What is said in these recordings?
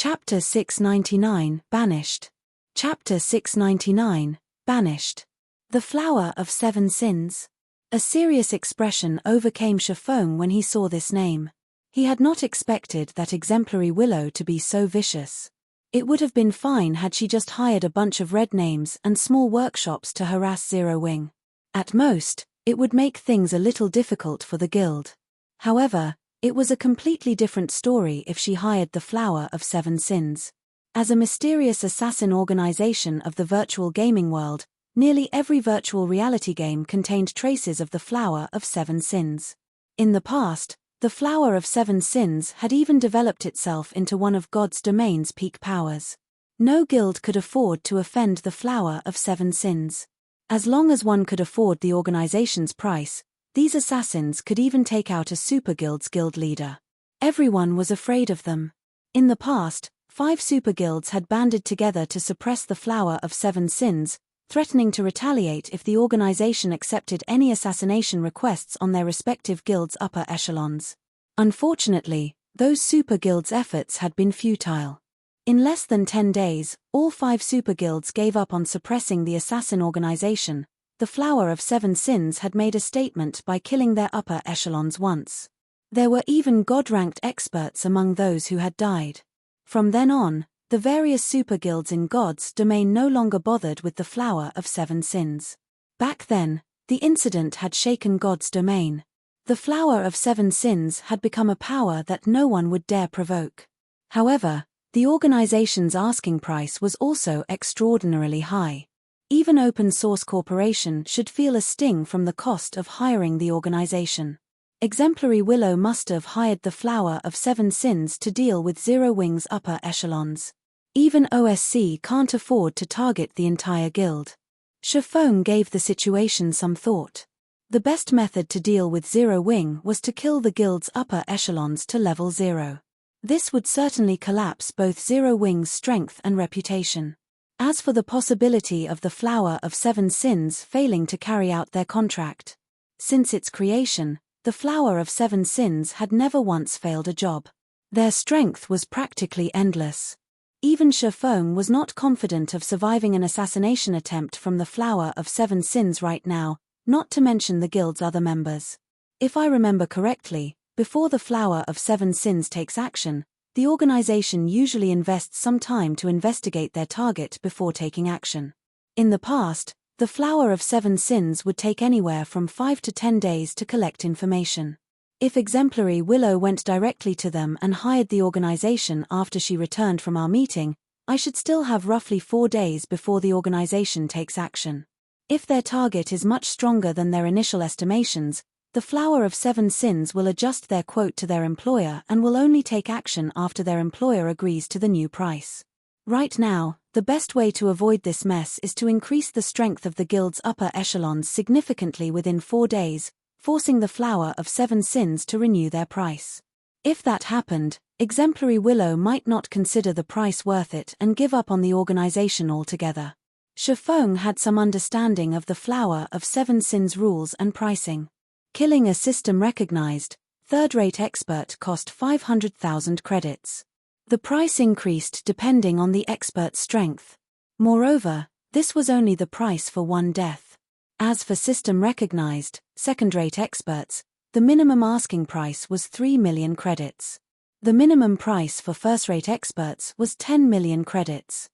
Chapter 699, Banished. Chapter 699, Banished. The Flower of Seven Sins. A serious expression overcame Chiffon when he saw this name. He had not expected that exemplary willow to be so vicious. It would have been fine had she just hired a bunch of red names and small workshops to harass Zero Wing. At most, it would make things a little difficult for the guild. However, it was a completely different story if she hired the Flower of Seven Sins. As a mysterious assassin organization of the virtual gaming world, nearly every virtual reality game contained traces of the Flower of Seven Sins. In the past, the Flower of Seven Sins had even developed itself into one of God's domain's peak powers. No guild could afford to offend the Flower of Seven Sins. As long as one could afford the organization's price, these assassins could even take out a superguild's guild leader. Everyone was afraid of them. In the past, 5 superguilds had banded together to suppress the Flower of Seven Sins, threatening to retaliate if the organization accepted any assassination requests on their respective guilds' upper echelons. Unfortunately, those superguilds' efforts had been futile. In less than 10 days, all 5 superguilds gave up on suppressing the assassin organization. The Flower of Seven Sins had made a statement by killing their upper echelons once. There were even god-ranked experts among those who had died. From then on, the various superguilds in God's domain no longer bothered with the Flower of Seven Sins. Back then, the incident had shaken God's domain. The Flower of Seven Sins had become a power that no one would dare provoke. However, the organization's asking price was also extraordinarily high. Even Open Source Corporation should feel a sting from the cost of hiring the organization. Exemplary Willow must have hired the Flower of Seven Sins to deal with Zero Wing's upper echelons. Even OSC can't afford to target the entire guild. Chiffon gave the situation some thought. The best method to deal with Zero Wing was to kill the guild's upper echelons to level 0. This would certainly collapse both Zero Wing's strength and reputation. As for the possibility of the Flower of Seven Sins failing to carry out their contract, since its creation, the Flower of Seven Sins had never once failed a job. Their strength was practically endless. Even Chiffon was not confident of surviving an assassination attempt from the Flower of Seven Sins right now, not to mention the guild's other members. If I remember correctly, before the Flower of Seven Sins takes action, the organization usually invests some time to investigate their target before taking action. In the past, the Flower of Seven Sins would take anywhere from 5 to 10 days to collect information. If Exemplary Willow went directly to them and hired the organization after she returned from our meeting, I should still have roughly 4 days before the organization takes action. If their target is much stronger than their initial estimations, the Flower of Seven Sins will adjust their quote to their employer and will only take action after their employer agrees to the new price. Right now, the best way to avoid this mess is to increase the strength of the guild's upper echelons significantly within 4 days, forcing the Flower of Seven Sins to renew their price. If that happened, Exemplary Willow might not consider the price worth it and give up on the organization altogether. Chiffon had some understanding of the Flower of Seven Sins rules and pricing. Killing a system-recognized, third-rate expert cost 500,000 credits. The price increased depending on the expert's strength. Moreover, this was only the price for one death. As for system-recognized, second-rate experts, the minimum asking price was 3 million credits. The minimum price for first-rate experts was 10 million credits.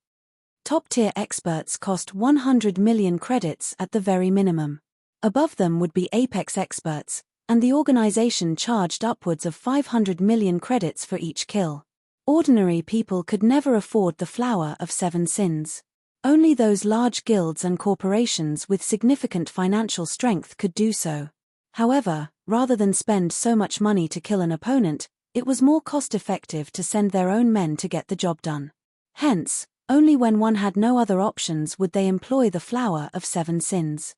Top-tier experts cost 100 million credits at the very minimum. Above them would be Apex experts, and the organization charged upwards of 500 million credits for each kill. Ordinary people could never afford the Flower of Seven Sins. Only those large guilds and corporations with significant financial strength could do so. However, rather than spend so much money to kill an opponent, it was more cost-effective to send their own men to get the job done. Hence, only when one had no other options would they employ the Flower of Seven Sins.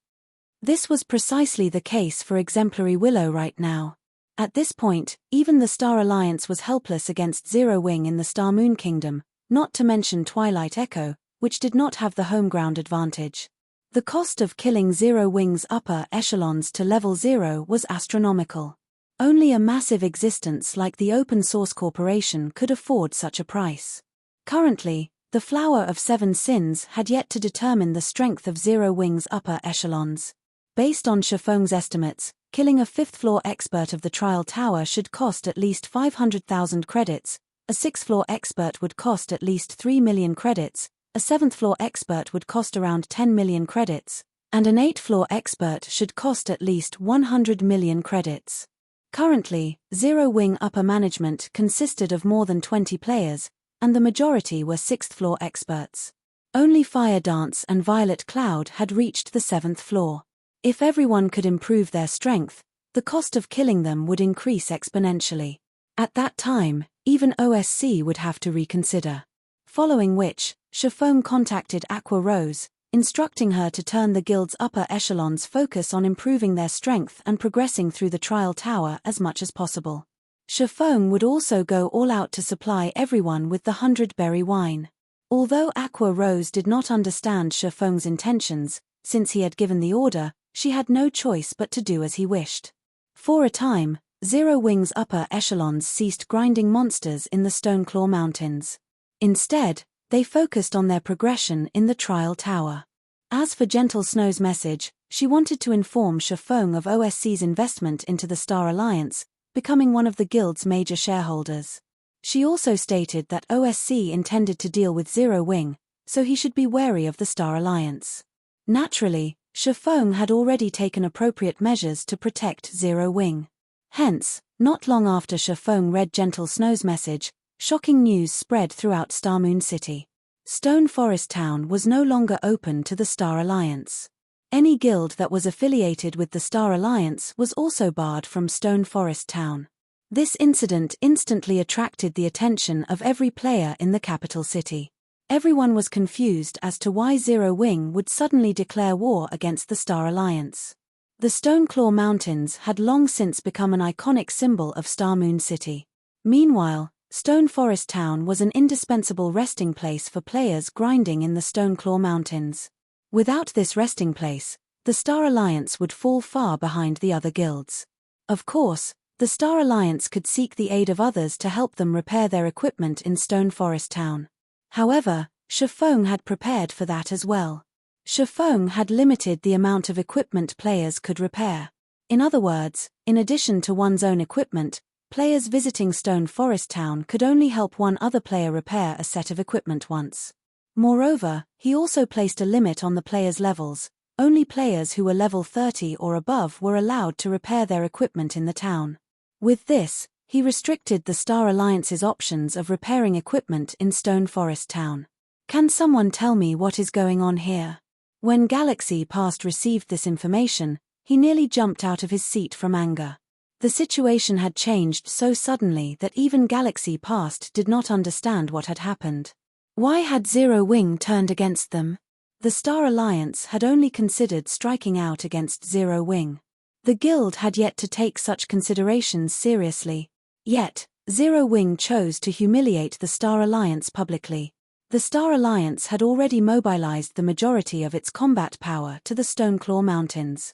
This was precisely the case for Exemplary Willow right now. At this point, even the Star Alliance was helpless against Zero Wing in the Star Moon Kingdom, not to mention Twilight Echo, which did not have the home ground advantage. The cost of killing Zero Wing's upper echelons to level 0 was astronomical. Only a massive existence like the Open Source Corporation could afford such a price. Currently, the Flower of Seven Sins had yet to determine the strength of Zero Wing's upper echelons. Based on Shifeng's estimates, killing a fifth-floor expert of the trial tower should cost at least 500,000 credits, a sixth-floor expert would cost at least 3 million credits, a seventh-floor expert would cost around 10 million credits, and an eighth-floor expert should cost at least 100 million credits. Currently, Zero Wing upper management consisted of more than 20 players, and the majority were sixth-floor experts. Only Fire Dance and Violet Cloud had reached the seventh floor. If everyone could improve their strength, the cost of killing them would increase exponentially. At that time, even OSC would have to reconsider. Following which, Shifeng contacted Aqua Rose, instructing her to turn the guild's upper echelons' focus on improving their strength and progressing through the trial tower as much as possible. Shifeng would also go all out to supply everyone with the 100-berry wine. Although Aqua Rose did not understand Shifeng's intentions, since he had given the order, she had no choice but to do as he wished. For a time, Zero Wing's upper echelons ceased grinding monsters in the Stoneclaw Mountains. Instead, they focused on their progression in the trial tower. As for Gentle Snow's message, she wanted to inform Shifeng of OSC's investment into the Star Alliance, becoming one of the guild's major shareholders. She also stated that OSC intended to deal with Zero Wing, so he should be wary of the Star Alliance. Naturally, Shifeng had already taken appropriate measures to protect Zero Wing. Hence, not long after Shifeng read Gentle Snow's message, shocking news spread throughout Starmoon City. Stone Forest Town was no longer open to the Star Alliance. Any guild that was affiliated with the Star Alliance was also barred from Stone Forest Town. This incident instantly attracted the attention of every player in the capital city. Everyone was confused as to why Zero Wing would suddenly declare war against the Star Alliance. The Stoneclaw Mountains had long since become an iconic symbol of Starmoon City. Meanwhile, Stone Forest Town was an indispensable resting place for players grinding in the Stoneclaw Mountains. Without this resting place, the Star Alliance would fall far behind the other guilds. Of course, the Star Alliance could seek the aid of others to help them repair their equipment in Stone Forest Town. However, Shifeng had prepared for that as well. Shifeng had limited the amount of equipment players could repair. In other words, in addition to one's own equipment, players visiting Stone Forest Town could only help one other player repair a set of equipment once. Moreover, he also placed a limit on the players' levels. Only players who were level 30 or above were allowed to repair their equipment in the town. With this, he restricted the Star Alliance's options of repairing equipment in Stone Forest Town. Can someone tell me what is going on here? When Galaxy Past received this information, he nearly jumped out of his seat from anger. The situation had changed so suddenly that even Galaxy Past did not understand what had happened. Why had Zero Wing turned against them? The Star Alliance had only considered striking out against Zero Wing. The guild had yet to take such considerations seriously. Yet, Zero Wing chose to humiliate the Star Alliance publicly. The Star Alliance had already mobilized the majority of its combat power to the Stoneclaw Mountains.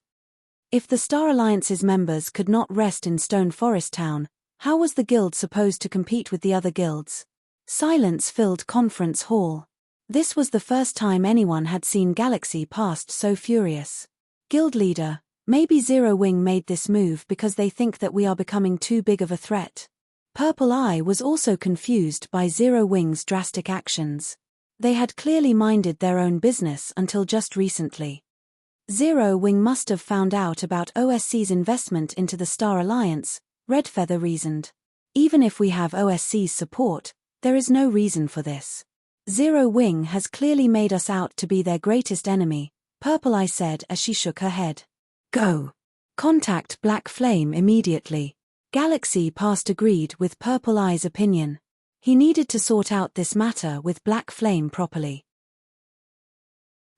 If the Star Alliance's members could not rest in Stone Forest Town, how was the guild supposed to compete with the other guilds? Silence filled conference hall. This was the first time anyone had seen Galaxy Past so furious. Guild leader, maybe Zero Wing made this move because they think that we are becoming too big of a threat. Purple Eye was also confused by Zero Wing's drastic actions. They had clearly minded their own business until just recently. Zero Wing must have found out about OSC's investment into the Star Alliance, Redfeather reasoned. Even if we have OSC's support, there is no reason for this. Zero Wing has clearly made us out to be their greatest enemy, Purple Eye said as she shook her head. Go. Contact Black Flame immediately. Galaxy Past agreed with Purple Eye's opinion. He needed to sort out this matter with Black Flame properly.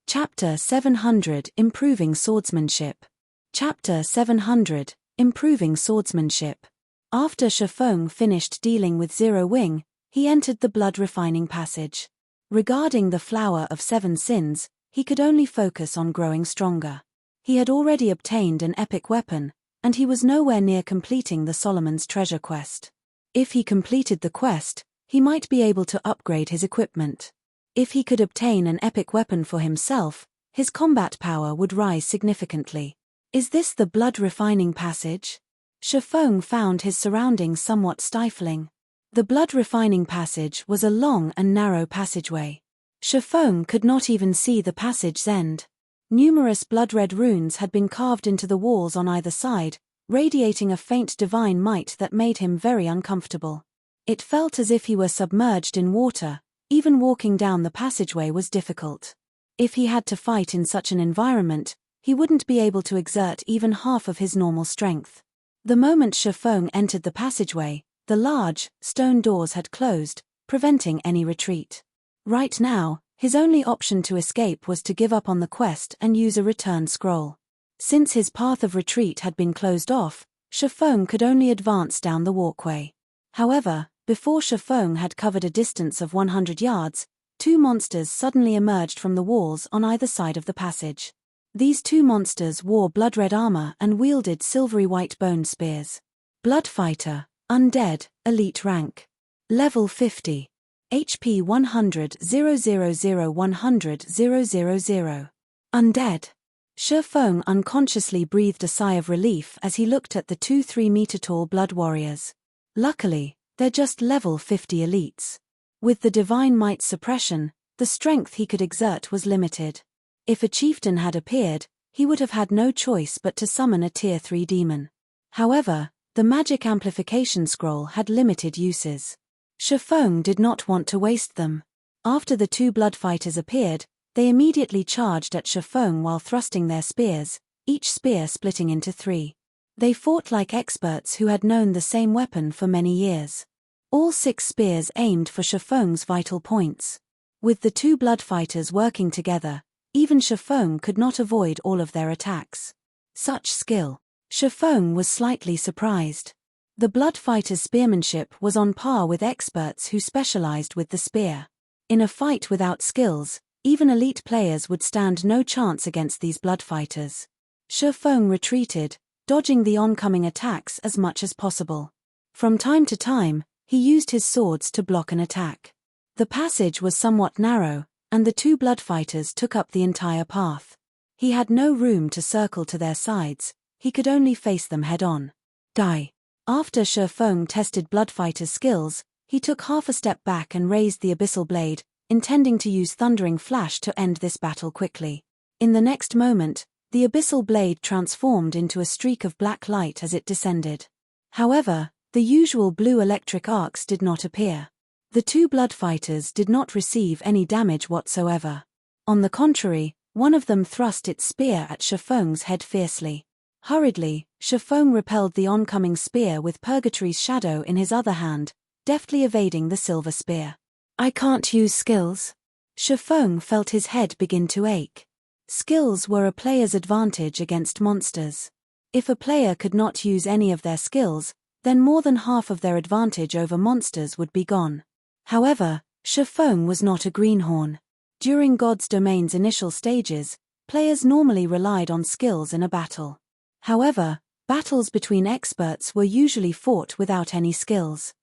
Chapter 700 Improving Swordsmanship. Chapter 700 Improving Swordsmanship. After Shifeng finished dealing with Zero Wing, he entered the blood-refining passage. Regarding the Flower of Seven Sins, he could only focus on growing stronger. He had already obtained an epic weapon, and he was nowhere near completing the Solomon's Treasure quest. If he completed the quest, he might be able to upgrade his equipment. If he could obtain an epic weapon for himself, his combat power would rise significantly. Is this the blood-refining passage? Shifeng found his surroundings somewhat stifling. The blood-refining passage was a long and narrow passageway. Shifeng could not even see the passage's end. Numerous blood-red runes had been carved into the walls on either side, radiating a faint divine might that made him very uncomfortable. It felt as if he were submerged in water. Even walking down the passageway was difficult. If he had to fight in such an environment, he wouldn't be able to exert even half of his normal strength. The moment Shifeng entered the passageway, the large, stone doors had closed, preventing any retreat. Right now, his only option to escape was to give up on the quest and use a return scroll. Since his path of retreat had been closed off, Shifeng could only advance down the walkway. However, before Shifeng had covered a distance of 100 yards, two monsters suddenly emerged from the walls on either side of the passage. These two monsters wore blood-red armor and wielded silvery white bone spears. Bloodfighter, undead, elite rank. Level 50. HP 100 000 100 000. Undead. Shifeng unconsciously breathed a sigh of relief as he looked at the two 3-meter-tall blood warriors. Luckily, they're just level 50 elites. With the divine might suppression, the strength he could exert was limited. If a chieftain had appeared, he would have had no choice but to summon a tier 3 demon. However, the magic amplification scroll had limited uses. Shifeng did not want to waste them. After the two bloodfighters appeared, they immediately charged at Shifeng while thrusting their spears, each spear splitting into 3. They fought like experts who had known the same weapon for many years. All 6 spears aimed for Shifeng's vital points. With the two bloodfighters working together, even Shifeng could not avoid all of their attacks. Such skill. Shifeng was slightly surprised. The bloodfighter's spearmanship was on par with experts who specialized with the spear. In a fight without skills, even elite players would stand no chance against these bloodfighters. Shifeng retreated, dodging the oncoming attacks as much as possible. From time to time, he used his swords to block an attack. The passage was somewhat narrow, and the two bloodfighters took up the entire path. He had no room to circle to their sides, he could only face them head-on. Die. After Shifeng tested bloodfighter's skills, he took half a step back and raised the abyssal blade, intending to use Thundering Flash to end this battle quickly. In the next moment, the abyssal blade transformed into a streak of black light as it descended. However, the usual blue electric arcs did not appear. The two bloodfighters did not receive any damage whatsoever. On the contrary, one of them thrust its spear at Shifeng's head fiercely. Hurriedly, Shifeng repelled the oncoming spear with Purgatory's shadow in his other hand, deftly evading the silver spear. I can't use skills. Shifeng felt his head begin to ache. Skills were a player's advantage against monsters. If a player could not use any of their skills, then more than half of their advantage over monsters would be gone. However, Shifeng was not a greenhorn. During God's Domain's initial stages, players normally relied on skills in a battle. However, battles between experts were usually fought without any skills.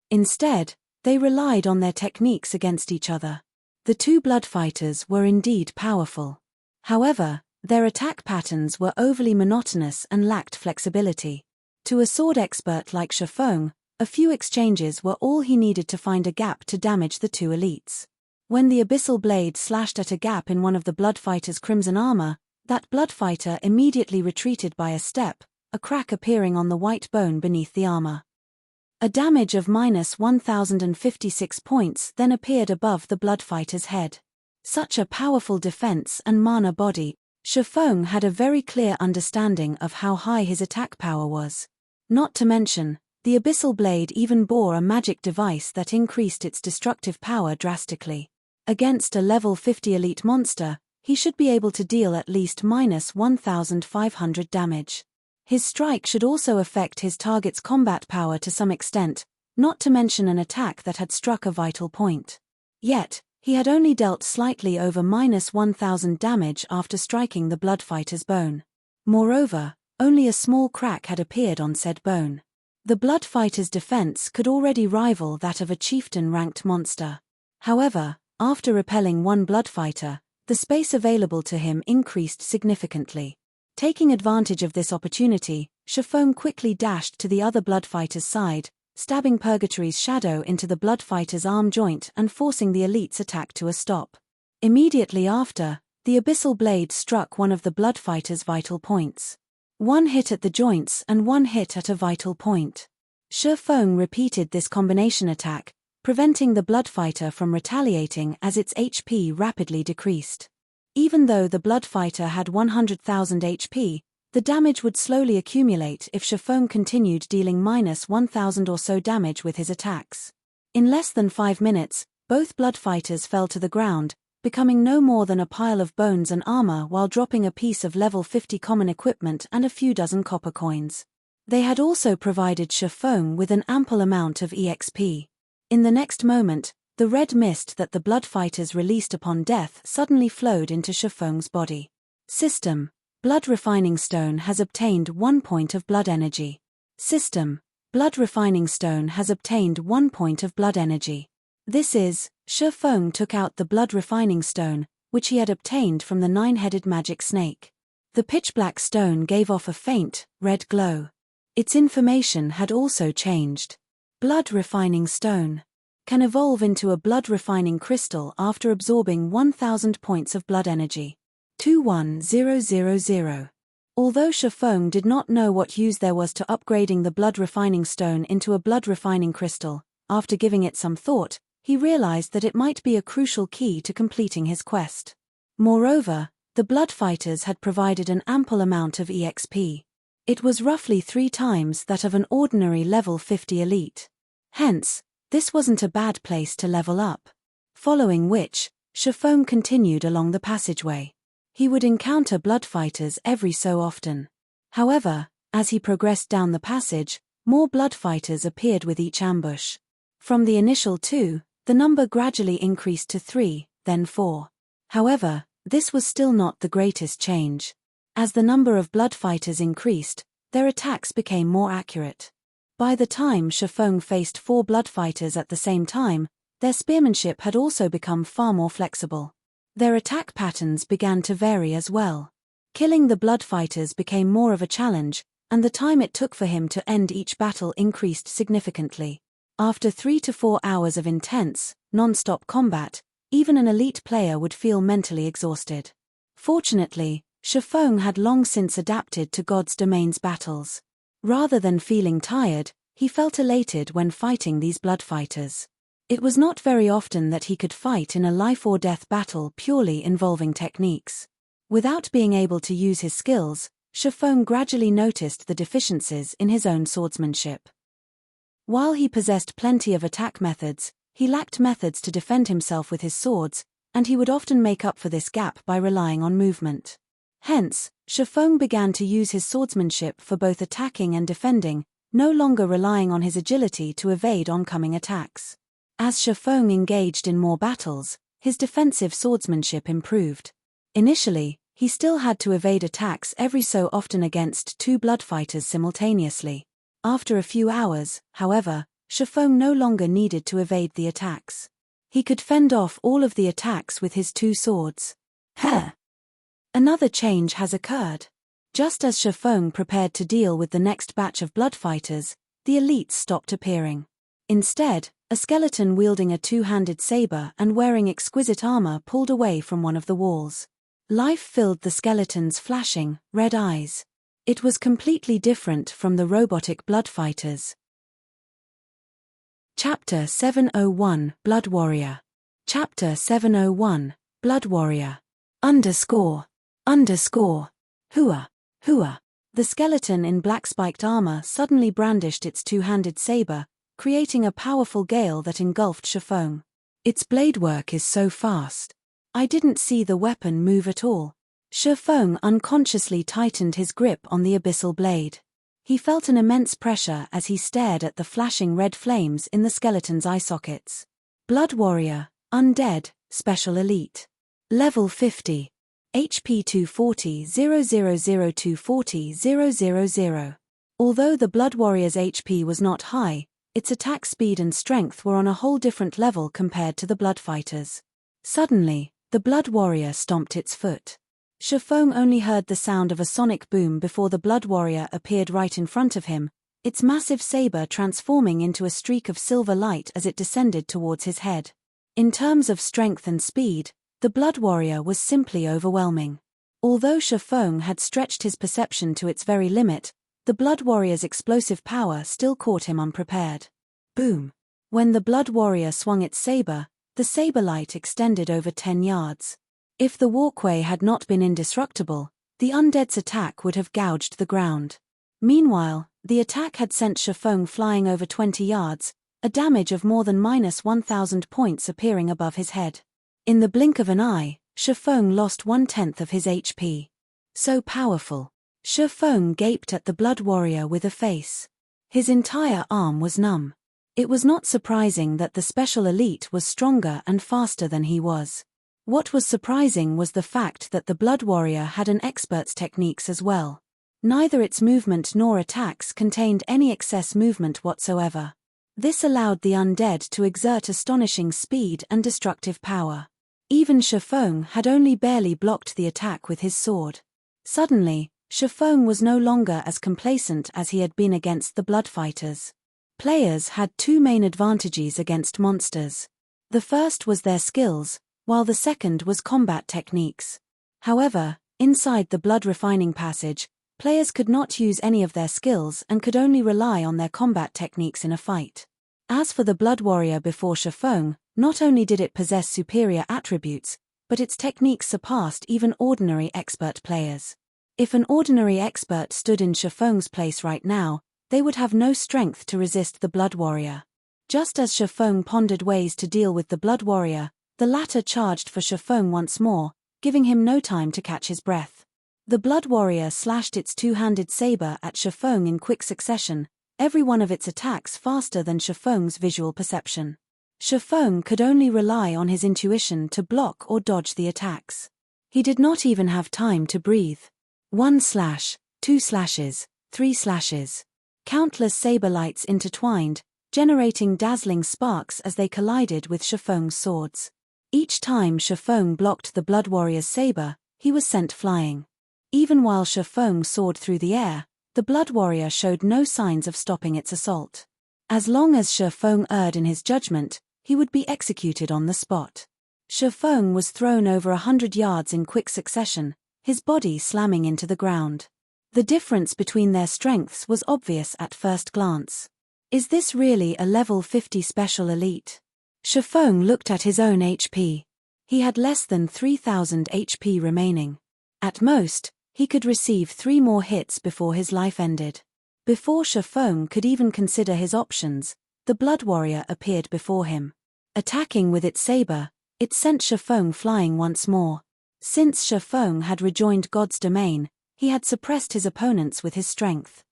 Instead, they relied on their techniques against each other. The two bloodfighters were indeed powerful. However, their attack patterns were overly monotonous and lacked flexibility. To a sword expert like Shifeng, a few exchanges were all he needed to find a gap to damage the two elites. When the abyssal blade slashed at a gap in one of the bloodfighter's crimson armor, that bloodfighter immediately retreated by a step, a crack appearing on the white bone beneath the armor. A damage of minus 1056 points then appeared above the bloodfighter's head. Such a powerful defense and mana body, Shifeng had a very clear understanding of how high his attack power was. Not to mention, the abyssal blade even bore a magic device that increased its destructive power drastically. Against a level 50 elite monster, he should be able to deal at least minus 1500 damage. His strike should also affect his target's combat power to some extent, not to mention an attack that had struck a vital point. Yet, he had only dealt slightly over minus 1000 damage after striking the bloodfighter's bone. Moreover, only a small crack had appeared on said bone. The blood fighter's defense could already rival that of a chieftain-ranked monster. However, after repelling one blood fighter, the space available to him increased significantly. Taking advantage of this opportunity, Chiffon quickly dashed to the other blood fighter's side, stabbing Purgatory's shadow into the blood fighter's arm joint and forcing the elite's attack to a stop. Immediately after, the abyssal blade struck one of the blood fighter's vital points. One hit at the joints and one hit at a vital point. Chiffon repeated this combination attack, preventing the blood fighter from retaliating as its HP rapidly decreased. Even though the blood fighter had 100,000 HP, the damage would slowly accumulate if Chiffon continued dealing -1,000 or so damage with his attacks. In less than 5 minutes, both blood fighters fell to the ground, becoming no more than a pile of bones and armor while dropping a piece of level 50 common equipment and a few dozen copper coins. They had also provided Chiffon with an ample amount of EXP. In the next moment, the red mist that the blood fighters released upon death suddenly flowed into Chiffon's body. System: Blood Refining Stone has obtained 1 point of blood energy. System: Blood Refining Stone has obtained 1 point of blood energy. This is, Chiffon took out the blood refining stone, which he had obtained from the 9-headed magic snake. The pitch-black stone gave off a faint, red glow. Its information had also changed. Blood refining stone can evolve into a blood refining crystal after absorbing 1,000 points of blood energy. 21000. Although Chiffon did not know what use there was to upgrading the blood refining stone into a blood refining crystal, after giving it some thought, he realized that it might be a crucial key to completing his quest. Moreover, the blood fighters had provided an ample amount of EXP. It was roughly 3 times that of an ordinary level 50 elite. Hence, this wasn't a bad place to level up. Following which, Chiffon continued along the passageway. He would encounter blood fighters every so often. However, as he progressed down the passage, more blood fighters appeared with each ambush. From the initial 2, the number gradually increased to 3, then 4. However, this was still not the greatest change. As the number of blood fighters increased, their attacks became more accurate. By the time Chiffon faced 4 blood fighters at the same time, their spearmanship had also become far more flexible. Their attack patterns began to vary as well. Killing the blood fighters became more of a challenge, and the time it took for him to end each battle increased significantly. After 3 to 4 hours of intense, non-stop combat, even an elite player would feel mentally exhausted. Fortunately, Chiffon had long since adapted to God's Domain's battles. Rather than feeling tired, he felt elated when fighting these blood fighters. It was not very often that he could fight in a life-or-death battle purely involving techniques. Without being able to use his skills, Chiffon gradually noticed the deficiencies in his own swordsmanship. While he possessed plenty of attack methods, he lacked methods to defend himself with his swords, and he would often make up for this gap by relying on movement. Hence, Chiffon began to use his swordsmanship for both attacking and defending, no longer relying on his agility to evade oncoming attacks. As Chiffon engaged in more battles, his defensive swordsmanship improved. Initially, he still had to evade attacks every so often against 2 blood fighters simultaneously. After a few hours, however, Chiffon no longer needed to evade the attacks. He could fend off all of the attacks with his 2 swords. Another change has occurred. Just as Chiffon prepared to deal with the next batch of blood fighters, the elites stopped appearing. Instead, a skeleton wielding a 2-handed saber and wearing exquisite armor pulled away from one of the walls. Life filled the skeleton's flashing, red eyes. It was completely different from the robotic blood fighters. Chapter 701 Blood Warrior. Chapter 701 Blood Warrior. Hua. The skeleton in black-spiked armor suddenly brandished its 2-handed saber, creating a powerful gale that engulfed Chiffon. Its blade work is so fast. I didn't see the weapon move at all. Chiffon unconsciously tightened his grip on the abyssal blade. He felt an immense pressure as he stared at the flashing red flames in the skeleton's eye sockets. Blood Warrior, Undead, Special Elite. Level 50. HP 240 000 240 000. Although the Blood Warrior's HP was not high, its attack speed and strength were on a whole different level compared to the Blood Fighter's. Suddenly, the Blood Warrior stomped its foot. Shifeng only heard the sound of a sonic boom before the Blood Warrior appeared right in front of him, its massive saber transforming into a streak of silver light as it descended towards his head. In terms of strength and speed, the Blood Warrior was simply overwhelming. Although Shifeng had stretched his perception to its very limit, the Blood Warrior's explosive power still caught him unprepared. Boom! When the Blood Warrior swung its saber, the saber light extended over 10 yards. If the walkway had not been indestructible, the undead's attack would have gouged the ground. Meanwhile, the attack had sent Shifeng flying over 20 yards, a damage of more than -1,000 points appearing above his head. In the blink of an eye, Shifeng lost 1/10 of his HP. So powerful. Shifeng gaped at the Blood Warrior with a face. His entire arm was numb. It was not surprising that the special elite was stronger and faster than he was. What was surprising was the fact that the Blood Warrior had an expert's techniques as well. Neither its movement nor attacks contained any excess movement whatsoever. This allowed the undead to exert astonishing speed and destructive power. Even Shifeng had only barely blocked the attack with his sword. Suddenly, Shifeng was no longer as complacent as he had been against the Blood Fighters. Players had two main advantages against monsters. The first was their skills, while the second was combat techniques. However, inside the blood refining passage, players could not use any of their skills and could only rely on their combat techniques in a fight. As for the Blood Warrior before Shifeng, not only did it possess superior attributes, but its techniques surpassed even ordinary expert players. If an ordinary expert stood in Shifeng's place right now, they would have no strength to resist the Blood Warrior. Just as Shifeng pondered ways to deal with the Blood Warrior, the latter charged for Shifeng once more, giving him no time to catch his breath. The Blood Warrior slashed its two-handed saber at Shifeng in quick succession, every one of its attacks faster than Shifeng's visual perception. Shifeng could only rely on his intuition to block or dodge the attacks. He did not even have time to breathe. 1 slash, 2 slashes, 3 slashes. Countless saber lights intertwined, generating dazzling sparks as they collided with Shifeng's swords. Each time Shifeng blocked the Blood Warrior's saber, he was sent flying. Even while Shifeng soared through the air, the Blood Warrior showed no signs of stopping its assault. As long as Shifeng erred in his judgment, he would be executed on the spot. Shifeng was thrown over 100 yards in quick succession, his body slamming into the ground. The difference between their strengths was obvious at first glance. Is this really a level 50 special elite? Shifeng looked at his own HP. He had less than 3,000 HP remaining. At most, he could receive 3 more hits before his life ended. Before Shifeng could even consider his options, the Blood Warrior appeared before him. Attacking with its saber, it sent Shifeng flying once more. Since Shifeng had rejoined God's domain, he had suppressed his opponents with his strength.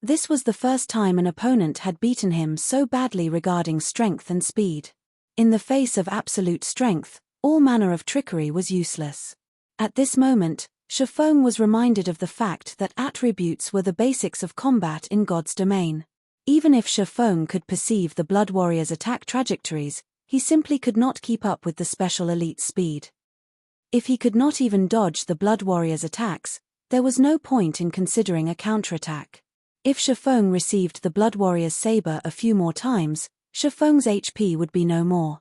This was the first time an opponent had beaten him so badly regarding strength and speed. In the face of absolute strength, all manner of trickery was useless. At this moment, Shifeng was reminded of the fact that attributes were the basics of combat in God's domain. Even if Shifeng could perceive the Blood Warrior's attack trajectories, he simply could not keep up with the special elite's speed. If he could not even dodge the Blood Warrior's attacks, there was no point in considering a counterattack. If Shifeng received the Blood Warrior's saber a few more times, Shifeng's HP would be no more.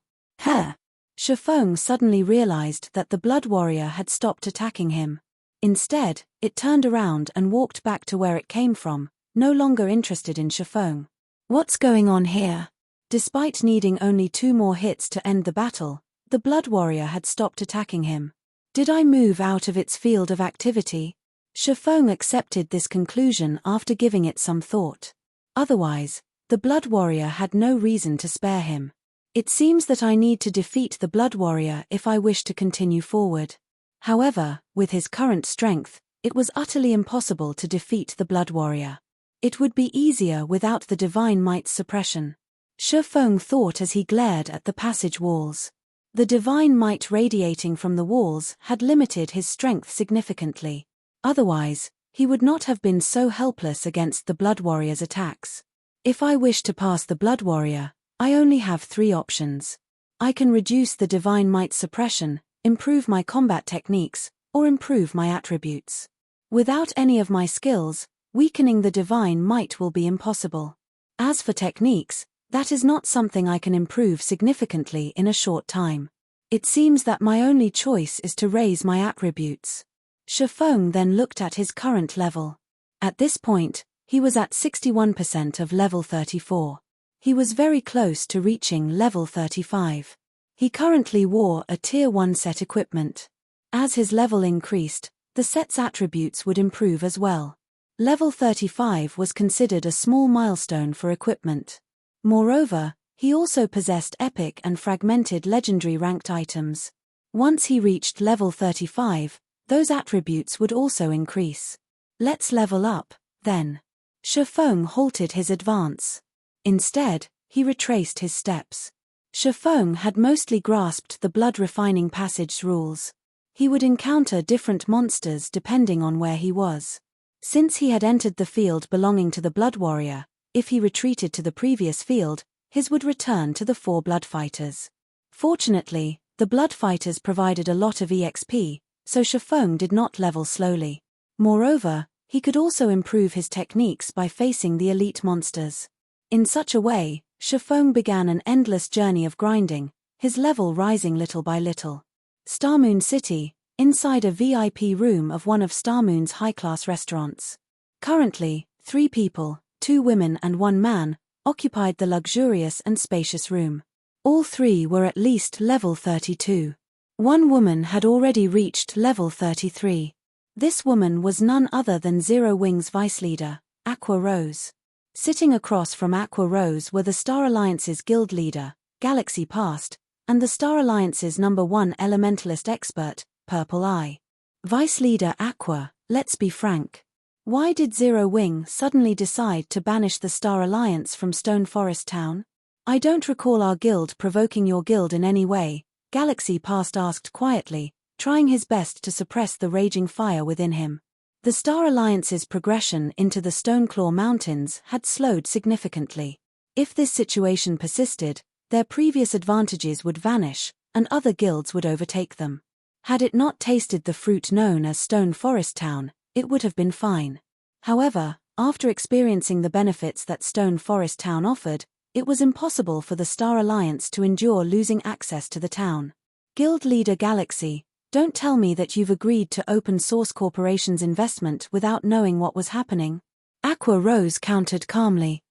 Shifeng suddenly realized that the Blood Warrior had stopped attacking him. Instead, it turned around and walked back to where it came from, no longer interested in Shifeng. What's going on here? Despite needing only 2 more hits to end the battle, the Blood Warrior had stopped attacking him. Did I move out of its field of activity? Shifeng accepted this conclusion after giving it some thought. Otherwise, the Blood Warrior had no reason to spare him. It seems that I need to defeat the Blood Warrior if I wish to continue forward. However, with his current strength, it was utterly impossible to defeat the Blood Warrior. It would be easier without the Divine Might's suppression. Shifeng thought as he glared at the passage walls. The Divine Might radiating from the walls had limited his strength significantly. Otherwise, he would not have been so helpless against the Blood Warrior's attacks. If I wish to pass the Blood Warrior, I only have 3 options. I can reduce the Divine Might suppression, improve my combat techniques, or improve my attributes. Without any of my skills, weakening the Divine Might will be impossible. As for techniques, that is not something I can improve significantly in a short time. It seems that my only choice is to raise my attributes. Shifeng then looked at his current level. At this point, he was at 61% of level 34. He was very close to reaching level 35. He currently wore a Tier 1 set equipment. As his level increased, the set's attributes would improve as well. Level 35 was considered a small milestone for equipment. Moreover, he also possessed epic and fragmented legendary ranked items. Once he reached level 35, those attributes would also increase. Let's level up, then. Shifeng halted his advance. Instead, he retraced his steps. Shifeng had mostly grasped the blood-refining passage's rules. He would encounter different monsters depending on where he was. Since he had entered the field belonging to the Blood Warrior, if he retreated to the previous field, his would return to the 4 Blood Fighters. Fortunately, the Blood Fighters provided a lot of EXP, so Shifeng did not level slowly. Moreover, he could also improve his techniques by facing the elite monsters. In such a way, Shifeng began an endless journey of grinding, his level rising little by little. Starmoon City, inside a VIP room of one of Starmoon's high-class restaurants. Currently, 3 people, 2 women and 1 man, occupied the luxurious and spacious room. All 3 were at least level 32. 1 woman had already reached level 33. This woman was none other than Zero Wing's vice leader, Aqua Rose. Sitting across from Aqua Rose were the Star Alliance's guild leader, Galaxy Past, and the Star Alliance's #1 elementalist expert, Purple Eye. Vice leader Aqua, let's be frank. Why did Zero Wing suddenly decide to banish the Star Alliance from Stone Forest Town? I don't recall our guild provoking your guild in any way, Galaxy Past asked quietly, trying his best to suppress the raging fire within him. The Star Alliance's progression into the Stoneclaw Mountains had slowed significantly. If this situation persisted, their previous advantages would vanish, and other guilds would overtake them. Had it not tasted the fruit known as Stone Forest Town, it would have been fine. However, after experiencing the benefits that Stone Forest Town offered, it was impossible for the Star Alliance to endure losing access to the town. Guild leader Galaxy, don't tell me that you've agreed to Open Source Corporation's investment without knowing what was happening. Aqua Rose countered calmly.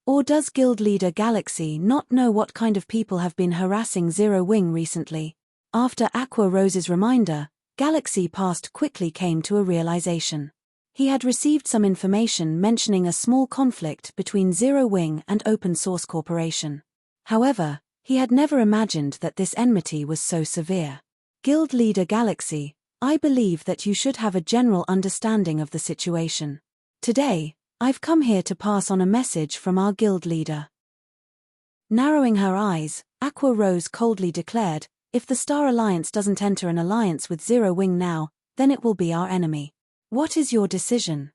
Or does guild leader Galaxy not know what kind of people have been harassing Zero Wing recently? After Aqua Rose's reminder, Galaxy Past quickly came to a realization. He had received some information mentioning a small conflict between Zero Wing and Open Source Corporation. However, he had never imagined that this enmity was so severe. Guild leader Galaxy, I believe that you should have a general understanding of the situation. Today, I've come here to pass on a message from our guild leader. Narrowing her eyes, Aqua Rose coldly declared, if the Star Alliance doesn't enter an alliance with Zero Wing now, then it will be our enemy. What is your decision?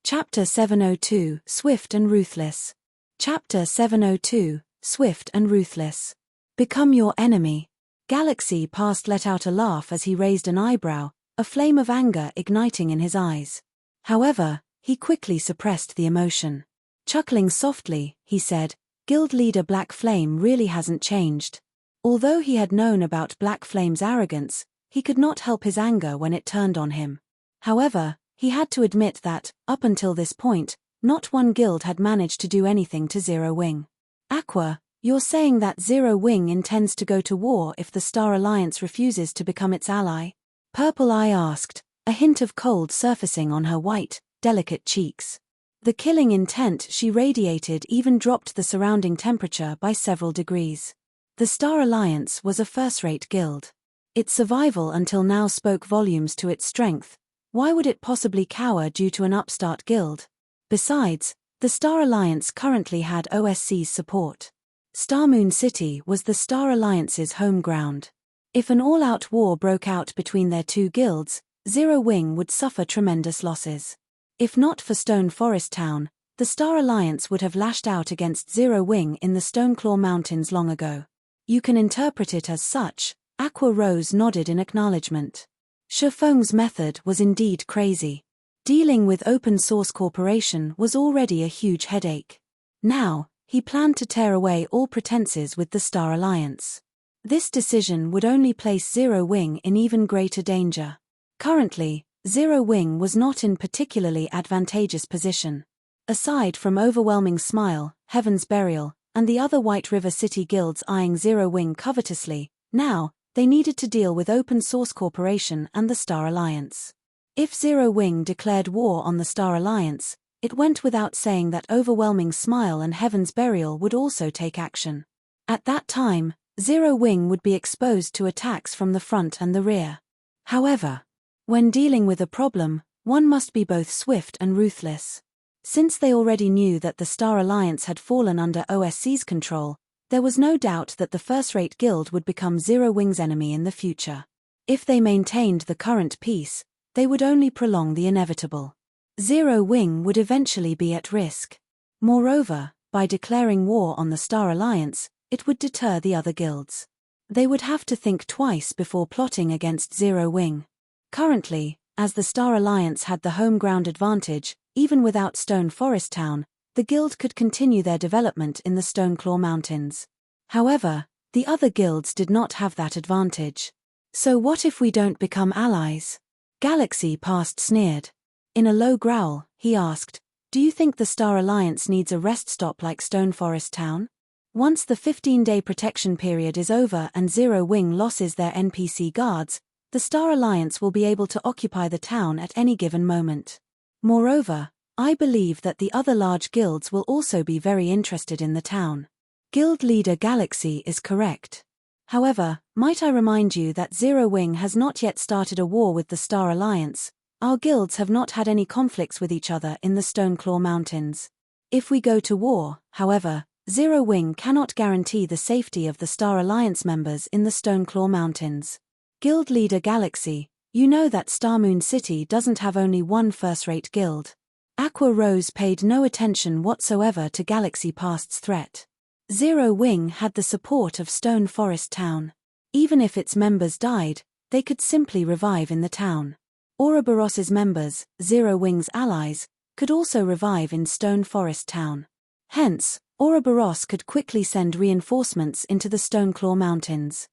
Chapter 702, Swift and Ruthless. Chapter 702, Swift and Ruthless. Become your enemy. Galaxy Past let out a laugh as he raised an eyebrow, a flame of anger igniting in his eyes. However, he quickly suppressed the emotion. Chuckling softly, he said, Guild leader Black Flame really hasn't changed. Although he had known about Black Flame's arrogance, he could not help his anger when it turned on him. However, he had to admit that, up until this point, not one guild had managed to do anything to Zero Wing. Aqua, you're saying that Zero Wing intends to go to war if the Star Alliance refuses to become its ally? Purple Eye asked, a hint of cold surfacing on her white, delicate cheeks. The killing intent she radiated even dropped the surrounding temperature by several degrees. The Star Alliance was a first-rate guild. Its survival until now spoke volumes to its strength. Why would it possibly cower due to an upstart guild? Besides, the Star Alliance currently had OSC's support. Starmoon City was the Star Alliance's home ground. If an all-out war broke out between their 2 guilds, Zero Wing would suffer tremendous losses. If not for Stone Forest Town, the Star Alliance would have lashed out against Zero Wing in the Stoneclaw Mountains long ago. You can interpret it as such. Aqua Rose nodded in acknowledgement. Shifeng's method was indeed crazy. Dealing with Open Source Corporation was already a huge headache. Now, he planned to tear away all pretenses with the Star Alliance. This decision would only place Zero Wing in even greater danger. Currently, Zero Wing was not in particularly advantageous position. Aside from Overwhelming Smile, Heaven's Burial, and the other White River City guilds eyeing Zero Wing covetously, now, they needed to deal with Open Source Corporation and the Star Alliance. If Zero Wing declared war on the Star Alliance, it went without saying that Overwhelming Smile and Heaven's Burial would also take action. At that time, Zero Wing would be exposed to attacks from the front and the rear. However, when dealing with a problem, one must be both swift and ruthless. Since they already knew that the Star Alliance had fallen under OSC's control, there was no doubt that the first-rate guild would become Zero Wing's enemy in the future. If they maintained the current peace, they would only prolong the inevitable. Zero Wing would eventually be at risk. Moreover, by declaring war on the Star Alliance, it would deter the other guilds. They would have to think twice before plotting against Zero Wing. Currently, as the Star Alliance had the home ground advantage, even without Stone Forest Town, the guild could continue their development in the Stoneclaw Mountains. However, the other guilds did not have that advantage. So what if we don't become allies? Galaxy Past sneered. In a low growl, he asked, "Do you think the Star Alliance needs a rest stop like Stone Forest Town? Once the 15-day protection period is over and Zero Wing loses their NPC guards, the Star Alliance will be able to occupy the town at any given moment. Moreover, I believe that the other large guilds will also be very interested in the town." Guild leader Galaxy is correct. However, might I remind you that Zero Wing has not yet started a war with the Star Alliance. Our guilds have not had any conflicts with each other in the Stoneclaw Mountains. If we go to war, however, Zero Wing cannot guarantee the safety of the Star Alliance members in the Stoneclaw Mountains. Guild leader Galaxy, you know that Starmoon City doesn't have only one first-rate guild. Aqua Rose paid no attention whatsoever to Galaxy Past's threat. Zero Wing had the support of Stone Forest Town. Even if its members died, they could simply revive in the town. Ouroboros's members, Zero Wing's allies, could also revive in Stone Forest Town. Hence, Ouroboros could quickly send reinforcements into the Stoneclaw Mountains.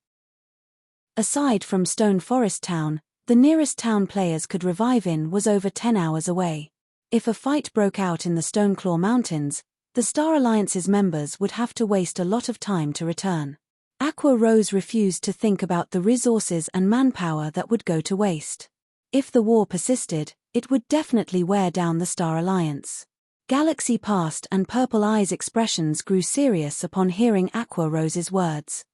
Aside from Stone Forest Town, the nearest town players could revive in was over 10 hours away. If a fight broke out in the Stoneclaw Mountains, the Star Alliance's members would have to waste a lot of time to return. Aqua Rose refused to think about the resources and manpower that would go to waste. If the war persisted, it would definitely wear down the Star Alliance. Galaxy Past and Purple Eye's expressions grew serious upon hearing Aqua Rose's words.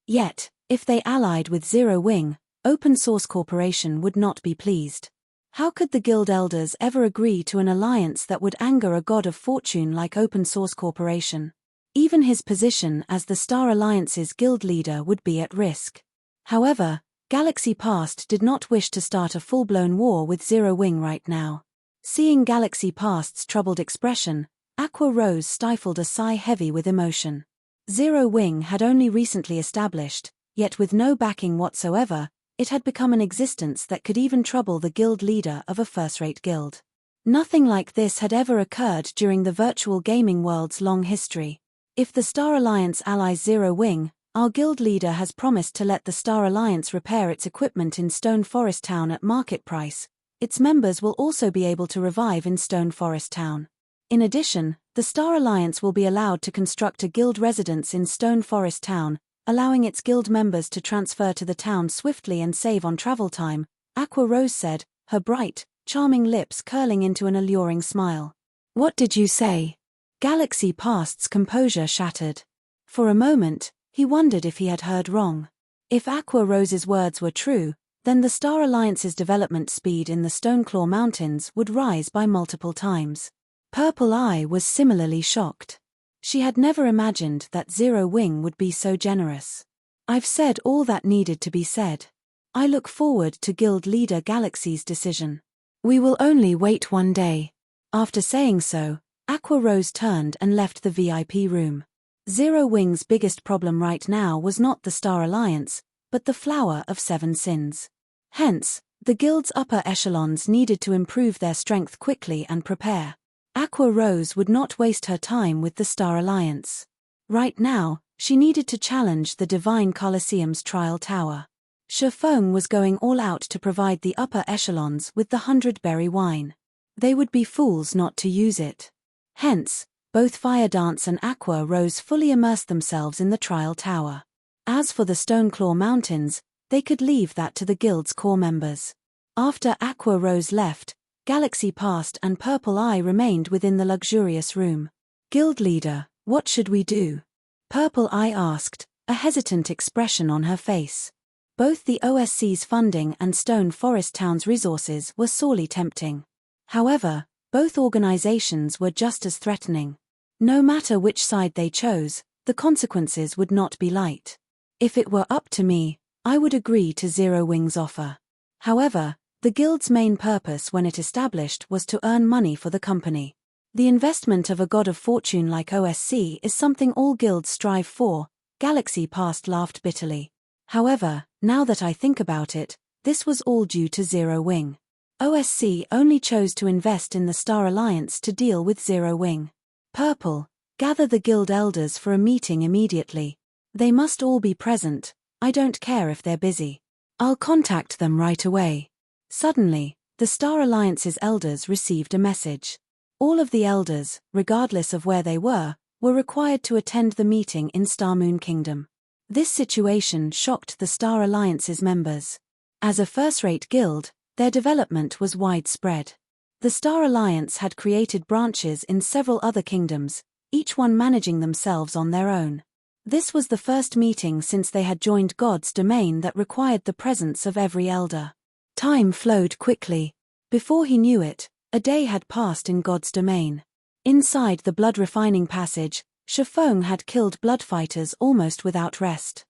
Yet, if they allied with Zero Wing, Open Source Corporation would not be pleased. How could the guild elders ever agree to an alliance that would anger a god of fortune like Open Source Corporation? Even his position as the Star Alliance's guild leader would be at risk. However, Galaxy Past did not wish to start a full-blown war with Zero Wing right now. Seeing Galaxy Past's troubled expression, Aqua Rose stifled a sigh heavy with emotion. Zero Wing had only recently established, yet with no backing whatsoever, it had become an existence that could even trouble the guild leader of a first-rate guild. Nothing like this had ever occurred during the virtual gaming world's long history. If the Star Alliance allies Zero Wing, our guild leader has promised to let the Star Alliance repair its equipment in Stone Forest Town at market price. Its members will also be able to revive in Stone Forest Town. In addition, the Star Alliance will be allowed to construct a guild residence in Stone Forest Town, allowing its guild members to transfer to the town swiftly and save on travel time, Aqua Rose said, her bright, charming lips curling into an alluring smile. What did you say? Galaxy Past's composure shattered. For a moment, he wondered if he had heard wrong. If Aqua Rose's words were true, then the Star Alliance's development speed in the Stoneclaw Mountains would rise by multiple times. Purple Eye was similarly shocked. She had never imagined that Zero Wing would be so generous. I've said all that needed to be said. I look forward to Guild Leader Galaxy's decision. We will only wait one day. After saying so, Aqua Rose turned and left the VIP room. Zero Wing's biggest problem right now was not the Star Alliance, but the Flower of Seven Sins. Hence, the Guild's upper echelons needed to improve their strength quickly and prepare. Aqua Rose would not waste her time with the Star Alliance. Right now, she needed to challenge the Divine Colosseum's Trial Tower. Shifeng was going all out to provide the upper echelons with the 100-berry wine. They would be fools not to use it. Hence, both Fire Dance and Aqua Rose fully immersed themselves in the Trial Tower. As for the Stoneclaw Mountains, they could leave that to the Guild's core members. After Aqua Rose left, Galaxy passed and Purple Eye remained within the luxurious room. Guild Leader, what should we do? Purple Eye asked, a hesitant expression on her face. Both the OSC's funding and Stone Forest Town's resources were sorely tempting. However, both organizations were just as threatening. No matter which side they chose, the consequences would not be light. If it were up to me, I would agree to Zero Wing's offer. However, the Guild's main purpose when it established was to earn money for the company. The investment of a god of fortune like OSC is something all guilds strive for. Galaxy Past laughed bitterly. However, now that I think about it, this was all due to Zero Wing. OSC only chose to invest in the Star Alliance to deal with Zero Wing. Purple, gather the guild elders for a meeting immediately. They must all be present, I don't care if they're busy. I'll contact them right away. Suddenly, the Star Alliance's elders received a message. All of the elders, regardless of where they were required to attend the meeting in Starmoon Kingdom. This situation shocked the Star Alliance's members. As a first-rate guild, their development was widespread. The Star Alliance had created branches in several other kingdoms, each one managing themselves on their own. This was the first meeting since they had joined God's domain that required the presence of every elder. Time flowed quickly. Before he knew it, a day had passed in God's domain. Inside the blood-refining passage, Shifeng had killed bloodfighters almost without rest.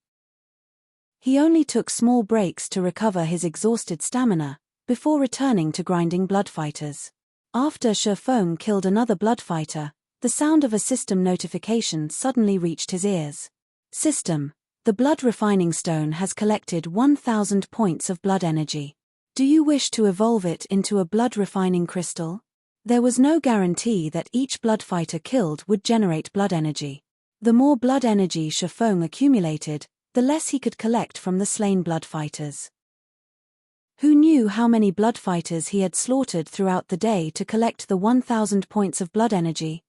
He only took small breaks to recover his exhausted stamina, before returning to grinding bloodfighters. After Shifeng killed another bloodfighter, the sound of a system notification suddenly reached his ears. System, the blood-refining stone has collected 1,000 points of blood energy. Do you wish to evolve it into a blood-refining crystal? There was no guarantee that each bloodfighter killed would generate blood energy. The more blood energy Shifeng accumulated, the less he could collect from the slain bloodfighters. Who knew how many bloodfighters he had slaughtered throughout the day to collect the 1,000 points of blood energy?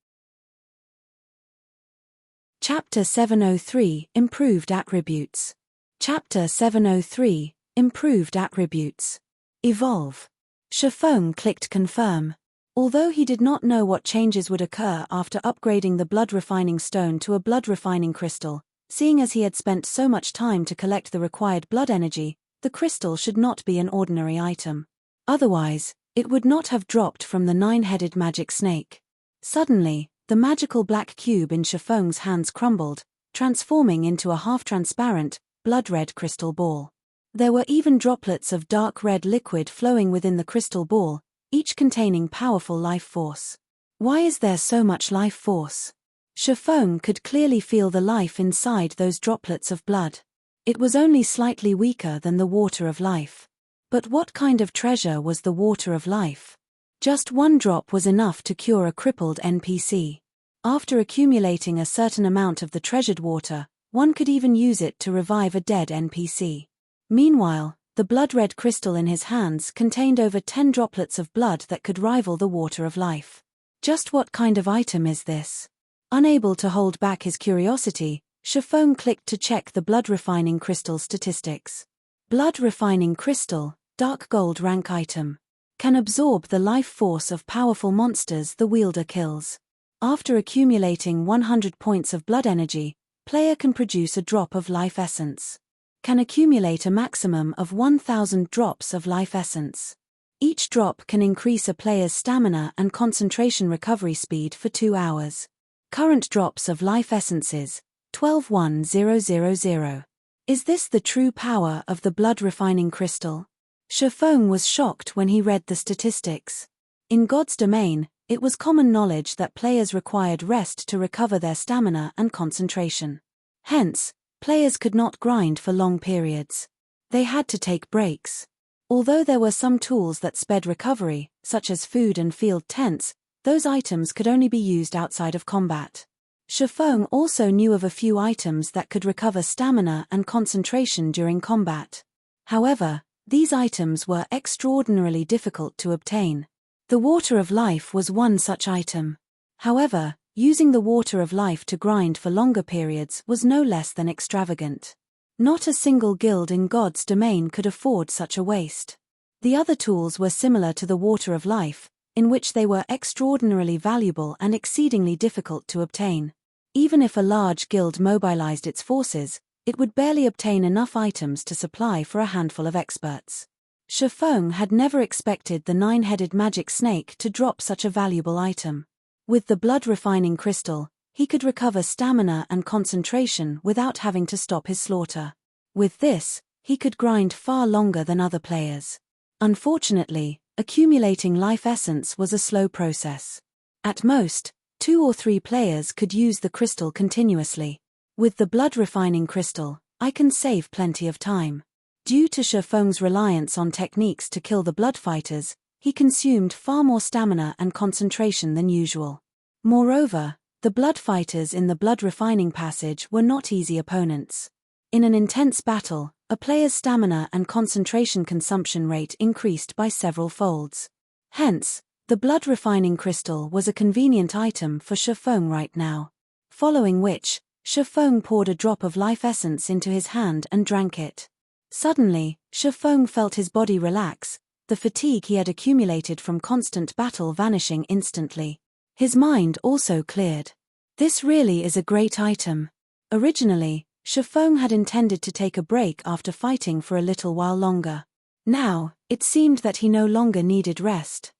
Chapter 703 Improved Attributes. Chapter 703 Improved Attributes. Evolve. Shifeng clicked confirm. Although he did not know what changes would occur after upgrading the blood-refining stone to a blood-refining crystal, seeing as he had spent so much time to collect the required blood energy, the crystal should not be an ordinary item. Otherwise, it would not have dropped from the 9-headed magic snake. Suddenly, the magical black cube in Shifeng's hands crumbled, transforming into a half-transparent, blood-red crystal ball. There were even droplets of dark red liquid flowing within the crystal ball, each containing powerful life force. Why is there so much life force? Shifeng could clearly feel the life inside those droplets of blood. It was only slightly weaker than the water of life. But what kind of treasure was the water of life? Just one drop was enough to cure a crippled NPC. After accumulating a certain amount of the treasured water, one could even use it to revive a dead NPC. Meanwhile, the blood-red crystal in his hands contained over 10 droplets of blood that could rival the water of life. Just what kind of item is this? Unable to hold back his curiosity, Shifeng clicked to check the blood-refining crystal statistics. Blood-refining crystal, dark gold rank item. Can absorb the life force of powerful monsters the wielder kills. After accumulating 100 points of blood energy, player can produce a drop of life essence. Can accumulate a maximum of 1,000 drops of life essence. Each drop can increase a player's stamina and concentration recovery speed for 2 hours. Current drops of life essences, 12,1000. Is this the true power of the blood-refining crystal? Shifeng was shocked when he read the statistics. In God's domain, it was common knowledge that players required rest to recover their stamina and concentration. Hence, players could not grind for long periods. They had to take breaks. Although there were some tools that sped recovery, such as food and field tents, those items could only be used outside of combat. Shifeng also knew of a few items that could recover stamina and concentration during combat. However, these items were extraordinarily difficult to obtain. The Water of Life was one such item. However, using the Water of Life to grind for longer periods was no less than extravagant. Not a single guild in God's domain could afford such a waste. The other tools were similar to the Water of Life, in which they were extraordinarily valuable and exceedingly difficult to obtain. Even if a large guild mobilized its forces, it would barely obtain enough items to supply for a handful of experts. Shifeng had never expected the nine-headed magic snake to drop such a valuable item. With the blood-refining crystal, he could recover stamina and concentration without having to stop his slaughter. With this, he could grind far longer than other players. Unfortunately, accumulating life essence was a slow process. At most, 2 or 3 players could use the crystal continuously. With the blood-refining crystal, I can save plenty of time. Due to Shifeng's reliance on techniques to kill the blood fighters, he consumed far more stamina and concentration than usual. Moreover, the blood fighters in the blood-refining passage were not easy opponents. In an intense battle, a player's stamina and concentration consumption rate increased by several folds. Hence, the blood-refining crystal was a convenient item for Shifeng right now. Following which, Shifeng poured a drop of life essence into his hand and drank it. Suddenly, Shifeng felt his body relax, the fatigue he had accumulated from constant battle vanishing instantly. His mind also cleared. This really is a great item. Originally, Shifeng had intended to take a break after fighting for a little while longer. Now, it seemed that he no longer needed rest.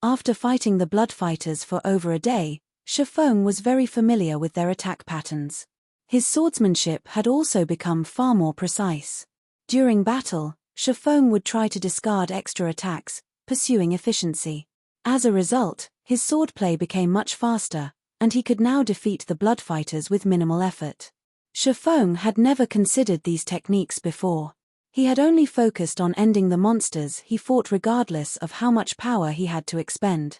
After fighting the blood fighters for over a day, Shifeng was very familiar with their attack patterns. His swordsmanship had also become far more precise. During battle, Shifeng would try to discard extra attacks, pursuing efficiency. As a result, his swordplay became much faster, and he could now defeat the blood fighters with minimal effort. Shifeng had never considered these techniques before. He had only focused on ending the monsters he fought regardless of how much power he had to expend.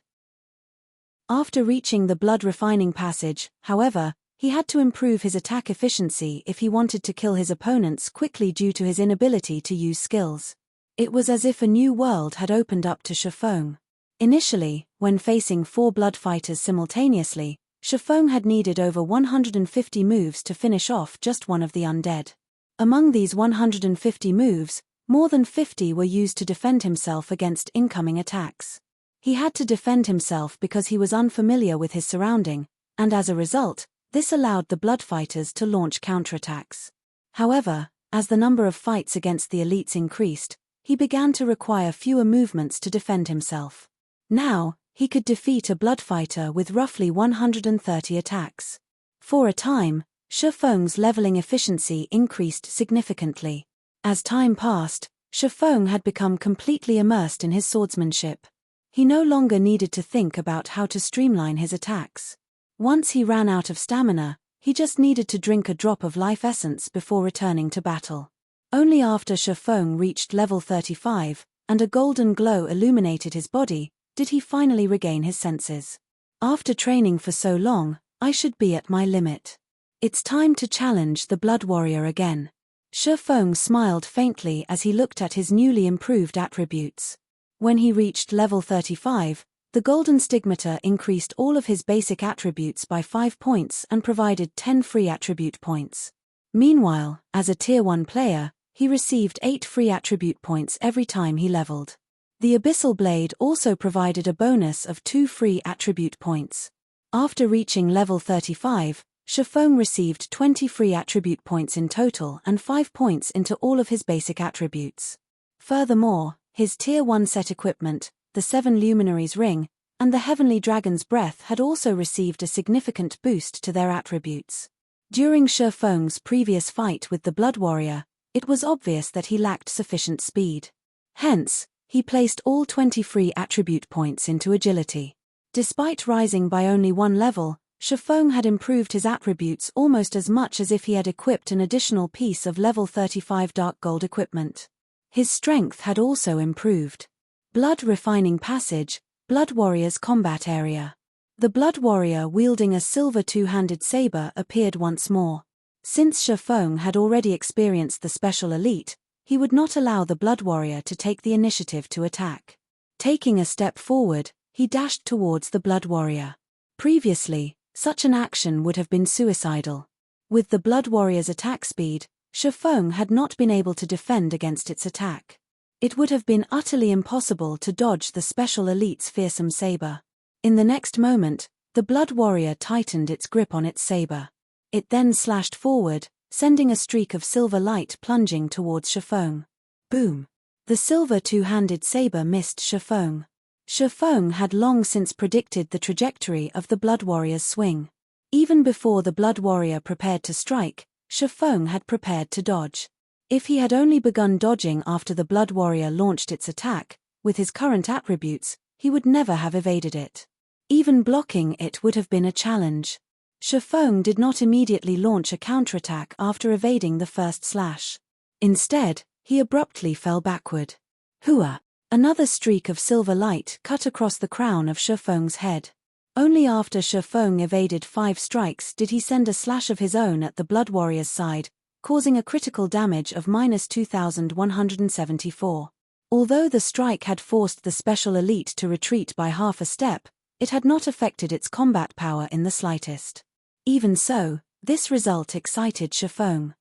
After reaching the blood-refining passage, however, he had to improve his attack efficiency if he wanted to kill his opponents quickly due to his inability to use skills. It was as if a new world had opened up to Shifeng. Initially, when facing 4 blood fighters simultaneously, Shifeng had needed over 150 moves to finish off just one of the undead. Among these 150 moves, more than 50 were used to defend himself against incoming attacks. He had to defend himself because he was unfamiliar with his surrounding, and as a result, this allowed the blood fighters to launch counterattacks. However, as the number of fights against the elites increased, he began to require fewer movements to defend himself. Now, he could defeat a blood fighter with roughly 130 attacks. For a time, Shifeng's leveling efficiency increased significantly. As time passed, Shifeng had become completely immersed in his swordsmanship. He no longer needed to think about how to streamline his attacks. Once he ran out of stamina, he just needed to drink a drop of life essence before returning to battle. Only after Shifeng reached level 35, and a golden glow illuminated his body, did he finally regain his senses. After training for so long, I should be at my limit. It's time to challenge the Blood Warrior again. Shifeng smiled faintly as he looked at his newly improved attributes. When he reached level 35, the Golden Stigmata increased all of his basic attributes by 5 points and provided 10 free attribute points. Meanwhile, as a Tier 1 player, he received 8 free attribute points every time he leveled. The Abyssal Blade also provided a bonus of 2 free attribute points. After reaching level 35, Shifeng received 20 free attribute points in total and 5 points into all of his basic attributes. Furthermore, his Tier 1 set equipment, the 7 Luminaries Ring, and the Heavenly Dragon's Breath had also received a significant boost to their attributes. During Shifeng's previous fight with the Blood Warrior, it was obvious that he lacked sufficient speed. Hence, he placed all 20 free attribute points into agility. Despite rising by only one level, Shifeng had improved his attributes almost as much as if he had equipped an additional piece of level 35 dark gold equipment. His strength had also improved. Blood Refining Passage, Blood Warrior's Combat Area. The Blood Warrior wielding a silver two-handed saber appeared once more. Since Shifeng had already experienced the special elite, he would not allow the Blood Warrior to take the initiative to attack. Taking a step forward, he dashed towards the Blood Warrior. Previously, such an action would have been suicidal. With the Blood Warrior's attack speed, Shifeng had not been able to defend against its attack. It would have been utterly impossible to dodge the special elite's fearsome saber. In the next moment, the Blood Warrior tightened its grip on its saber. It then slashed forward, sending a streak of silver light plunging towards Shifeng. Boom! The silver two-handed saber missed Shifeng. Shifeng had long since predicted the trajectory of the Blood Warrior's swing. Even before the Blood Warrior prepared to strike, Shifeng had prepared to dodge. If he had only begun dodging after the Blood Warrior launched its attack, with his current attributes, he would never have evaded it. Even blocking it would have been a challenge. Shifeng did not immediately launch a counterattack after evading the first slash. Instead, he abruptly fell backward. Hua! Another streak of silver light cut across the crown of Shifeng's head. Only after Shifeng evaded 5 strikes did he send a slash of his own at the Blood Warrior's side, causing a critical damage of -2,174. Although the strike had forced the special elite to retreat by half a step, it had not affected its combat power in the slightest. Even so, this result excited Shifeng.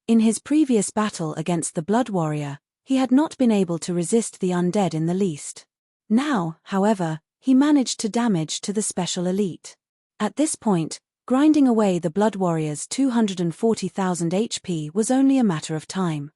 In his previous battle against the Blood Warrior, he had not been able to resist the undead in the least. Now, however, he managed to damage to the special elite. At this point, grinding away the Blood Warrior's 240,000 HP was only a matter of time.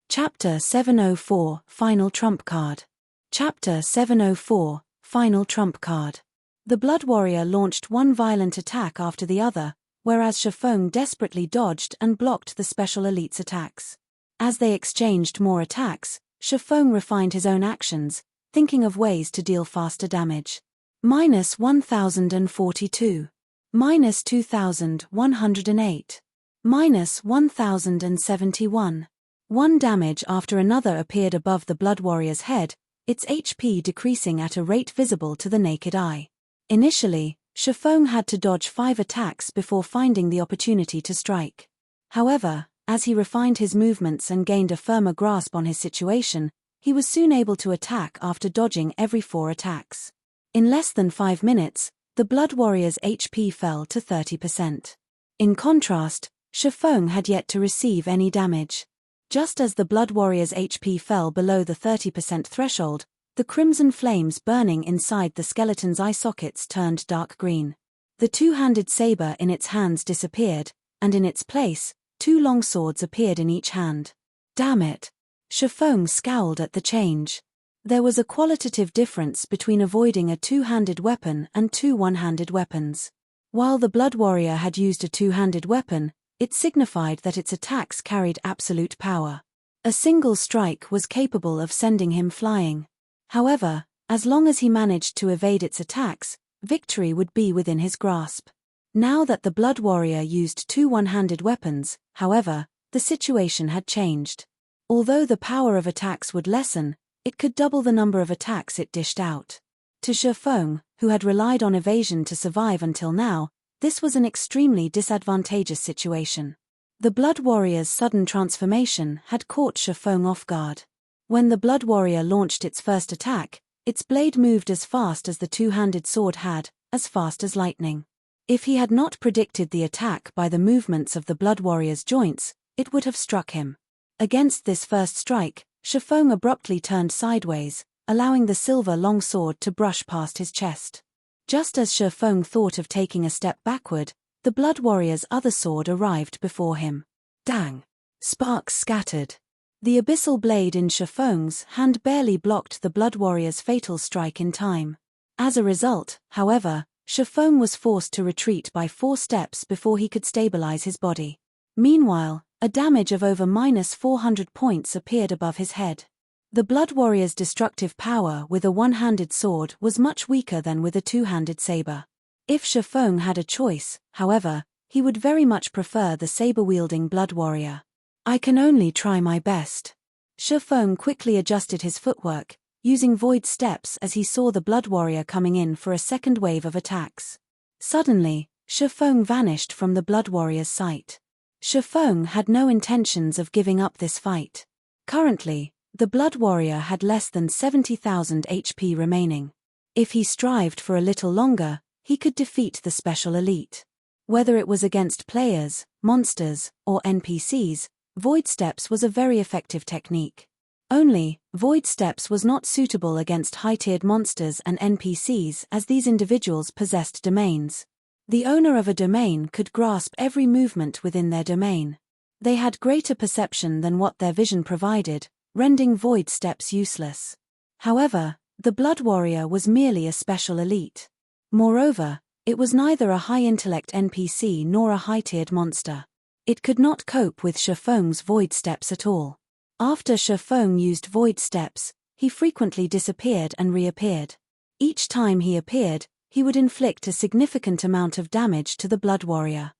Chapter 704, Final Trump Card. Chapter 704, Final Trump Card. The Blood Warrior launched one violent attack after the other, whereas Shifeng desperately dodged and blocked the special elite's attacks. As they exchanged more attacks, Shifeng refined his own actions, thinking of ways to deal faster damage. -1042. -2108. -1071. One damage after another appeared above the Blood Warrior's head, its HP decreasing at a rate visible to the naked eye. Initially, Shifeng had to dodge 5 attacks before finding the opportunity to strike. However, as he refined his movements and gained a firmer grasp on his situation, he was soon able to attack after dodging every 4 attacks. In less than 5 minutes, the Blood Warrior's HP fell to 30%. In contrast, Shifeng had yet to receive any damage. Just as the Blood Warrior's HP fell below the 30% threshold, the crimson flames burning inside the skeleton's eye sockets turned dark green. The two-handed saber in its hands disappeared, and in its place, 2 long swords appeared in each hand. Damn it! Shifeng scowled at the change. There was a qualitative difference between avoiding a two-handed weapon and 2 one-handed weapons. While the Blood Warrior had used a two-handed weapon, it signified that its attacks carried absolute power. A single strike was capable of sending him flying. However, as long as he managed to evade its attacks, victory would be within his grasp. Now that the Blood Warrior used 2 one-handed weapons, however, the situation had changed. Although the power of attacks would lessen, it could double the number of attacks it dished out. To Shifeng, who had relied on evasion to survive until now, this was an extremely disadvantageous situation. The Blood Warrior's sudden transformation had caught Shifeng off guard. When the Blood Warrior launched its first attack, its blade moved as fast as the two-handed sword had, as fast as lightning. If he had not predicted the attack by the movements of the Blood Warrior's joints, it would have struck him. Against this first strike, Shifeng abruptly turned sideways, allowing the silver long sword to brush past his chest. Just as Shifeng thought of taking a step backward, the Blood Warrior's other sword arrived before him. Dang! Sparks scattered. The abyssal blade in Shifeng's hand barely blocked the Blood Warrior's fatal strike in time. As a result, however, Shifeng was forced to retreat by 4 steps before he could stabilize his body. Meanwhile, a damage of over -400 points appeared above his head. The Blood Warrior's destructive power with a one-handed sword was much weaker than with a two-handed saber. If Shifeng had a choice, however, he would very much prefer the saber-wielding Blood Warrior. I can only try my best. Shifeng quickly adjusted his footwork, using void steps as he saw the Blood Warrior coming in for a second wave of attacks. Suddenly, Shifeng vanished from the Blood Warrior's sight. Shifeng had no intentions of giving up this fight. Currently, the Blood Warrior had less than 70,000 HP remaining. If he strived for a little longer, he could defeat the special elite. Whether it was against players, monsters, or NPCs, Void Steps was a very effective technique. Only, Void Steps was not suitable against high-tiered monsters and NPCs as these individuals possessed domains. The owner of a domain could grasp every movement within their domain. They had greater perception than what their vision provided, rendering Void Steps useless. However, the Blood Warrior was merely a special elite. Moreover, it was neither a high-intellect NPC nor a high-tiered monster. It could not cope with Shifeng's Void Steps at all. After Shifeng used Void Steps, he frequently disappeared and reappeared. Each time he appeared, he would inflict a significant amount of damage to the Blood Warrior.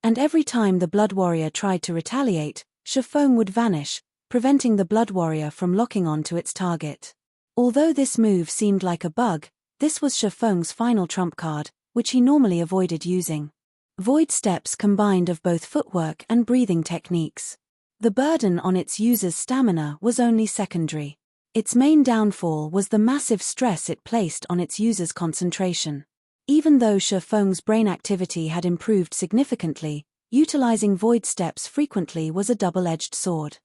And every time the Blood Warrior tried to retaliate, Shifeng would vanish, preventing the Blood Warrior from locking on to its target. Although this move seemed like a bug, this was Shifeng's final trump card, which he normally avoided using. Void Steps combined of both footwork and breathing techniques. The burden on its user's stamina was only secondary. Its main downfall was the massive stress it placed on its user's concentration. Even though Shifeng's brain activity had improved significantly, utilizing Void Steps frequently was a double-edged sword.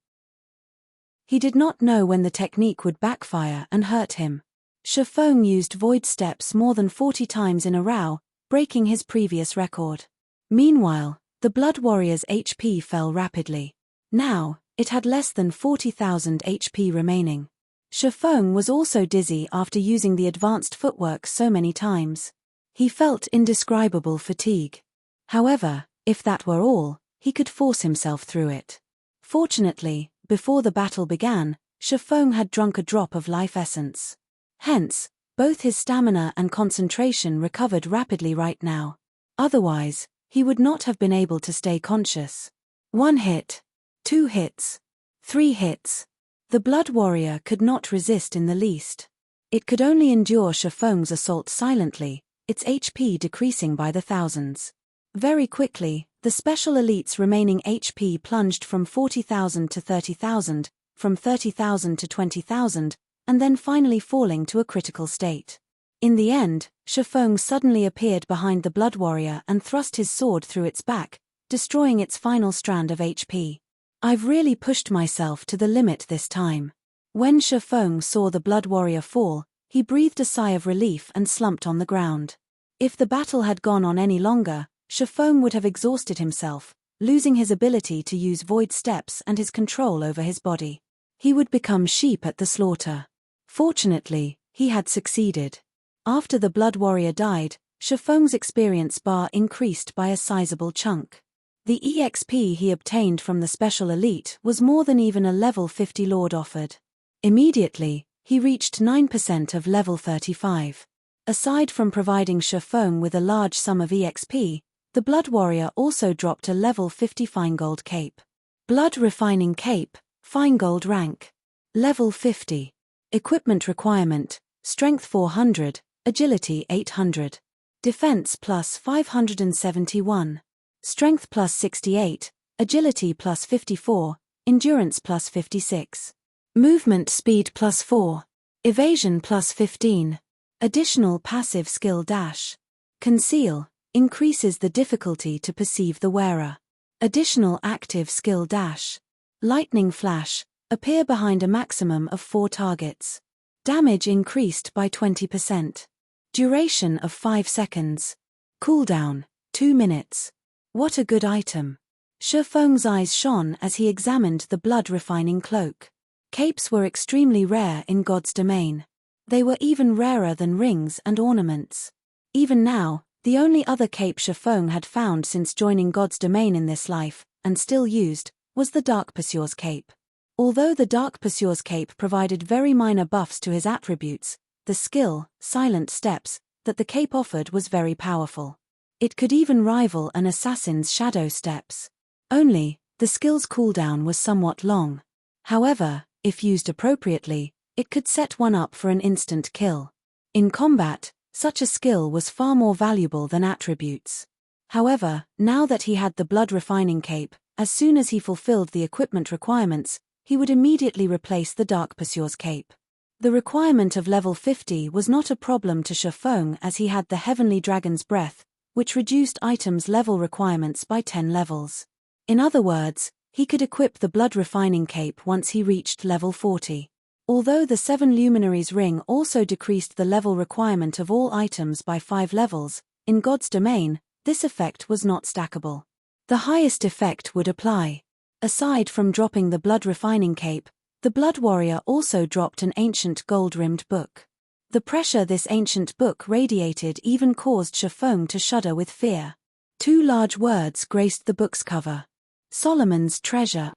He did not know when the technique would backfire and hurt him. Shifeng used Void Steps more than 40 times in a row, breaking his previous record. Meanwhile, the Blood Warrior's HP fell rapidly. Now, it had less than 40,000 HP remaining. Shifeng was also dizzy after using the advanced footwork so many times. He felt indescribable fatigue. However, if that were all, he could force himself through it. Fortunately, before the battle began, Shifeng had drunk a drop of life essence. Hence, both his stamina and concentration recovered rapidly right now. Otherwise, he would not have been able to stay conscious. 1 hit. 2 hits. 3 hits. The Blood Warrior could not resist in the least. It could only endure Shifeng's assault silently, its HP decreasing by the thousands. Very quickly, the special elite's remaining HP plunged from 40,000 to 30,000, from 30,000 to 20,000, and then finally falling to a critical state. In the end, Shifeng suddenly appeared behind the Blood Warrior and thrust his sword through its back, destroying its final strand of HP. I've really pushed myself to the limit this time. When Shifeng saw the Blood Warrior fall, he breathed a sigh of relief and slumped on the ground. If the battle had gone on any longer, Shifeng would have exhausted himself, losing his ability to use Void Steps and his control over his body. He would become sheep at the slaughter. Fortunately, he had succeeded. After the Blood Warrior died, Shifeng's experience bar increased by a sizable chunk. The EXP he obtained from the special elite was more than even a level 50 lord offered. Immediately, he reached 9% of level 35. Aside from providing Shifeng with a large sum of EXP, the Blood Warrior also dropped a level 50 fine gold cape. Blood Refining Cape, fine gold rank. Level 50. Equipment requirement, Strength 400, Agility 800. Defense plus 571. Strength plus 68, Agility plus 54, Endurance plus 56. Movement speed plus 4. Evasion plus 15. Additional passive skill dash. Conceal, increases the difficulty to perceive the wearer. Additional active skill dash. Lightning Flash, appear behind a maximum of 4 targets. Damage increased by 20%. Duration of 5 seconds. Cooldown, 2 minutes. What a good item. Shifeng's eyes shone as he examined the blood refining cloak. Capes were extremely rare in God's domain. They were even rarer than rings and ornaments. Even now, the only other cape Shifeng had found since joining God's domain in this life, and still used, was the Dark Pursuer's cape. Although the Dark Pursuer's cape provided very minor buffs to his attributes, the skill, Silent Steps, that the cape offered was very powerful. It could even rival an assassin's Shadow Steps. Only, the skill's cooldown was somewhat long. However, if used appropriately, it could set one up for an instant kill. In combat, such a skill was far more valuable than attributes. However, now that he had the blood refining cape, as soon as he fulfilled the equipment requirements, he would immediately replace the Dark Pursuer's cape. The requirement of level 50 was not a problem to Shifeng as he had the Heavenly Dragon's Breath, which reduced items' level requirements by 10 levels. In other words, he could equip the blood refining cape once he reached level 40. Although the 7 Luminaries ring also decreased the level requirement of all items by 5 levels, in God's domain, this effect was not stackable. The highest effect would apply. Aside from dropping the blood refining cape, the Blood Warrior also dropped an ancient gold-rimmed book. The pressure this ancient book radiated even caused Shifeng to shudder with fear. 2 large words graced the book's cover. Solomon's Treasure.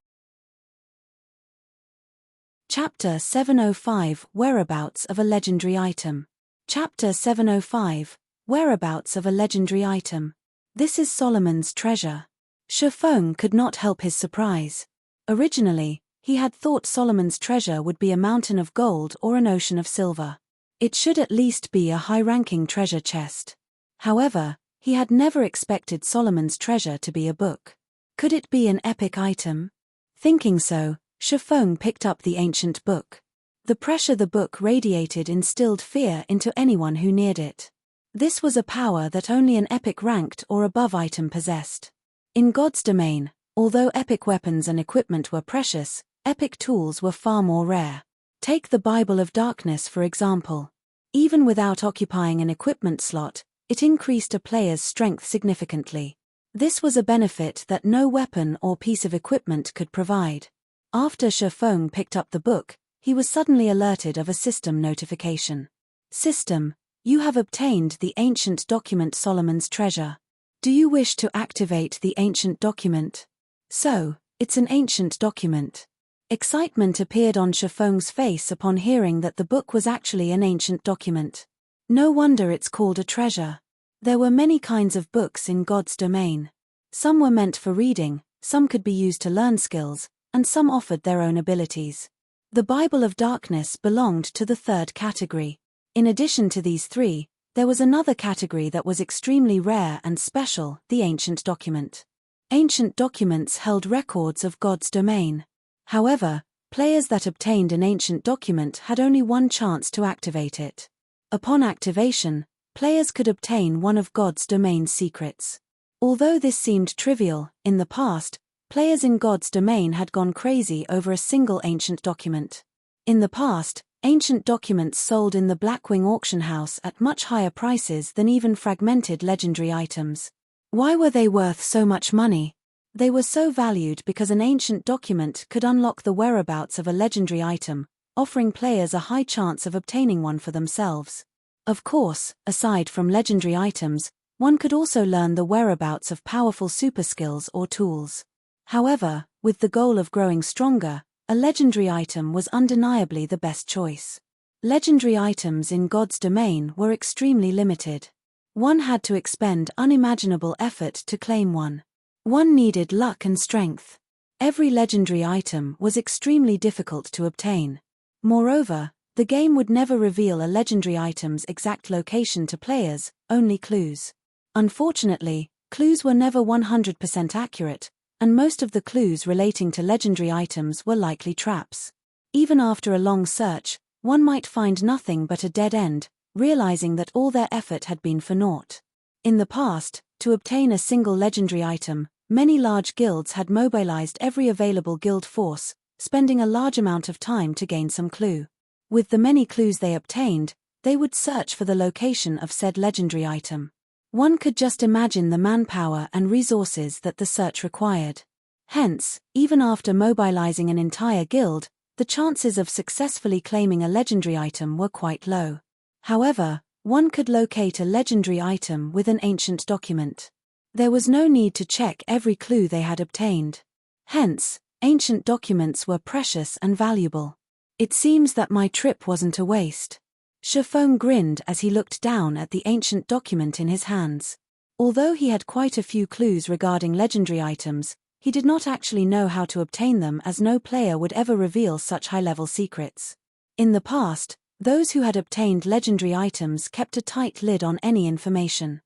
Chapter 705 Whereabouts of a Legendary Item. Chapter 705 Whereabouts of a Legendary Item. This is Solomon's Treasure. Shifeng could not help his surprise. Originally, he had thought Solomon's treasure would be a mountain of gold or an ocean of silver. It should at least be a high-ranking treasure chest. However, he had never expected Solomon's treasure to be a book. Could it be an epic item? Thinking so, Shifeng picked up the ancient book. The pressure the book radiated instilled fear into anyone who neared it. This was a power that only an epic ranked or above item possessed. In God's domain, although epic weapons and equipment were precious, epic tools were far more rare. Take the Bible of Darkness for example. Even without occupying an equipment slot, it increased a player's strength significantly. This was a benefit that no weapon or piece of equipment could provide. After Shifeng picked up the book, he was suddenly alerted of a system notification. System, you have obtained the ancient document Solomon's Treasure. Do you wish to activate the ancient document? So, it's an ancient document. Excitement appeared on Shifeng's face upon hearing that the book was actually an ancient document. No wonder it's called a treasure. There were many kinds of books in God's domain. Some were meant for reading, some could be used to learn skills, and some offered their own abilities. The Bible of Darkness belonged to the third category. In addition to these 3, there was another category that was extremely rare and special, the ancient document. Ancient documents held records of God's domain. However, players that obtained an ancient document had only one chance to activate it. Upon activation, players could obtain one of God's domain's secrets. Although this seemed trivial, in the past, players in God's domain had gone crazy over a single ancient document. In the past, ancient documents sold in the Blackwing auction house at much higher prices than even fragmented legendary items. Why were they worth so much money? They were so valued because an ancient document could unlock the whereabouts of a legendary item, offering players a high chance of obtaining one for themselves. Of course, aside from legendary items, one could also learn the whereabouts of powerful super skills or tools. However, with the goal of growing stronger, a legendary item was undeniably the best choice. Legendary items in God's domain were extremely limited. One had to expend unimaginable effort to claim one. One needed luck and strength. Every legendary item was extremely difficult to obtain. Moreover, the game would never reveal a legendary item's exact location to players, only clues. Unfortunately, clues were never 100% accurate, and most of the clues relating to legendary items were likely traps. Even after a long search, one might find nothing but a dead end, realizing that all their effort had been for naught. In the past, to obtain a single legendary item, many large guilds had mobilized every available guild force, spending a large amount of time to gain some clue. With the many clues they obtained, they would search for the location of said legendary item. One could just imagine the manpower and resources that the search required. Hence, even after mobilizing an entire guild, the chances of successfully claiming a legendary item were quite low. However, one could locate a legendary item with an ancient document. There was no need to check every clue they had obtained. Hence, ancient documents were precious and valuable. It seems that my trip wasn't a waste. Shifeng grinned as he looked down at the ancient document in his hands. Although he had quite a few clues regarding legendary items, he did not actually know how to obtain them, as no player would ever reveal such high-level secrets. In the past, those who had obtained legendary items kept a tight lid on any information.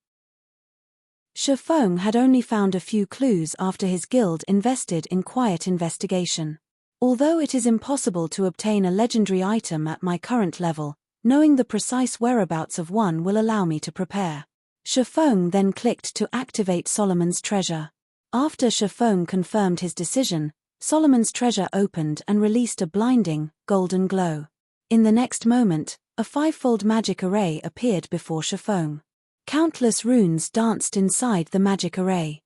Shifeng had only found a few clues after his guild invested in quiet investigation. Although it is impossible to obtain a legendary item at my current level, knowing the precise whereabouts of one will allow me to prepare. Shifeng then clicked to activate Solomon's treasure. After Shifeng confirmed his decision, Solomon's treasure opened and released a blinding, golden glow. In the next moment, a five-fold magic array appeared before Shifeng. Countless runes danced inside the magic array.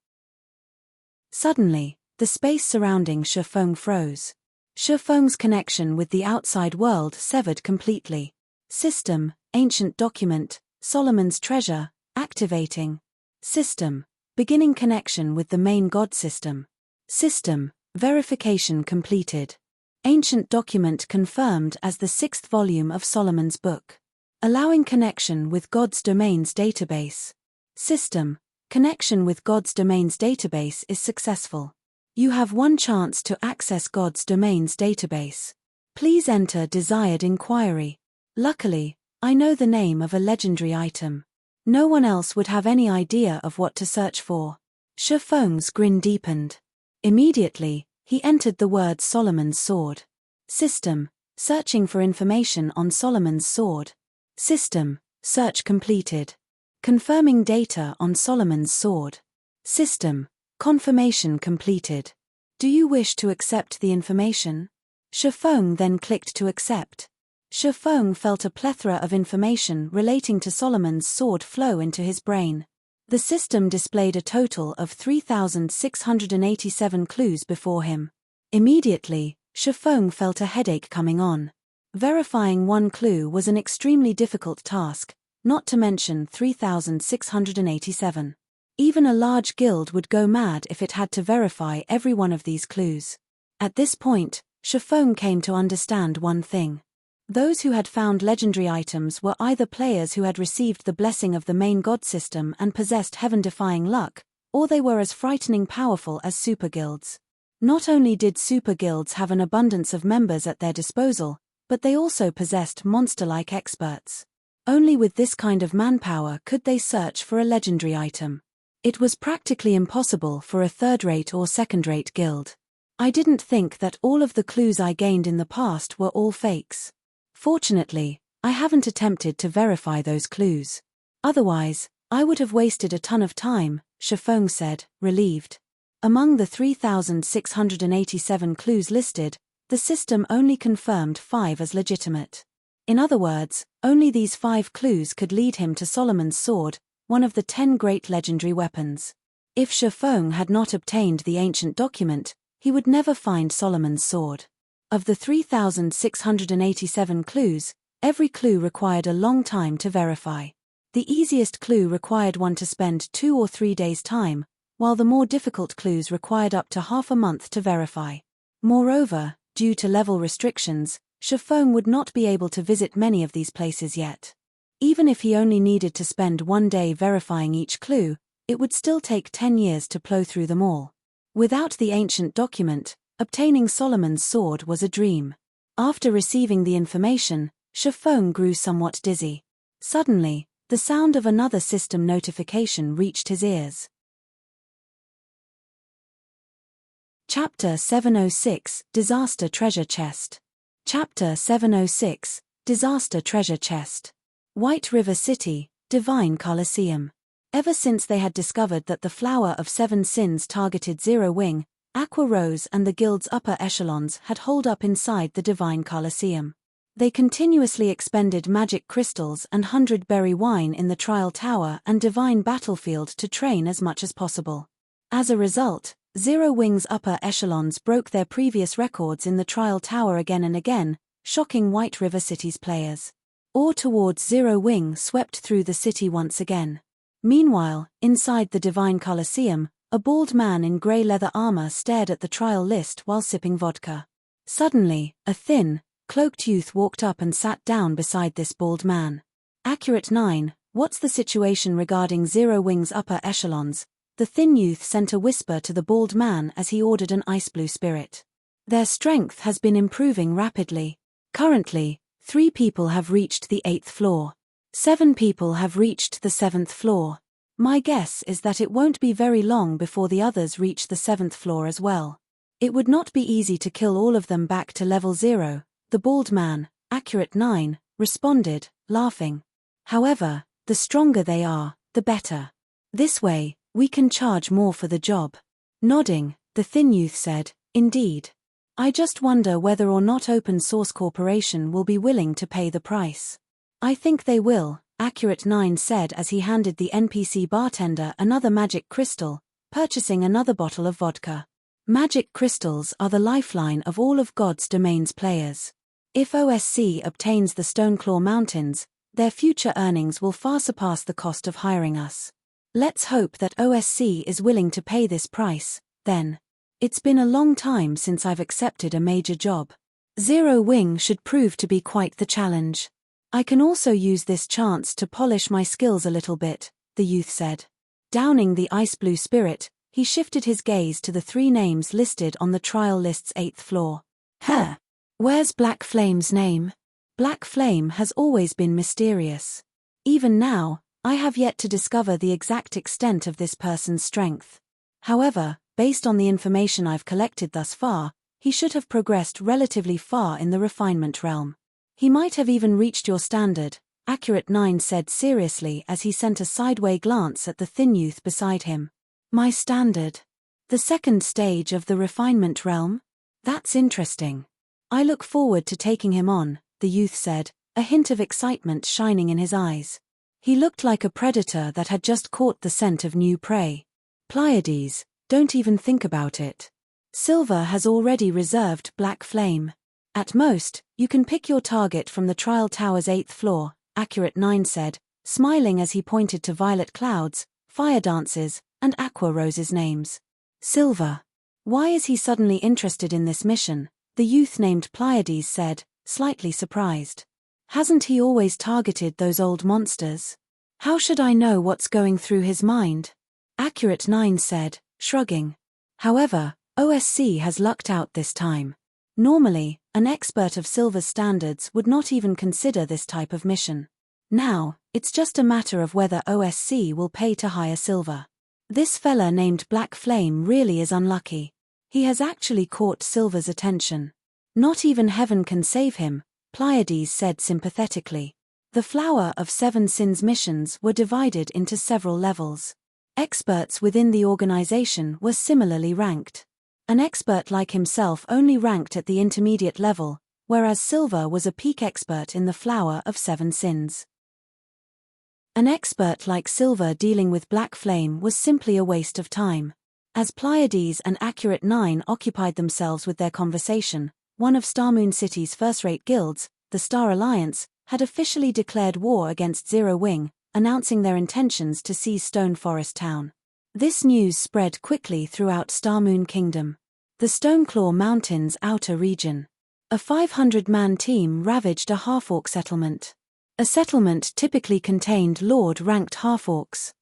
Suddenly, the space surrounding Shifeng froze. Shifeng's connection with the outside world severed completely. System, ancient document, Solomon's treasure, activating. System, beginning connection with the main god system. System, verification completed. Ancient document confirmed as the 6th volume of Solomon's book. Allowing connection with God's domains database. System, connection with God's domains database is successful. You have one chance to access God's domains database. Please enter desired inquiry. Luckily, I know the name of a legendary item. No one else would have any idea of what to search for. Shifeng's grin deepened. Immediately, he entered the word Solomon's sword. System, searching for information on Solomon's sword. System, search completed. Confirming data on Solomon's sword. System, confirmation completed. Do you wish to accept the information? Shifeng then clicked to accept. Shifeng felt a plethora of information relating to Solomon's sword flow into his brain. The system displayed a total of 3,687 clues before him. Immediately, Shifeng felt a headache coming on. Verifying one clue was an extremely difficult task, not to mention 3,687. Even a large guild would go mad if it had to verify every one of these clues. At this point, Shifeng came to understand one thing. Those who had found legendary items were either players who had received the blessing of the main god system and possessed heaven-defying luck, or they were as frightening powerful as super guilds. Not only did super guilds have an abundance of members at their disposal, but they also possessed monster-like experts. Only with this kind of manpower could they search for a legendary item. It was practically impossible for a third-rate or second-rate guild. I didn't think that all of the clues I gained in the past were all fakes. Fortunately, I haven't attempted to verify those clues. Otherwise, I would have wasted a ton of time, Shifeng said, relieved. Among the 3,687 clues listed, the system only confirmed 5 as legitimate. In other words, only these 5 clues could lead him to Solomon's sword, one of the 10 great legendary weapons. If Shifeng had not obtained the ancient document, he would never find Solomon's sword. Of the 3,687 clues, every clue required a long time to verify. The easiest clue required one to spend 2 or 3 days' time, while the more difficult clues required up to half a month to verify. Moreover, due to level restrictions, Shifeng would not be able to visit many of these places yet. Even if he only needed to spend 1 day verifying each clue, it would still take 10 years to plow through them all. Without the ancient document, obtaining Solomon's sword was a dream. After receiving the information, Shifeng grew somewhat dizzy. Suddenly, the sound of another system notification reached his ears. Chapter 706, Disaster Treasure Chest. Chapter 706, Disaster Treasure Chest. White River City, Divine Colosseum. Ever since they had discovered that the Flower of 7 Sins targeted Zero Wing, Aqua Rose and the guild's upper echelons had holed up inside the Divine Colosseum. They continuously expended magic crystals and 100-berry wine in the Trial Tower and Divine Battlefield to train as much as possible. As a result, Zero Wing's upper echelons broke their previous records in the Trial Tower again and again, shocking White River City's players. Awe towards Zero Wing swept through the city once again. Meanwhile, inside the Divine Colosseum, a bald man in grey leather armor stared at the trial list while sipping vodka. Suddenly, a thin, cloaked youth walked up and sat down beside this bald man. Accurate 9, what's the situation regarding Zero Wing's upper echelons? The thin youth sent a whisper to the bald man as he ordered an ice blue spirit. Their strength has been improving rapidly. Currently, 3 people have reached the 8th floor. 7 people have reached the 7th floor. My guess is that it won't be very long before the others reach the 7th floor as well. It would not be easy to kill all of them back to level 0, the bald man, Accurate 9, responded, laughing. However, the stronger they are, the better. This way, we can charge more for the job. Nodding, the thin youth said, indeed. I just wonder whether or not Open Source Corporation will be willing to pay the price. I think they will, Accurate 9 said as he handed the NPC bartender another magic crystal, purchasing another bottle of vodka. Magic crystals are the lifeline of all of God's Domain's players. If OSC obtains the Stoneclaw Mountains, their future earnings will far surpass the cost of hiring us. Let's hope that OSC is willing to pay this price, then. It's been a long time since I've accepted a major job. Zero Wing should prove to be quite the challenge. I can also use this chance to polish my skills a little bit, the youth said. Downing the ice blue spirit, he shifted his gaze to the 3 names listed on the trial list's 8th floor. Where's Black Flame's name? Black Flame has always been mysterious. Even now, I have yet to discover the exact extent of this person's strength. However, based on the information I've collected thus far, he should have progressed relatively far in the refinement realm. He might have even reached your standard, Accurate 9 said seriously as he sent a sideway glance at the thin youth beside him. My standard. The 2nd stage of the refinement realm? That's interesting. I look forward to taking him on, the youth said, a hint of excitement shining in his eyes. He looked like a predator that had just caught the scent of new prey. Pleiades, don't even think about it. Silver has already reserved Black Flame. At most, you can pick your target from the trial tower's 8th floor, Accurate 9 said, smiling as he pointed to Violet Cloud's, Fire Dance's, and Aqua Rose's names. Silver. Why is he suddenly interested in this mission? The youth named Pleiades said, slightly surprised. Hasn't he always targeted those old monsters? How should I know what's going through his mind? Accurate 9 said, shrugging. However, OSC has lucked out this time. Normally, an expert of Silver's standards would not even consider this type of mission. Now, it's just a matter of whether OSC will pay to hire Silver. This fella named Black Flame really is unlucky. He has actually caught Silver's attention. Not even heaven can save him, Pleiades said sympathetically. The Flower of 7 Sins missions were divided into several levels. Experts within the organization were similarly ranked. An expert like himself only ranked at the intermediate level, whereas Silver was a peak expert in the Flower of 7 Sins. An expert like Silver dealing with Black Flame was simply a waste of time. As Pleiades and Accurate 9 occupied themselves with their conversation, one of Starmoon City's first-rate guilds, the Star Alliance, had officially declared war against Zero Wing, announcing their intentions to seize Stone Forest Town. This news spread quickly throughout Starmoon Kingdom. The Stoneclaw Mountains outer region. A 500-man team ravaged a half-orc settlement. A settlement typically contained Lord-ranked half-orcs.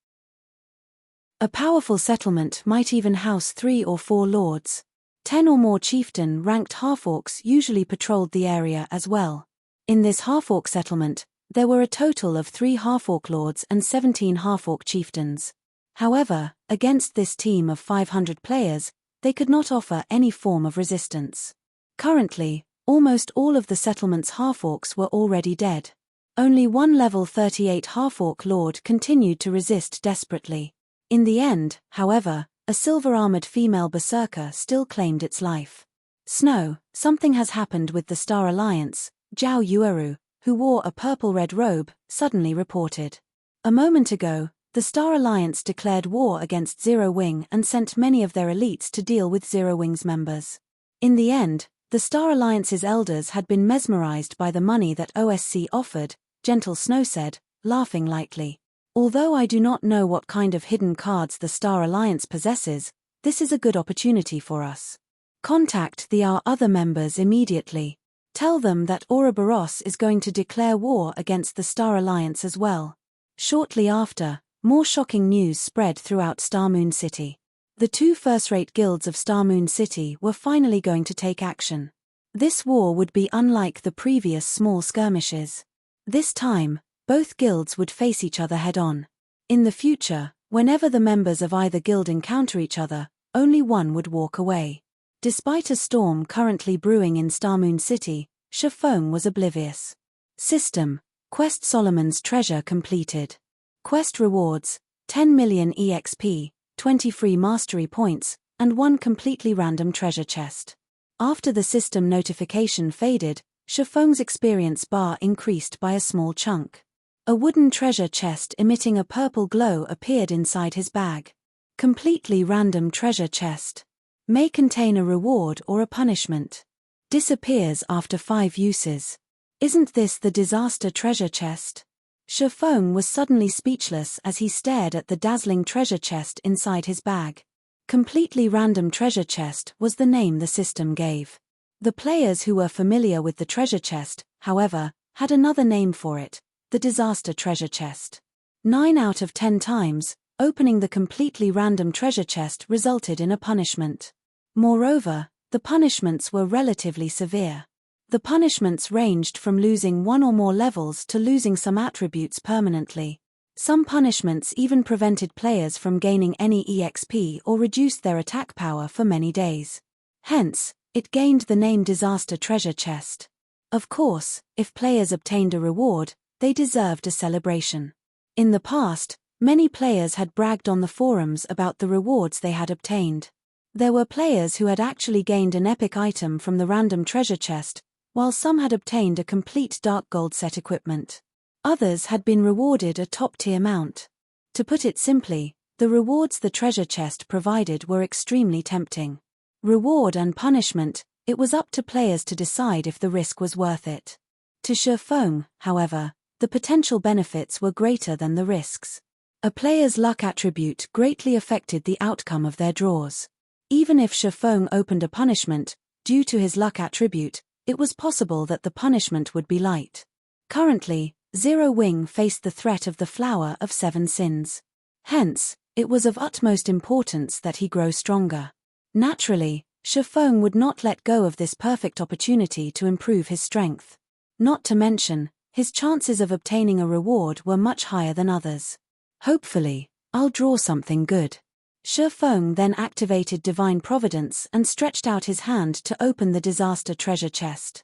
A powerful settlement might even house 3 or 4 lords. 10 or more chieftain-ranked half-orcs usually patrolled the area as well. In this half-orc settlement, there were a total of 3 half-orc lords and 17 half-orc chieftains. However, against this team of 500 players, they could not offer any form of resistance. Currently, almost all of the settlement's half-orcs were already dead. Only one level 38 half-orc lord continued to resist desperately. In the end, however, a silver-armored female berserker still claimed its life. Snow, something has happened with the Star Alliance, Zhao Yueru, who wore a purple-red robe, suddenly reported. A moment ago, the Star Alliance declared war against Zero Wing and sent many of their elites to deal with Zero Wing's members. In the end, the Star Alliance's elders had been mesmerized by the money that OSC offered, Gentle Snow said, laughing lightly. Although I do not know what kind of hidden cards the Star Alliance possesses, this is a good opportunity for us. Contact our other members immediately. Tell them that Ouroboros is going to declare war against the Star Alliance as well. Shortly after, more shocking news spread throughout Starmoon City. The two first-rate guilds of Starmoon City were finally going to take action. This war would be unlike the previous small skirmishes. This time, both guilds would face each other head-on. In the future, whenever the members of either guild encounter each other, only one would walk away. Despite a storm currently brewing in Starmoon City, Shifeng was oblivious. System: Quest Solomon's Treasure completed. Quest rewards: 10 million EXP, 20 free mastery points, and 1 completely random treasure chest. After the system notification faded, Shifeng's experience bar increased by a small chunk. A wooden treasure chest emitting a purple glow appeared inside his bag. Completely random treasure chest. May contain a reward or a punishment. Disappears after 5 uses. Isn't this the disaster treasure chest? Shifeng was suddenly speechless as he stared at the dazzling treasure chest inside his bag. Completely random treasure chest was the name the system gave. The players who were familiar with the treasure chest, however, had another name for it, the disaster treasure chest. 9 out of 10 times, opening the completely random treasure chest resulted in a punishment. Moreover, the punishments were relatively severe. The punishments ranged from losing 1 or more levels to losing some attributes permanently. Some punishments even prevented players from gaining any EXP or reduced their attack power for many days. Hence, it gained the name Disaster Treasure Chest. Of course, if players obtained a reward, they deserved a celebration. In the past, many players had bragged on the forums about the rewards they had obtained. There were players who had actually gained an epic item from the random treasure chest, while some had obtained a complete dark gold set equipment. Others had been rewarded a top-tier mount. To put it simply, the rewards the treasure chest provided were extremely tempting. Reward and punishment, it was up to players to decide if the risk was worth it. To Shifeng, however, the potential benefits were greater than the risks. A player's luck attribute greatly affected the outcome of their draws. Even if Shifeng opened a punishment, due to his luck attribute, it was possible that the punishment would be light. Currently, Zero Wing faced the threat of the Flower of 7 Sins. Hence, it was of utmost importance that he grow stronger. Naturally, Shifeng would not let go of this perfect opportunity to improve his strength. Not to mention, his chances of obtaining a reward were much higher than others. Hopefully, I'll draw something good. Shifeng then activated Divine Providence and stretched out his hand to open the Disaster Treasure Chest.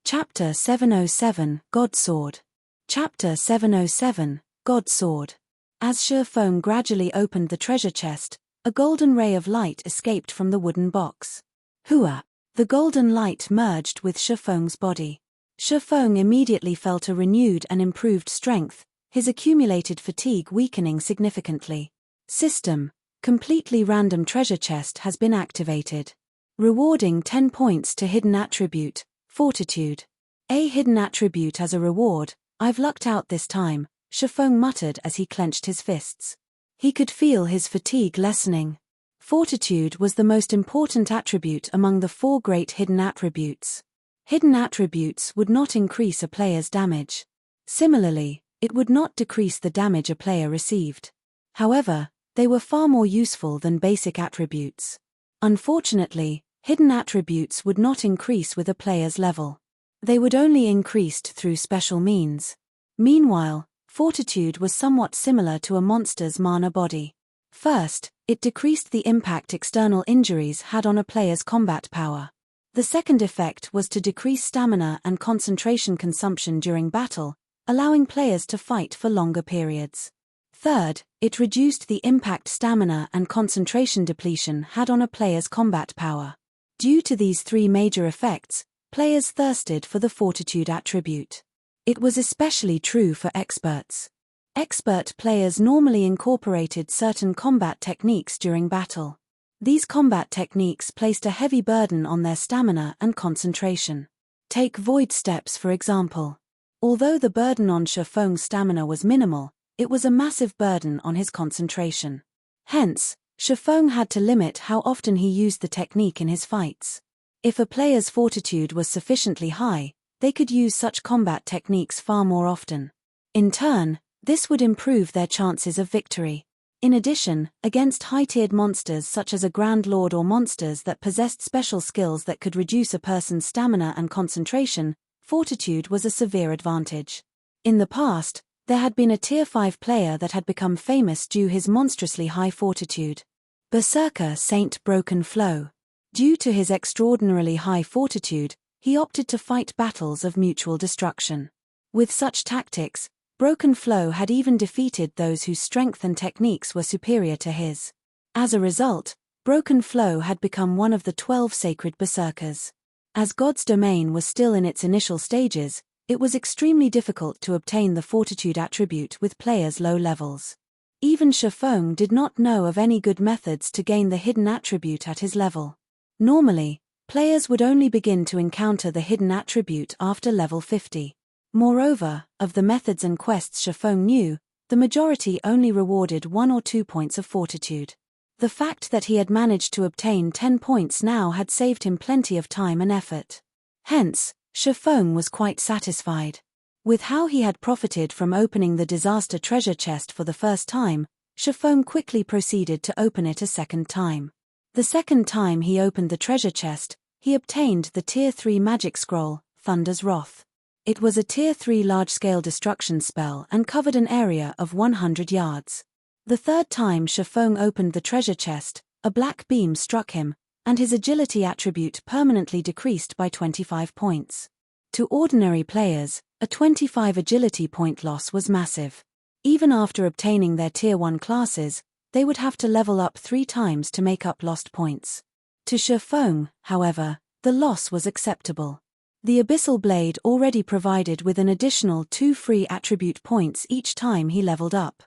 Chapter 707, God Sword. Chapter 707, God Sword. As Shifeng gradually opened the treasure chest, a golden ray of light escaped from the wooden box. Hua! The golden light merged with Shifeng's body. Shifeng immediately felt a renewed and improved strength, his accumulated fatigue weakening significantly. System: Completely random treasure chest has been activated. Rewarding 10 points to hidden attribute, Fortitude. A hidden attribute as a reward. I've lucked out this time, Shifeng muttered as he clenched his fists. He could feel his fatigue lessening. Fortitude was the most important attribute among the 4 great hidden attributes. Hidden attributes would not increase a player's damage. Similarly, it would not decrease the damage a player received. However, they were far more useful than basic attributes. Unfortunately, hidden attributes would not increase with a player's level. They would only increase through special means. Meanwhile, Fortitude was somewhat similar to a monster's mana body. First, it decreased the impact external injuries had on a player's combat power. The second effect was to decrease stamina and concentration consumption during battle, allowing players to fight for longer periods. Third, it reduced the impact stamina and concentration depletion had on a player's combat power. Due to these 3 major effects, players thirsted for the Fortitude attribute. It was especially true for experts. Expert players normally incorporated certain combat techniques during battle. These combat techniques placed a heavy burden on their stamina and concentration. Take void steps for example. Although the burden on Shifeng's stamina was minimal, it was a massive burden on his concentration. Hence, Shifeng had to limit how often he used the technique in his fights. If a player's fortitude was sufficiently high, they could use such combat techniques far more often. In turn, this would improve their chances of victory. In addition, against high-tiered monsters such as a Grand Lord or monsters that possessed special skills that could reduce a person's stamina and concentration, fortitude was a severe advantage. In the past, there had been a Tier 5 player that had become famous due his monstrously high fortitude. Berserker Saint Broken Flow. Due to his extraordinarily high fortitude, he opted to fight battles of mutual destruction. With such tactics, Broken Flow had even defeated those whose strength and techniques were superior to his. As a result, Broken Flow had become one of the 12 sacred berserkers. As God's domain was still in its initial stages, it was extremely difficult to obtain the fortitude attribute with players' low levels. Even Shifeng did not know of any good methods to gain the hidden attribute at his level. Normally, players would only begin to encounter the hidden attribute after level 50. Moreover, of the methods and quests Shifeng knew, the majority only rewarded 1 or 2 points of fortitude. The fact that he had managed to obtain 10 points now had saved him plenty of time and effort. Hence, Shifeng was quite satisfied. With how he had profited from opening the disaster treasure chest for the first time, Shifeng quickly proceeded to open it a second time. The second time he opened the treasure chest, he obtained the Tier 3 magic scroll, Thunder's Wrath. It was a Tier 3 large-scale destruction spell and covered an area of 100 yards. The third time Shifeng opened the treasure chest, a black beam struck him, and his agility attribute permanently decreased by 25 points. To ordinary players, a 25 agility point loss was massive. Even after obtaining their Tier 1 classes, they would have to level up 3 times to make up lost points. To Shifeng, however, the loss was acceptable. The Abyssal Blade already provided with an additional 2 free attribute points each time he leveled up.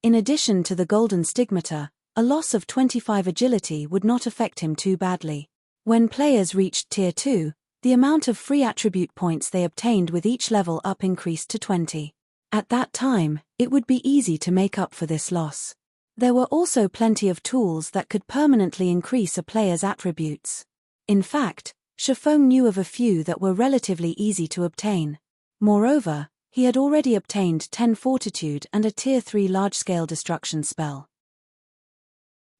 In addition to the Golden Stigmata, a loss of 25 agility would not affect him too badly. When players reached Tier 2, the amount of free attribute points they obtained with each level up increased to 20. At that time, it would be easy to make up for this loss. There were also plenty of tools that could permanently increase a player's attributes. In fact, Shifeng knew of a few that were relatively easy to obtain. Moreover, he had already obtained 10 fortitude and a Tier 3 large-scale destruction spell.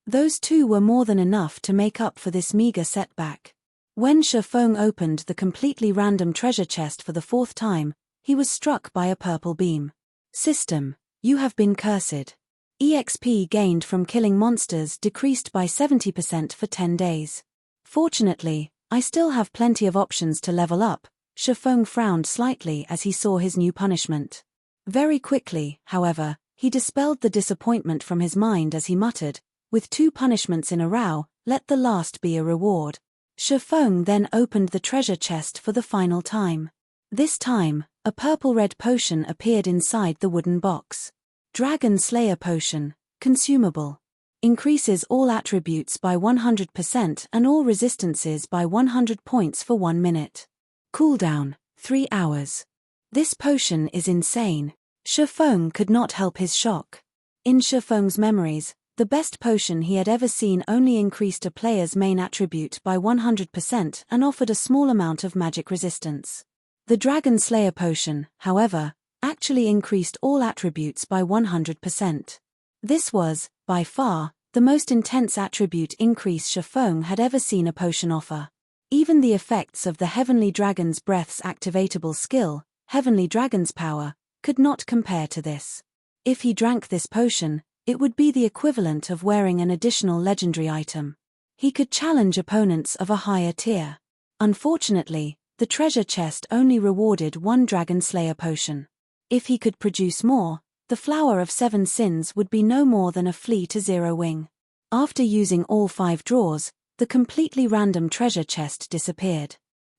Those two were more than enough to make up for this meager setback. When Shifeng opened the completely random treasure chest for the 4th time, he was struck by a purple beam. System, you have been cursed. EXP gained from killing monsters decreased by 70% for 10 days. Fortunately, I still have plenty of options to level up. Shifeng frowned slightly as he saw his new punishment. Very quickly, however, he dispelled the disappointment from his mind as he muttered, with 2 punishments in a row, let the last be a reward. Shifeng then opened the treasure chest for the final time. This time, a purple-red potion appeared inside the wooden box. Dragon Slayer Potion, consumable. Increases all attributes by 100% and all resistances by 100 points for 1 minute. Cooldown, 3 hours. This potion is insane. Shifeng could not help his shock. In Shifeng's memories, the best potion he had ever seen only increased a player's main attribute by 100% and offered a small amount of magic resistance. The Dragon Slayer Potion, however, actually increased all attributes by 100%. This was, by far, the most intense attribute increase Shifeng had ever seen a potion offer. Even the effects of the Heavenly Dragon's Breath's activatable skill, Heavenly Dragon's Power, could not compare to this. If he drank this potion, it would be the equivalent of wearing an additional legendary item. He could challenge opponents of a higher tier. Unfortunately, the treasure chest only rewarded 1 Dragon Slayer potion. If he could produce more, the Flower of 7 Sins would be no more than a flea to 0 wing. After using all 5 drawers, the completely random treasure chest disappeared.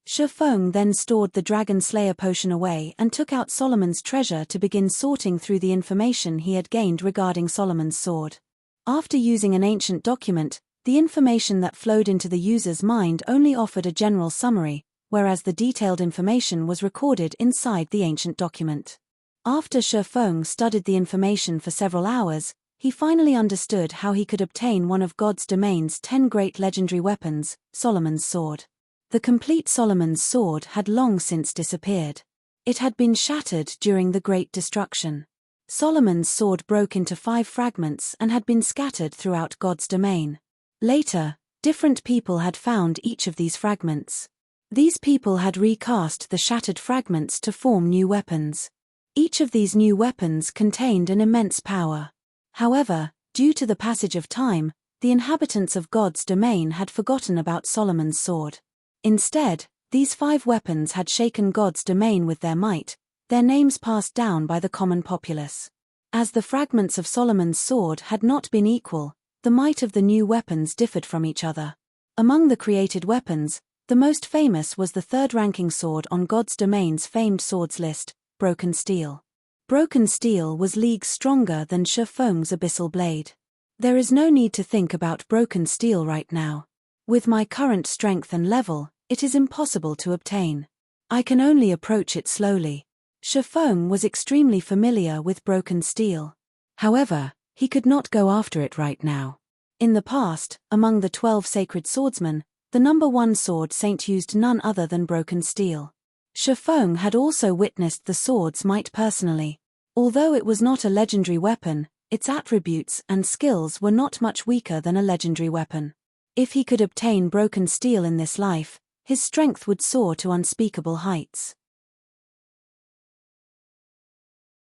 Shifeng then stored the Dragon Slayer potion away and took out Solomon's treasure to begin sorting through the information he had gained regarding Solomon's sword. After using an ancient document, the information that flowed into the user's mind only offered a general summary, whereas the detailed information was recorded inside the ancient document. After Shefeng studied the information for several hours, he finally understood how he could obtain one of God's domain's 10 great legendary weapons, Solomon's sword. The complete Solomon's sword had long since disappeared. It had been shattered during the Great Destruction. Solomon's sword broke into 5 fragments and had been scattered throughout God's domain. Later, different people had found each of these fragments. These people had recast the shattered fragments to form new weapons. Each of these new weapons contained an immense power. However, due to the passage of time, the inhabitants of God's domain had forgotten about Solomon's sword. Instead, these 5 weapons had shaken God's domain with their might, their names passed down by the common populace. As the fragments of Solomon's sword had not been equal, the might of the new weapons differed from each other. Among the created weapons, the most famous was the 3rd-ranking sword on God's domain's famed swords list, broken steel. Broken steel was leagues stronger than Shefeng's abyssal blade. There is no need to think about broken steel right now. With my current strength and level, it is impossible to obtain. I can only approach it slowly. Shefeng was extremely familiar with broken steel. However, he could not go after it right now. In the past, among the 12 sacred swordsmen, the number 1 sword saint used none other than broken steel. Shefeng had also witnessed the sword's might personally. Although it was not a legendary weapon, its attributes and skills were not much weaker than a legendary weapon. If he could obtain broken steel in this life, his strength would soar to unspeakable heights.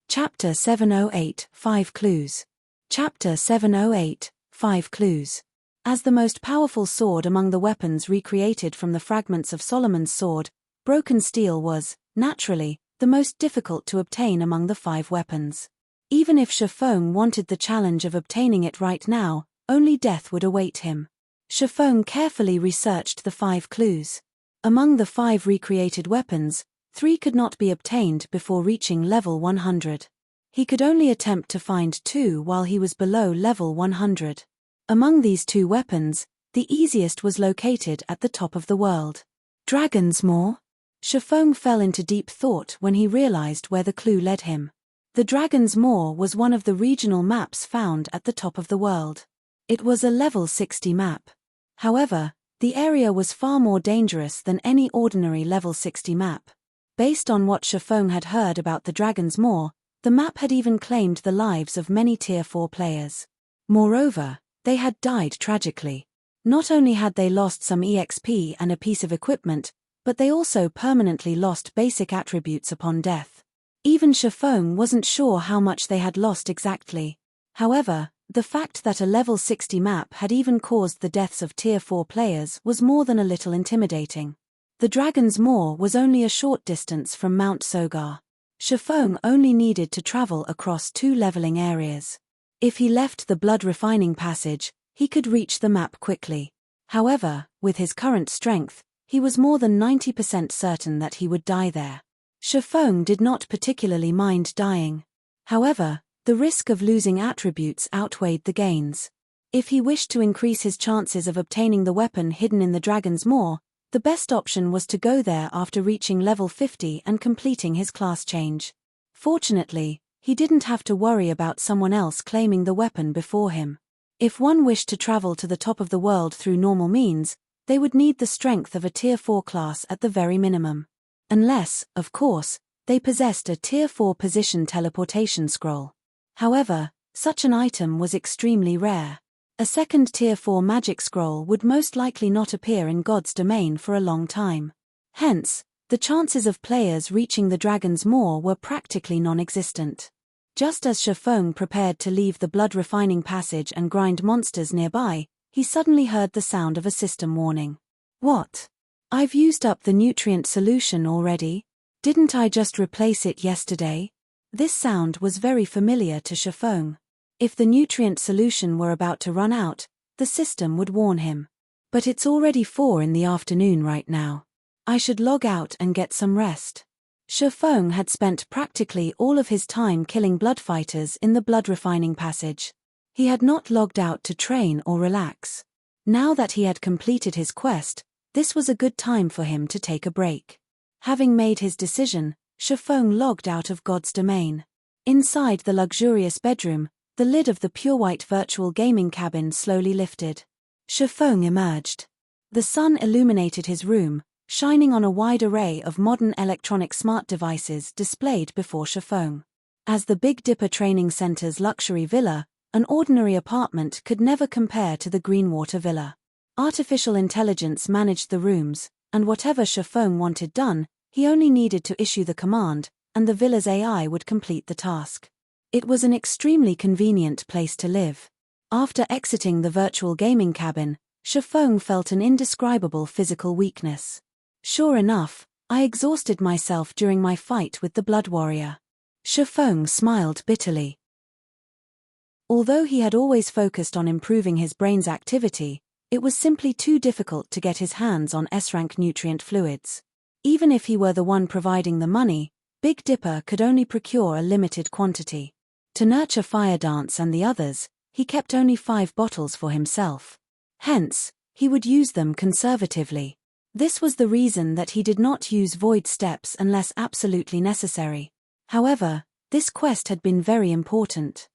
Chapter 708 – 5 Clues. Chapter 708 – 5 Clues. As the most powerful sword among the weapons recreated from the fragments of Solomon's sword, broken steel was, naturally, the most difficult to obtain among the 5 weapons. Even if Shefeng wanted the challenge of obtaining it right now, only death would await him. Shefeng carefully researched the 5 clues. Among the 5 recreated weapons, 3 could not be obtained before reaching level 100. He could only attempt to find 2 while he was below level 100. Among these 2 weapons, the easiest was located at the top of the world. Dragon's Maw? Shefeng fell into deep thought when he realized where the clue led him. The Dragon's Maw was one of the regional maps found at the top of the world. It was a level 60 map. However, the area was far more dangerous than any ordinary level 60 map. Based on what Shefeng had heard about the Dragon's Maw, the map had even claimed the lives of many Tier 4 players. Moreover, they had died tragically. Not only had they lost some EXP and a piece of equipment, but they also permanently lost basic attributes upon death. Even Shefeng wasn't sure how much they had lost exactly. However, the fact that a level 60 map had even caused the deaths of Tier 4 players was more than a little intimidating. The Dragon's Maw was only a short distance from Mount Sogar. Shefeng only needed to travel across 2 leveling areas. If he left the blood refining passage, he could reach the map quickly. However, with his current strength, he was more than 90% certain that he would die there. Shefeng did not particularly mind dying. However, the risk of losing attributes outweighed the gains. If he wished to increase his chances of obtaining the weapon hidden in the Dragon's Maw, the best option was to go there after reaching level 50 and completing his class change. Fortunately, he didn't have to worry about someone else claiming the weapon before him. If one wished to travel to the top of the world through normal means, they would need the strength of a Tier 4 class at the very minimum. Unless, of course, they possessed a Tier 4 position teleportation scroll. However, such an item was extremely rare. A second Tier 4 magic scroll would most likely not appear in God's domain for a long time. Hence, the chances of players reaching the Dragon's Maw were practically non-existent. Just as Shefeng prepared to leave the blood refining passage and grind monsters nearby, he suddenly heard the sound of a system warning. What? I've used up the nutrient solution already? Didn't I just replace it yesterday? This sound was very familiar to Shefeng. If the nutrient solution were about to run out, the system would warn him. But it's already 4 in the afternoon right now. I should log out and get some rest. Shefeng had spent practically all of his time killing blood fighters in the blood refining passage. He had not logged out to train or relax. Now that he had completed his quest, This was a good time for him to take a break. Having made his decision, Shifeng logged out of God's domain. Inside the luxurious bedroom, the lid of the pure white virtual gaming cabin slowly lifted. Shifeng emerged. The sun illuminated his room, shining on a wide array of modern electronic smart devices displayed before Shifeng. As the Big Dipper Training Center's luxury villa, an ordinary apartment could never compare to the Greenwater Villa. Artificial intelligence managed the rooms, and whatever Shifeng wanted done, he only needed to issue the command, and the villa's AI would complete the task. It was an extremely convenient place to live. After exiting the virtual gaming cabin, Shifeng felt an indescribable physical weakness. Sure enough, I exhausted myself during my fight with the Blood Warrior. Shifeng smiled bitterly. Although he had always focused on improving his brain's activity, it was simply too difficult to get his hands on S-rank nutrient fluids. Even if he were the one providing the money, Big Dipper could only procure a limited quantity. To nurture Fire Dance and the others, he kept only 5 bottles for himself. Hence, he would use them conservatively. This was the reason that he did not use void steps unless absolutely necessary. However, this quest had been very important.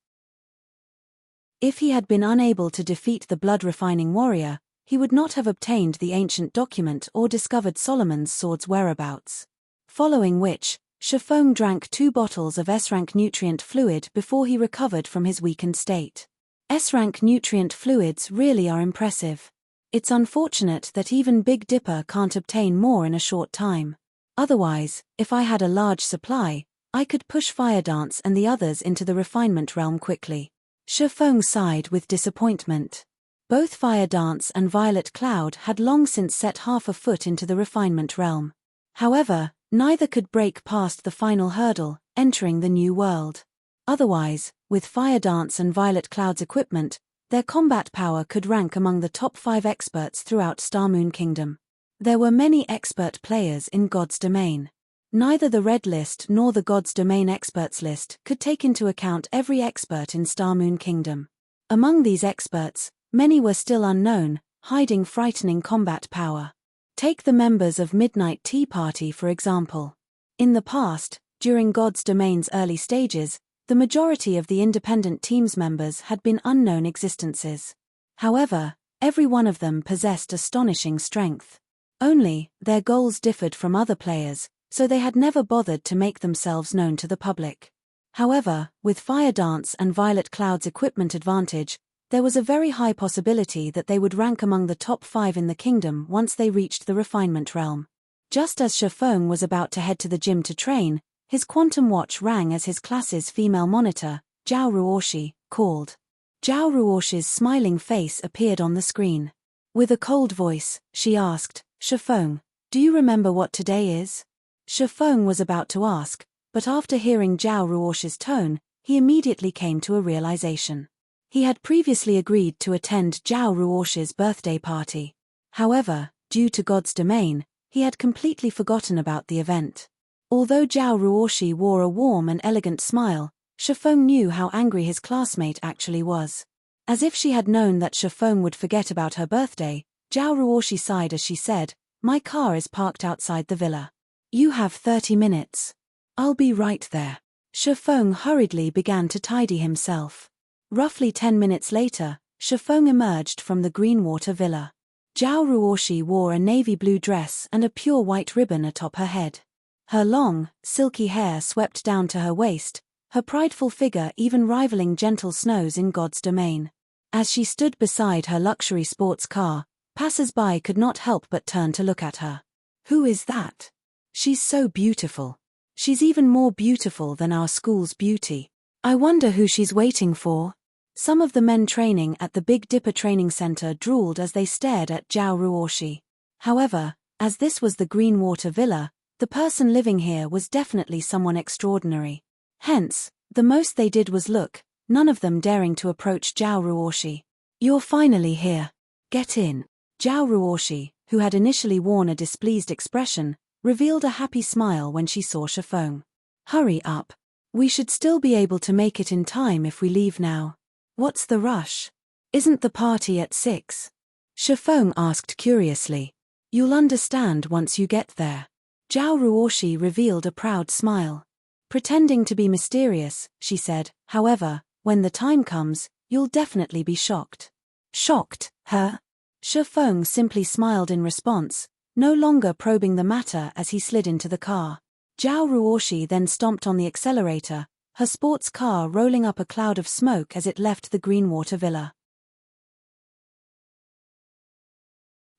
If he had been unable to defeat the blood-refining warrior, he would not have obtained the ancient document or discovered Solomon's sword's whereabouts. Following which, Shifeng drank 2 bottles of S-rank nutrient fluid before he recovered from his weakened state. S-rank nutrient fluids really are impressive. It's unfortunate that even Big Dipper can't obtain more in a short time. Otherwise, if I had a large supply, I could push Fire Dance and the others into the refinement realm quickly. Shifeng sighed with disappointment. Both Fire Dance and Violet Cloud had long since set half a foot into the refinement realm. However, neither could break past the final hurdle, entering the new world. Otherwise, with Fire Dance and Violet Cloud's equipment, their combat power could rank among the top 5 experts throughout Star Moon Kingdom. There were many expert players in God's domain. Neither the Red List nor the God's Domain Experts list could take into account every expert in Star Moon Kingdom. Among these experts, many were still unknown, hiding frightening combat power. Take the members of Midnight Tea Party for example. In the past, during God's Domain's early stages, the majority of the independent team's members had been unknown existences. However, every one of them possessed astonishing strength. Only, their goals differed from other players, so they had never bothered to make themselves known to the public. However, with Fire Dance and Violet Cloud's equipment advantage, there was a very high possibility that they would rank among the top 5 in the kingdom once they reached the refinement realm. Just as Shifeng was about to head to the gym to train, his quantum watch rang as his class's female monitor, Zhao Ruoshi, called. Zhao Ruoshi's smiling face appeared on the screen. With a cold voice, she asked, "Shifeng, do you remember what today is?" Shifeng was about to ask, but after hearing Zhao Ruoshi's tone, he immediately came to a realization. He had previously agreed to attend Zhao Ruoshi's birthday party. However, due to God's domain, he had completely forgotten about the event. Although Zhao Ruoshi wore a warm and elegant smile, Shifeng knew how angry his classmate actually was. As if she had known that Shifeng would forget about her birthday, Zhao Ruoshi sighed as she said, "My car is parked outside the villa. You have 30 minutes. I'll be right there." Shifeng hurriedly began to tidy himself. Roughly 10 minutes later, Shifeng emerged from the Greenwater Villa. Zhao Ruoshi wore a navy blue dress and a pure white ribbon atop her head. Her long, silky hair swept down to her waist, her prideful figure even rivaling gentle snows in God's domain. As she stood beside her luxury sports car, passers-by could not help but turn to look at her. "Who is that? She's so beautiful. She's even more beautiful than our school's beauty. I wonder who she's waiting for." Some of the men training at the Big Dipper Training Center drooled as they stared at Zhao Ruoshi. However, as this was the Greenwater Villa, the person living here was definitely someone extraordinary. Hence, the most they did was look, none of them daring to approach Zhao Ruoshi. "You're finally here. Get in." Zhao Ruoshi, who had initially worn a displeased expression, revealed a happy smile when she saw Shifeng. "Hurry up. We should still be able to make it in time if we leave now. What's the rush? Isn't the party at 6? Shifeng asked curiously. You'll understand once you get there. Zhao Ruoshi revealed a proud smile. Pretending to be mysterious, she said, however, when the time comes, you'll definitely be shocked. Shocked, her? Shi Feng simply smiled in response, no longer probing the matter as he slid into the car. Zhao Ruoshi then stomped on the accelerator, her sports car rolling up a cloud of smoke as it left the Greenwater Villa.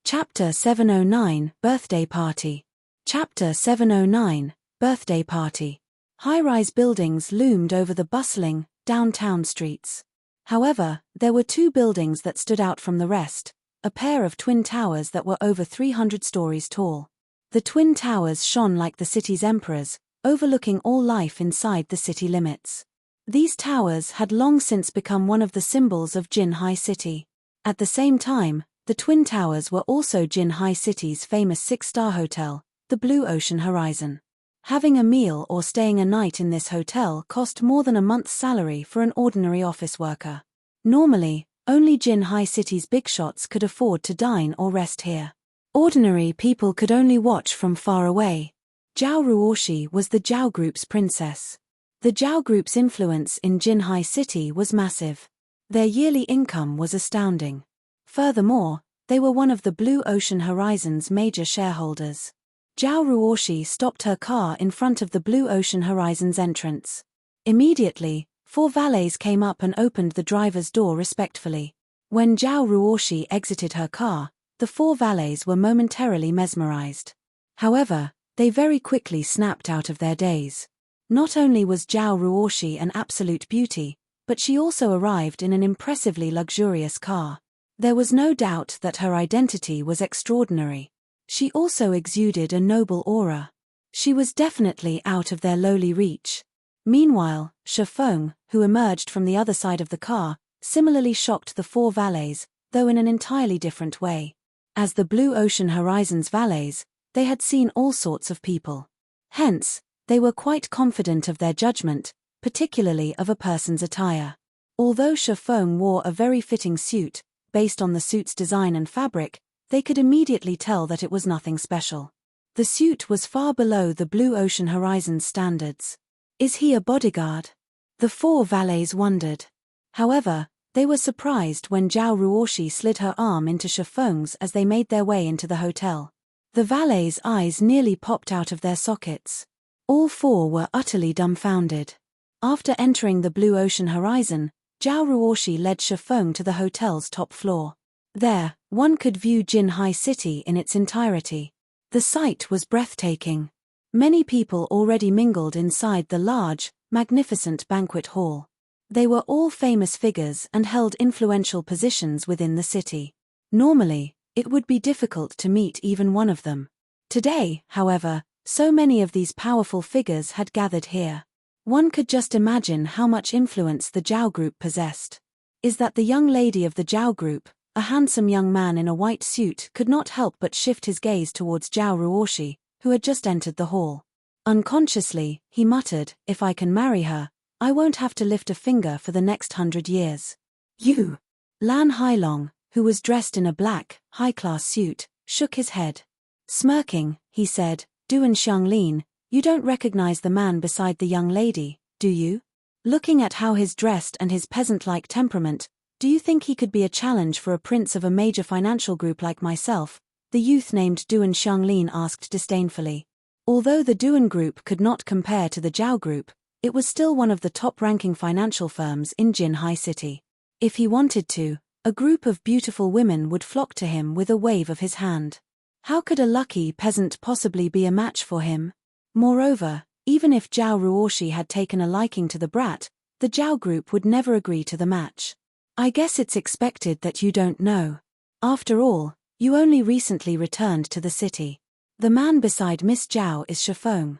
Chapter 709, Birthday Party. Chapter 709, Birthday Party. High-rise buildings loomed over the bustling, downtown streets. However, there were two buildings that stood out from the rest, a pair of twin towers that were over 300 stories tall. The twin towers shone like the city's emperors, overlooking all life inside the city limits. These towers had long since become one of the symbols of Jinhai City. At the same time, the twin towers were also Jinhai City's famous six-star hotel, the Blue Ocean Horizon. Having a meal or staying a night in this hotel cost more than a month's salary for an ordinary office worker. Normally, only Jinhai City's big shots could afford to dine or rest here. Ordinary people could only watch from far away. Zhao Ruoshi was the Zhao Group's princess. The Zhao Group's influence in Jinhai City was massive. Their yearly income was astounding. Furthermore, they were one of the Blue Ocean Horizon's major shareholders. Zhao Ruoshi stopped her car in front of the Blue Ocean Horizon's entrance. Immediately, 4 valets came up and opened the driver's door respectfully. When Zhao Ruoshi exited her car, the 4 valets were momentarily mesmerized. However, they very quickly snapped out of their daze. Not only was Zhao Ruoshi an absolute beauty, but she also arrived in an impressively luxurious car. There was no doubt that her identity was extraordinary. She also exuded a noble aura. She was definitely out of their lowly reach. Meanwhile, Shi Feng, who emerged from the other side of the car, similarly shocked the 4 valets, though in an entirely different way. As the Blue Ocean Horizon's valets, they had seen all sorts of people. Hence, they were quite confident of their judgment, particularly of a person's attire. Although Shi Feng wore a very fitting suit, based on the suit's design and fabric, they could immediately tell that it was nothing special. The suit was far below the Blue Ocean Horizon's standards. Is he a bodyguard? The 4 valets wondered. However, they were surprised when Zhao Ruoshi slid her arm into Shi Feng's as they made their way into the hotel. The valets' eyes nearly popped out of their sockets. All 4 were utterly dumbfounded. After entering the Blue Ocean Horizon, Zhao Ruoshi led Shi Feng to the hotel's top floor. There, one could view Jinhai City in its entirety. The sight was breathtaking. Many people already mingled inside the large, magnificent banquet hall. They were all famous figures and held influential positions within the city. Normally, it would be difficult to meet even one of them. Today, however, so many of these powerful figures had gathered here. One could just imagine how much influence the Zhao Group possessed. Is that the young lady of the Zhao Group, a handsome young man in a white suit, could not help but shift his gaze towards Zhao Ruoshi, who had just entered the hall. Unconsciously, he muttered, "If I can marry her, I won't have to lift a finger for the next 100 years. You." Lan Hailong, who was dressed in a black, high-class suit, shook his head. Smirking, he said, "Duan Xianglin, you don't recognize the man beside the young lady, do you? Looking at how he's dressed and his peasant-like temperament, do you think he could be a challenge for a prince of a major financial group like myself?" The youth named Duan Xianglin asked disdainfully. Although the Duan Group could not compare to the Zhao Group, it was still one of the top-ranking financial firms in Jinhai City. If he wanted to, a group of beautiful women would flock to him with a wave of his hand. How could a lucky peasant possibly be a match for him? Moreover, even if Zhao Ruoshi had taken a liking to the brat, the Zhao Group would never agree to the match. "I guess it's expected that you don't know. After all, you only recently returned to the city. The man beside Miss Zhao is Shi Feng.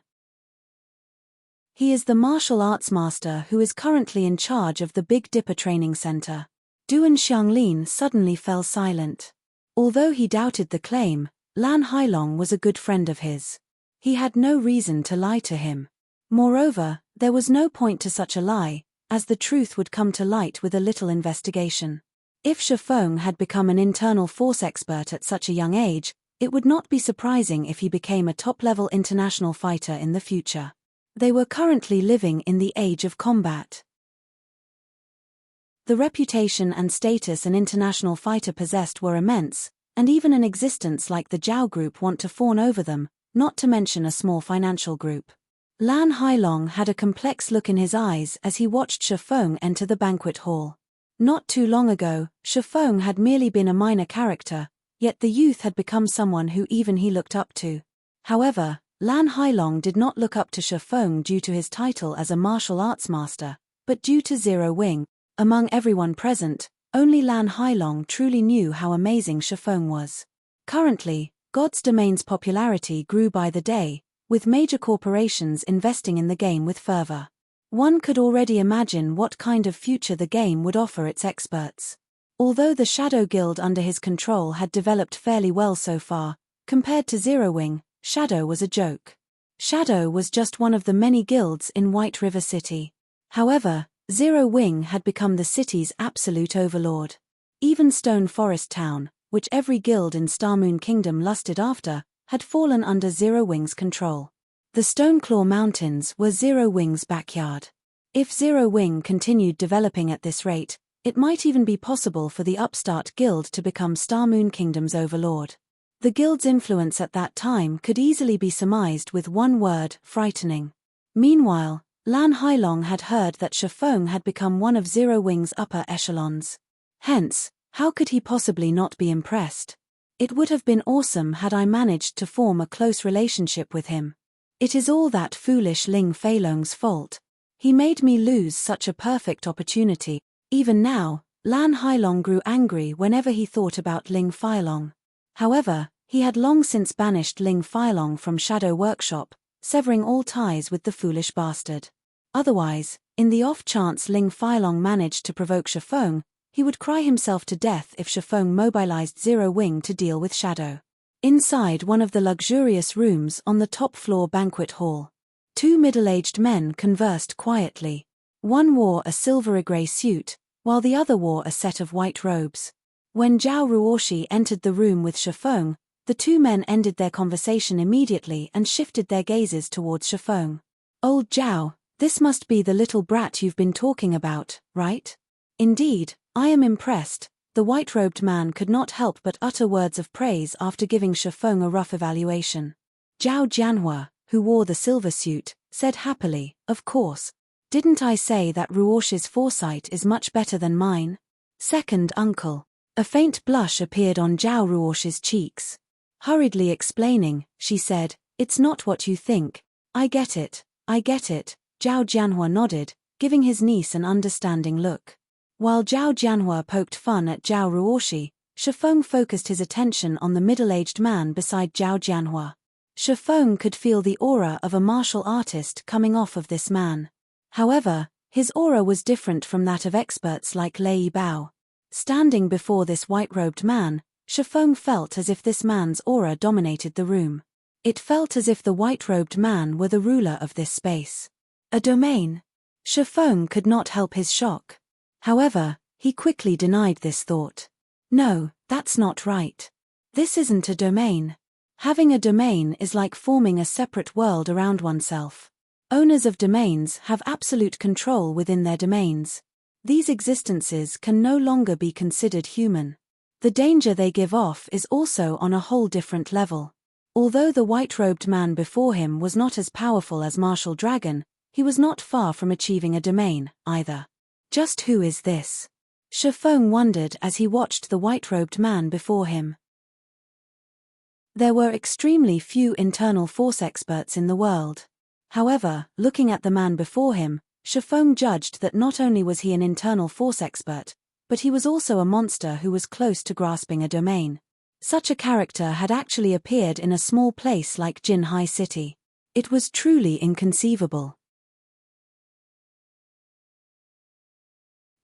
He is the martial arts master who is currently in charge of the Big Dipper Training Center." Duan Xianglin suddenly fell silent. Although he doubted the claim, Lan Hailong was a good friend of his. He had no reason to lie to him. Moreover, there was no point to such a lie, as the truth would come to light with a little investigation. If Shi Feng had become an internal force expert at such a young age, It would not be surprising if he became a top-level international fighter in the future. They were currently living in the age of combat. The reputation and status an international fighter possessed were immense, and even an existence like the Zhao group want to fawn over them, not to mention a small financial group. Lan Hailong had a complex look in his eyes as he watched Shifeng enter the banquet hall. Not too long ago, Shifeng had merely been a minor character, yet the youth had become someone who even he looked up to. However, Lan Hailong did not look up to Shifeng due to his title as a martial arts master, but due to Zero Wing. Among everyone present, only Lan Hailong truly knew how amazing Shifeng was. Currently, God's Domain's popularity grew by the day, with major corporations investing in the game with fervor. One could already imagine what kind of future the game would offer its experts. Although the Shadow Guild under his control had developed fairly well so far, compared to Zero Wing, Shadow was a joke. Shadow was just one of the many guilds in White River City. However, Zero Wing had become the city's absolute overlord. Even Stone Forest Town, which every guild in Starmoon Kingdom lusted after, had fallen under Zero Wing's control. The Stoneclaw Mountains were Zero Wing's backyard. If Zero Wing continued developing at this rate, it might even be possible for the upstart guild to become Starmoon Kingdom's overlord. The guild's influence at that time could easily be surmised with one word: frightening. Meanwhile, Lan Hailong had heard that Shifeng had become one of Zero Wing's upper echelons. Hence, how could he possibly not be impressed? It would have been awesome had I managed to form a close relationship with him. It is all that foolish Ling Feilong's fault. He made me lose such a perfect opportunity. Even now, Lan Hailong grew angry whenever he thought about Ling Feilong. However, he had long since banished Ling Feilong from Shadow Workshop, severing all ties with the foolish bastard. Otherwise, in the off chance Ling Feilong managed to provoke Shifeng, he would cry himself to death if Shifeng mobilized Zero Wing to deal with Shadow. Inside one of the luxurious rooms on the top floor banquet hall, two middle-aged men conversed quietly. One wore a silvery-grey suit, while the other wore a set of white robes. When Zhao Ruoshi entered the room with Shifeng, the two men ended their conversation immediately and shifted their gazes towards Shifeng. "Old Zhao, this must be the little brat you've been talking about, right?" "Indeed, I am impressed." The white-robed man could not help but utter words of praise after giving Shifeng a rough evaluation. Zhao Jianhua, who wore the silver suit, said happily, "Of course. Didn't I say that Ruoshi's foresight is much better than mine? Second uncle." A faint blush appeared on Zhao Ruoshi's cheeks. Hurriedly explaining, she said, "It's not what you think. I get it, I get it." Zhao Jianhua nodded, giving his niece an understanding look. While Zhao Jianhua poked fun at Zhao Ruoshi, Shifeng focused his attention on the middle-aged man beside Zhao Jianhua. Shifeng could feel the aura of a martial artist coming off of this man. However, his aura was different from that of experts like Lei Bao. Standing before this white-robed man, Shifeng felt as if this man's aura dominated the room. It felt as if the white-robed man were the ruler of this space. A domain? Shifeng could not help his shock. However, he quickly denied this thought. "No, that's not right. This isn't a domain. Having a domain is like forming a separate world around oneself. Owners of domains have absolute control within their domains. These existences can no longer be considered human. The danger they give off is also on a whole different level." Although the white-robed man before him was not as powerful as Martial Dragon, he was not far from achieving a domain, either. Just who is this? Shifeng wondered as he watched the white-robed man before him. There were extremely few internal force experts in the world. However, looking at the man before him, Shifeng judged that not only was he an internal force expert, but he was also a monster who was close to grasping a domain. Such a character had actually appeared in a small place like Jinhai City. It was truly inconceivable.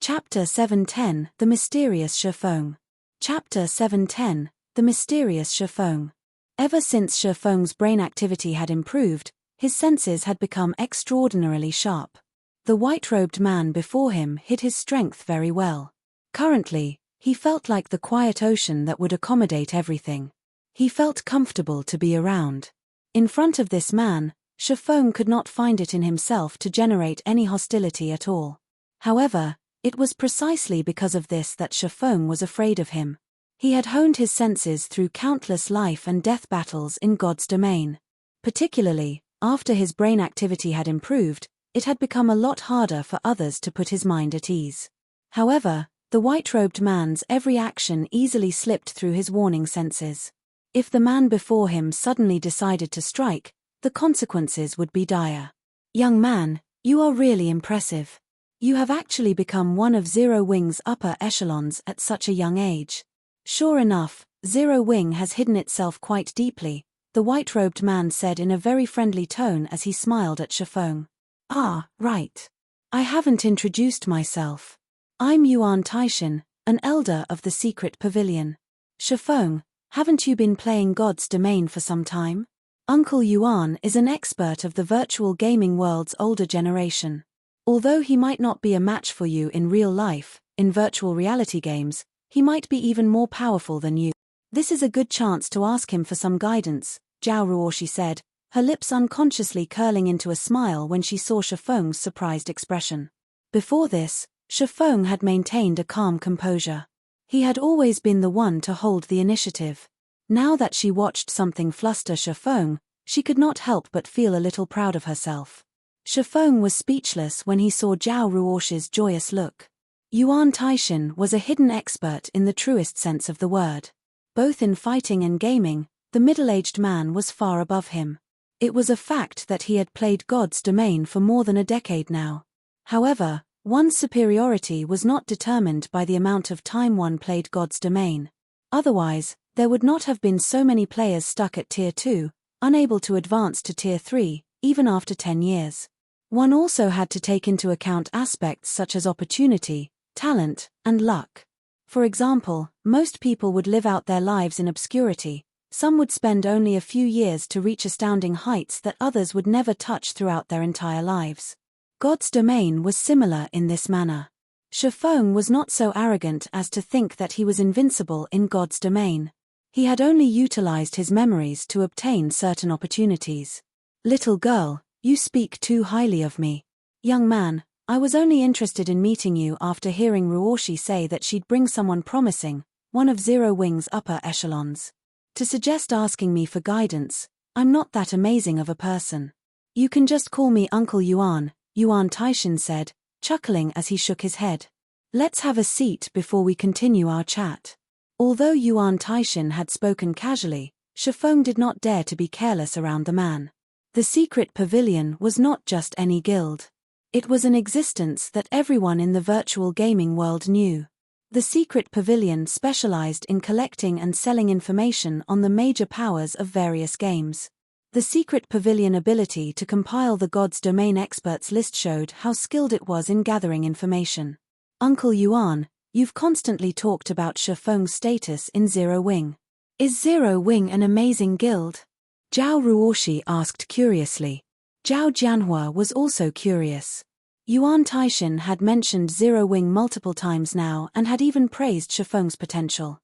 Chapter 710, The Mysterious Shifeng. Chapter 710, The Mysterious Shifeng. Ever since Shifeng's brain activity had improved, his senses had become extraordinarily sharp. The white-robed man before him hid his strength very well. Currently, he felt like the quiet ocean that would accommodate everything. He felt comfortable to be around. In front of this man, Shifeng could not find it in himself to generate any hostility at all. However, it was precisely because of this that Shifeng was afraid of him. He had honed his senses through countless life and death battles in God's domain. Particularly, after his brain activity had improved, it had become a lot harder for others to put his mind at ease. However, the white-robed man's every action easily slipped through his warning senses. If the man before him suddenly decided to strike, the consequences would be dire. Young man, you are really impressive. You have actually become one of Zero Wing's upper echelons at such a young age. Sure enough, Zero Wing has hidden itself quite deeply, the white-robed man said in a very friendly tone as he smiled at Shifeng. Ah, right. I haven't introduced myself. I'm Yuan Taishan, an elder of the secret pavilion. Shifeng, haven't you been playing God's domain for some time? Uncle Yuan is an expert of the virtual gaming world's older generation. Although he might not be a match for you in real life, in virtual reality games, he might be even more powerful than you. This is a good chance to ask him for some guidance, Zhao Ruoshi said, her lips unconsciously curling into a smile when she saw Shifeng's surprised expression. Before this, Shifeng had maintained a calm composure. He had always been the one to hold the initiative. Now that she watched something fluster Shifeng, she could not help but feel a little proud of herself. Shifeng was speechless when he saw Zhao Ruoshi's joyous look. Yuan Taishan was a hidden expert in the truest sense of the word. Both in fighting and gaming, the middle-aged man was far above him. It was a fact that he had played God's domain for more than a decade now. However, one's superiority was not determined by the amount of time one played God's domain. Otherwise, there would not have been so many players stuck at Tier 2, unable to advance to Tier 3, even after 10 years. One also had to take into account aspects such as opportunity, talent, and luck. For example, most people would live out their lives in obscurity. Some would spend only a few years to reach astounding heights that others would never touch throughout their entire lives. God's domain was similar in this manner. Shifeng was not so arrogant as to think that he was invincible in God's domain. He had only utilized his memories to obtain certain opportunities. Little girl, you speak too highly of me. Young man, I was only interested in meeting you after hearing Ruoshi say that she'd bring someone promising, one of Zero Wing's upper echelons. To suggest asking me for guidance, I'm not that amazing of a person. You can just call me Uncle Yuan, Yuan Taishan said, chuckling as he shook his head. Let's have a seat before we continue our chat. Although Yuan Taishan had spoken casually, Shifeng did not dare to be careless around the man. The secret pavilion was not just any guild. It was an existence that everyone in the virtual gaming world knew. The secret pavilion specialized in collecting and selling information on the major powers of various games. The secret pavilion ability to compile the God's Domain experts list showed how skilled it was in gathering information. Uncle Yuan, you've constantly talked about Shifeng's status in Zero Wing. Is Zero Wing an amazing guild? Zhao Ruoshi asked curiously. Zhao Jianhua was also curious. Yuan Taishan had mentioned Zero Wing multiple times now and had even praised Shifeng's potential.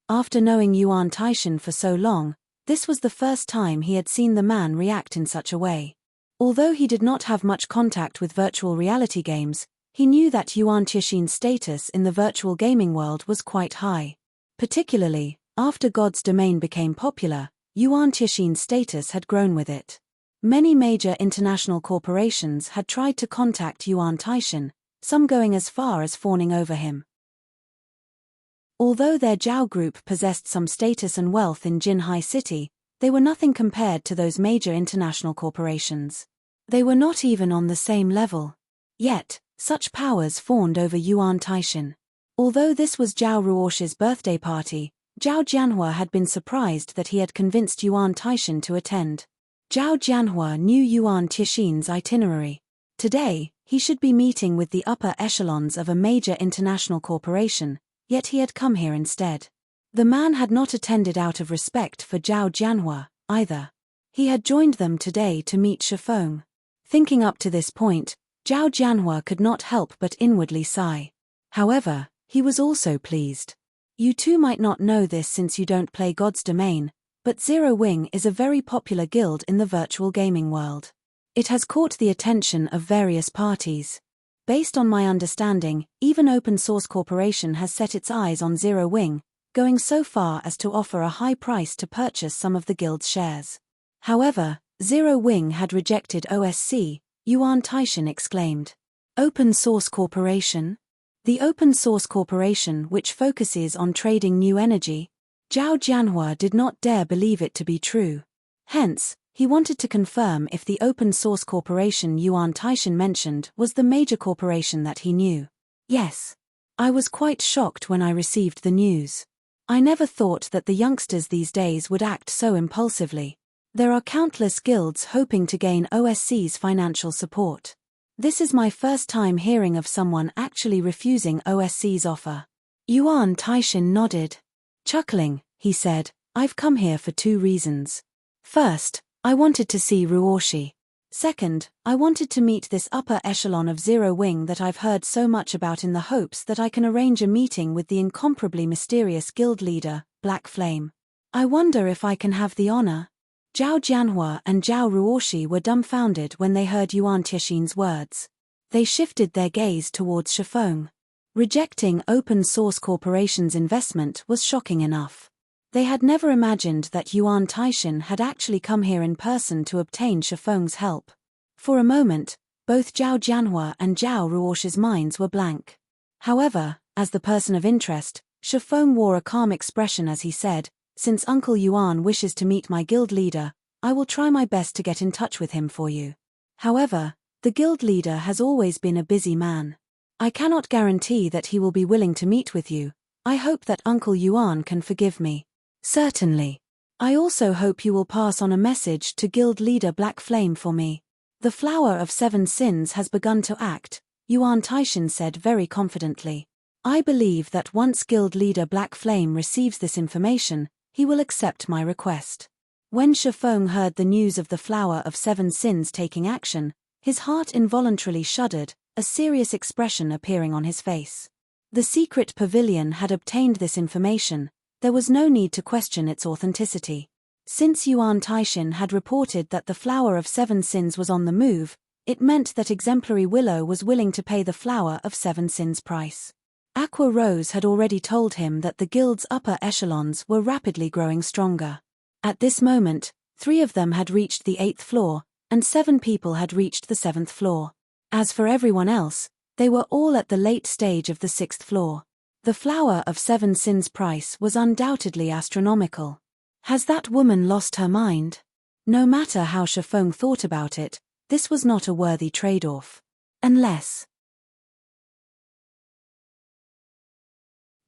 After knowing Yuan Taishan for so long, this was the first time he had seen the man react in such a way. Although he did not have much contact with virtual reality games, he knew that Yuan Taishan's status in the virtual gaming world was quite high. Particularly, after God's Domain became popular, Yuan Taishan's status had grown with it. Many major international corporations had tried to contact Yuan Taishan, some going as far as fawning over him. Although their Zhao group possessed some status and wealth in Jinhai City, they were nothing compared to those major international corporations. They were not even on the same level. Yet, such powers fawned over Yuan Taishan. Although this was Zhao Ruoshi's birthday party, Zhao Jianhua had been surprised that he had convinced Yuan Taishan to attend. Zhao Jianhua knew Yuan Taishan's itinerary. Today, he should be meeting with the upper echelons of a major international corporation, yet he had come here instead. The man had not attended out of respect for Zhao Jianhua, either. He had joined them today to meet Shifeng. Thinking up to this point, Zhao Jianhua could not help but inwardly sigh. However, he was also pleased. You too might not know this since you don't play God's Domain, but Zero Wing is a very popular guild in the virtual gaming world. It has caught the attention of various parties. Based on my understanding, even Open Source Corporation has set its eyes on Zero Wing, going so far as to offer a high price to purchase some of the guild's shares. However, Zero Wing had rejected OSC, Yuan Taishan exclaimed. Open Source Corporation? The Open Source Corporation, which focuses on trading new energy? Zhao Jianhua did not dare believe it to be true. Hence, he wanted to confirm if the Open Source Corporation Yuan Taishan mentioned was the major corporation that he knew. Yes. I was quite shocked when I received the news. I never thought that the youngsters these days would act so impulsively. There are countless guilds hoping to gain OSC's financial support. This is my first time hearing of someone actually refusing OSC's offer. Yuan Taishan nodded. Chuckling, he said, I've come here for 2 reasons. First, I wanted to see Ruoshi. Second, I wanted to meet this upper echelon of Zero Wing that I've heard so much about in the hopes that I can arrange a meeting with the incomparably mysterious guild leader, Black Flame. I wonder if I can have the honor. Zhao Jianhua and Zhao Ruoshi were dumbfounded when they heard Yuan Taishan's words. They shifted their gaze towards Shifeng. Rejecting Open Source Corporation's investment was shocking enough. They had never imagined that Yuan Taishan had actually come here in person to obtain Shifeng's help. For a moment, both Zhao Jianhua and Zhao Ruoshi's minds were blank. However, as the person of interest, Shifeng wore a calm expression as he said, Since Uncle Yuan wishes to meet my guild leader, I will try my best to get in touch with him for you. However, the guild leader has always been a busy man. I cannot guarantee that he will be willing to meet with you. I hope that Uncle Yuan can forgive me. Certainly. I also hope you will pass on a message to guild leader Black Flame for me. The flower of 7 sins has begun to act, Yuan Taishan said very confidently. I believe that once guild leader Black Flame receives this information, he will accept my request. When Shifeng heard the news of the flower of 7 sins taking action, his heart involuntarily shuddered, a serious expression appearing on his face. The secret pavilion had obtained this information, there was no need to question its authenticity. Since Yuan Taishan had reported that the flower of 7 sins was on the move, it meant that Exemplary Willow was willing to pay the flower of 7 sins price. Aqua Rose had already told him that the guild's upper echelons were rapidly growing stronger. At this moment, 3 of them had reached the 8th floor, and 7 people had reached the 7th floor. As for everyone else, they were all at the late stage of the 6th floor. The flower of 7 sins price was undoubtedly astronomical. Has that woman lost her mind? No matter how Shifeng thought about it, this was not a worthy trade-off. Unless...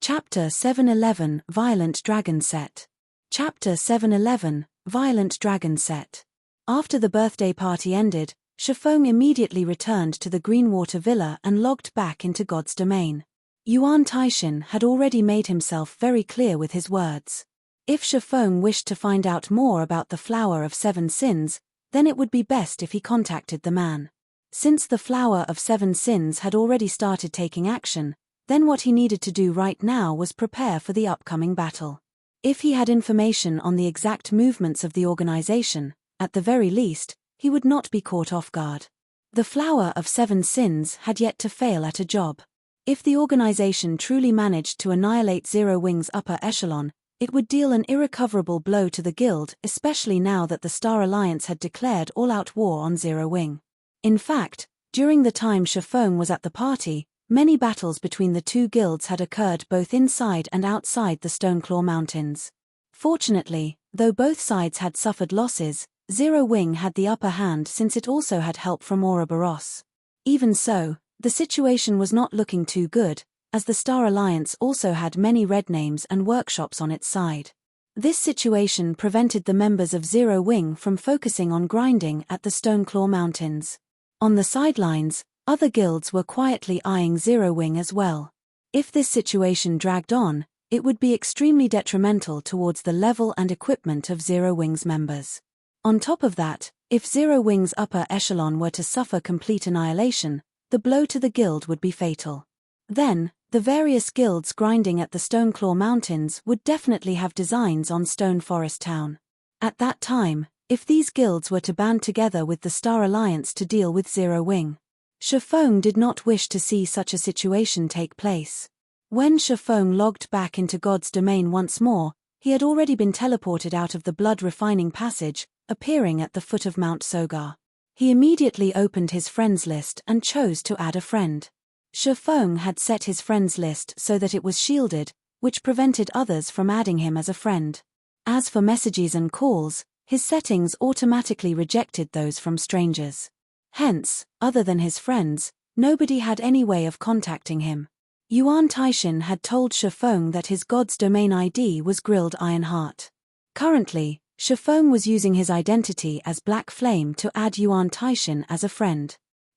Chapter 711 Violent Dragon Set. Chapter 711 Violent Dragon Set. After the birthday party ended, Shifeng immediately returned to the Greenwater Villa and logged back into God's Domain. Yuan Taishan had already made himself very clear with his words. If Shifeng wished to find out more about the flower of 7 sins, then it would be best if he contacted the man. Since the flower of 7 sins had already started taking action, then what he needed to do right now was prepare for the upcoming battle. If he had information on the exact movements of the organization, at the very least, he would not be caught off guard. The flower of 7 sins had yet to fail at a job. If the organization truly managed to annihilate Zero Wing's upper echelon, it would deal an irrecoverable blow to the guild, especially now that the Star Alliance had declared all-out war on Zero Wing. In fact, during the time Shifeng was at the party, many battles between the 2 guilds had occurred both inside and outside the Stoneclaw Mountains. Fortunately, though both sides had suffered losses, Zero Wing had the upper hand since it also had help from Ouroboros. Even so, the situation was not looking too good, as the Star Alliance also had many red names and workshops on its side. This situation prevented the members of Zero Wing from focusing on grinding at the Stoneclaw Mountains. On the sidelines, other guilds were quietly eyeing Zero Wing as well. If this situation dragged on, it would be extremely detrimental towards the level and equipment of Zero Wing's members. On top of that, if Zero Wing's upper echelon were to suffer complete annihilation, the blow to the guild would be fatal. Then, the various guilds grinding at the Stoneclaw Mountains would definitely have designs on Stone Forest Town. At that time, if these guilds were to band together with the Star Alliance to deal with Zero Wing, Shifeng did not wish to see such a situation take place. When Shifeng logged back into God's domain once more, he had already been teleported out of the blood-refining passage, appearing at the foot of Mount Sogar. He immediately opened his friends list and chose to add a friend. Shifeng had set his friends list so that it was shielded, which prevented others from adding him as a friend. As for messages and calls, his settings automatically rejected those from strangers. Hence, other than his friends, nobody had any way of contacting him. Yuan Taishin had told Shifeng that his God's domain ID was Grilled Ironheart. Currently, Shifeng was using his identity as Black Flame to add Yuan Taishin as a friend.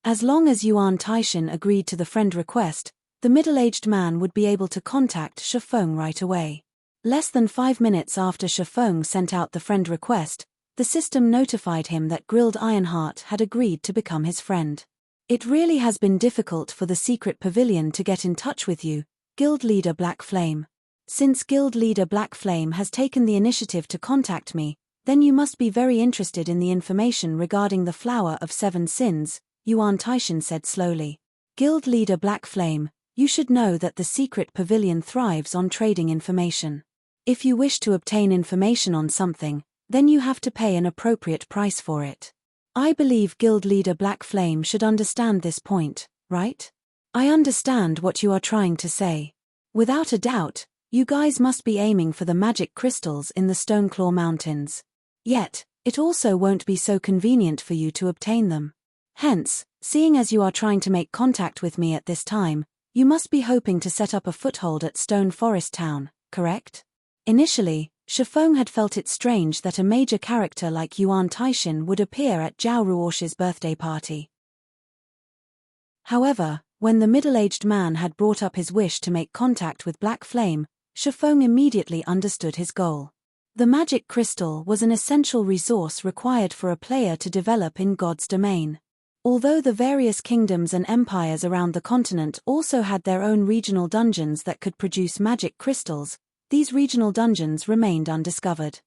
As long as Yuan Taishin agreed to the friend request, the middle-aged man would be able to contact Shifeng right away. Less than 5 minutes after Shifeng sent out the friend request, the system notified him that Grilled Ironheart had agreed to become his friend. It really has been difficult for the secret pavilion to get in touch with you, Guild Leader Black Flame. Since Guild Leader Black Flame has taken the initiative to contact me, then you must be very interested in the information regarding the Flower of Seven Sins, Yuan Taishin said slowly. Guild Leader Black Flame, you should know that the secret pavilion thrives on trading information. If you wish to obtain information on something, then you have to pay an appropriate price for it. I believe Guild Leader Black Flame should understand this point, right? I understand what you are trying to say. Without a doubt, you guys must be aiming for the magic crystals in the Stoneclaw Mountains. Yet, it also won't be so convenient for you to obtain them. Hence, seeing as you are trying to make contact with me at this time, you must be hoping to set up a foothold at Stone Forest Town, correct? Initially, Shifeng had felt it strange that a major character like Yuan Taishin would appear at Zhao Ruosh's birthday party. However, when the middle-aged man had brought up his wish to make contact with Black Flame, Shifeng immediately understood his goal. The magic crystal was an essential resource required for a player to develop in God's domain. Although the various kingdoms and empires around the continent also had their own regional dungeons that could produce magic crystals, these regional dungeons remained undiscovered.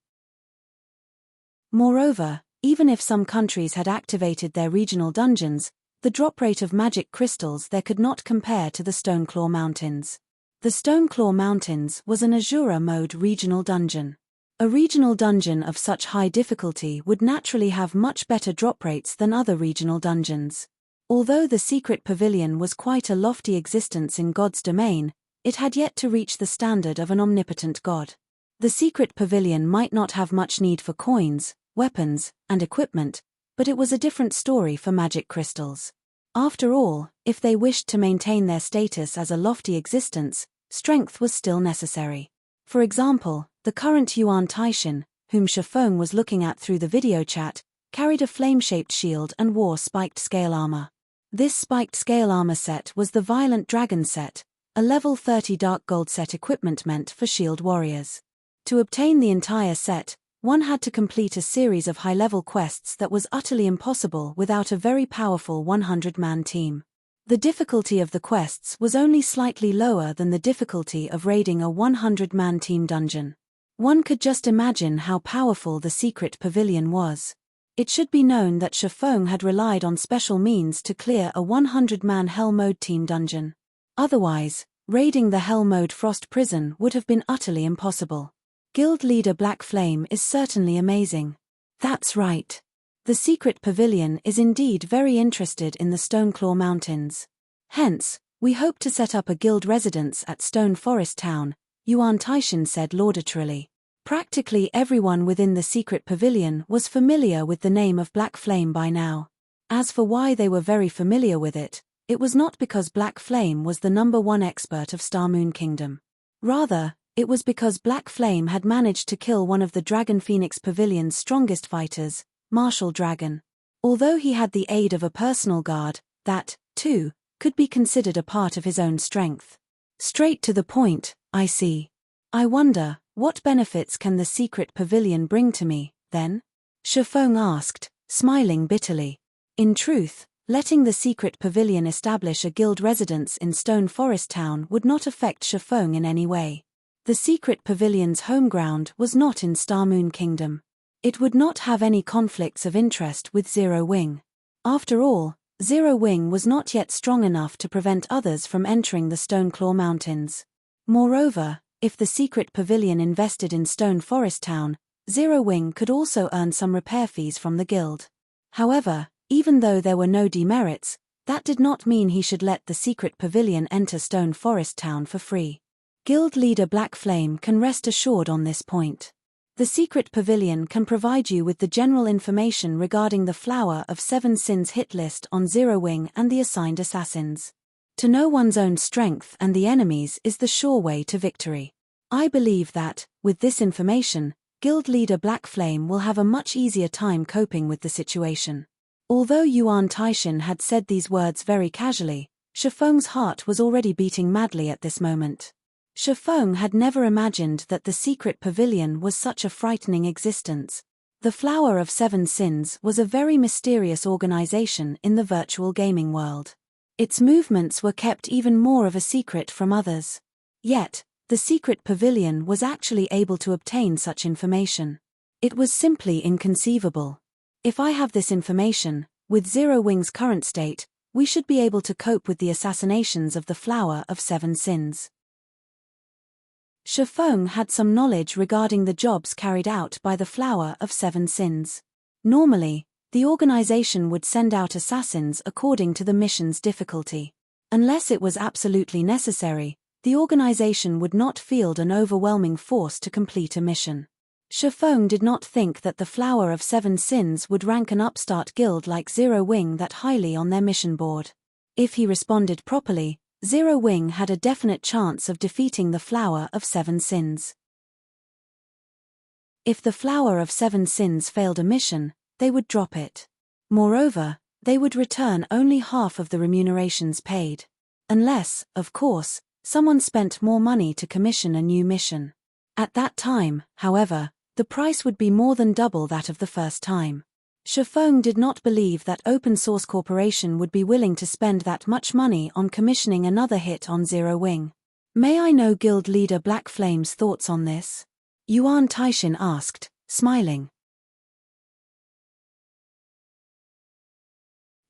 Moreover, even if some countries had activated their regional dungeons, the drop rate of magic crystals there could not compare to the Stoneclaw Mountains. The Stoneclaw Mountains was an Azura mode regional dungeon. A regional dungeon of such high difficulty would naturally have much better drop rates than other regional dungeons. Although the secret pavilion was quite a lofty existence in God's domain, it had yet to reach the standard of an omnipotent God. The secret pavilion might not have much need for coins, weapons, and equipment, but it was a different story for magic crystals. After all, if they wished to maintain their status as a lofty existence, strength was still necessary. For example, the current Yuan Taishin, whom Shifeng was looking at through the video chat, carried a flame-shaped shield and wore spiked scale armor. This spiked scale armor set was the Violent Dragon set, a level 30 dark gold set equipment meant for shield warriors. To obtain the entire set, one had to complete a series of high-level quests that was utterly impossible without a very powerful 100-man team. The difficulty of the quests was only slightly lower than the difficulty of raiding a 100-man team dungeon. One could just imagine how powerful the secret pavilion was. It should be known that Shifeng had relied on special means to clear a 100-man Hell Mode team dungeon. Otherwise, raiding the Hell Mode Frost Prison would have been utterly impossible. Guild Leader Black Flame is certainly amazing. That's right. The secret pavilion is indeed very interested in the Stoneclaw Mountains. Hence, we hope to set up a guild residence at Stone Forest Town, Yuan Taishin said laudatorily. Practically everyone within the secret pavilion was familiar with the name of Black Flame by now. As for why they were very familiar with it, it was not because Black Flame was the #1 expert of Star Moon Kingdom. Rather, it was because Black Flame had managed to kill one of the Dragon Phoenix Pavilion's strongest fighters, Martial Dragon. Although he had the aid of a personal guard, that, too, could be considered a part of his own strength. Straight to the point, I see. I wonder, what benefits can the secret pavilion bring to me, then? Shifeng asked, smiling bitterly. In truth, Letting the secret pavilion establish a guild residence in Stone Forest Town would not affect Shifeng in any way. The secret pavilion's home ground was not in Star Moon Kingdom. It would not have any conflicts of interest with Zero Wing. After all, Zero Wing was not yet strong enough to prevent others from entering the Stoneclaw Mountains. Moreover, if the secret pavilion invested in Stone Forest Town, Zero Wing could also earn some repair fees from the guild. However, even though there were no demerits, that did not mean he should let the secret pavilion enter Stone Forest Town for free. Guild leader Black Flame can rest assured on this point. The secret pavilion can provide you with the general information regarding the Flower of Seven Sins hit list on Zero Wing and the assigned assassins. To know one's own strength and the enemy's is the sure way to victory. I believe that, with this information, Guild leader Black Flame will have a much easier time coping with the situation. Although Yuan Taishin had said these words very casually, Shifeng's heart was already beating madly at this moment. Shifeng had never imagined that the secret pavilion was such a frightening existence. The Flower of Seven Sins was a very mysterious organization in the virtual gaming world. Its movements were kept even more of a secret from others. Yet, the secret pavilion was actually able to obtain such information. It was simply inconceivable. If I have this information, with Zero Wing's current state, we should be able to cope with the assassinations of the Flower of Seven Sins. Shifeng had some knowledge regarding the jobs carried out by the Flower of Seven Sins. Normally, the organization would send out assassins according to the mission's difficulty. Unless it was absolutely necessary, the organization would not field an overwhelming force to complete a mission. Shifeng did not think that the Flower of Seven Sins would rank an upstart guild like Zero Wing that highly on their mission board. If he responded properly, Zero Wing had a definite chance of defeating the Flower of Seven Sins. If the Flower of Seven Sins failed a mission, they would drop it. Moreover, they would return only half of the remunerations paid. Unless, of course, someone spent more money to commission a new mission. At that time, however, the price would be more than double that of the first time. Shifeng did not believe that Open Source Corporation would be willing to spend that much money on commissioning another hit on Zero Wing. May I know Guild leader Black Flame's thoughts on this? Yuan Taishin asked, smiling.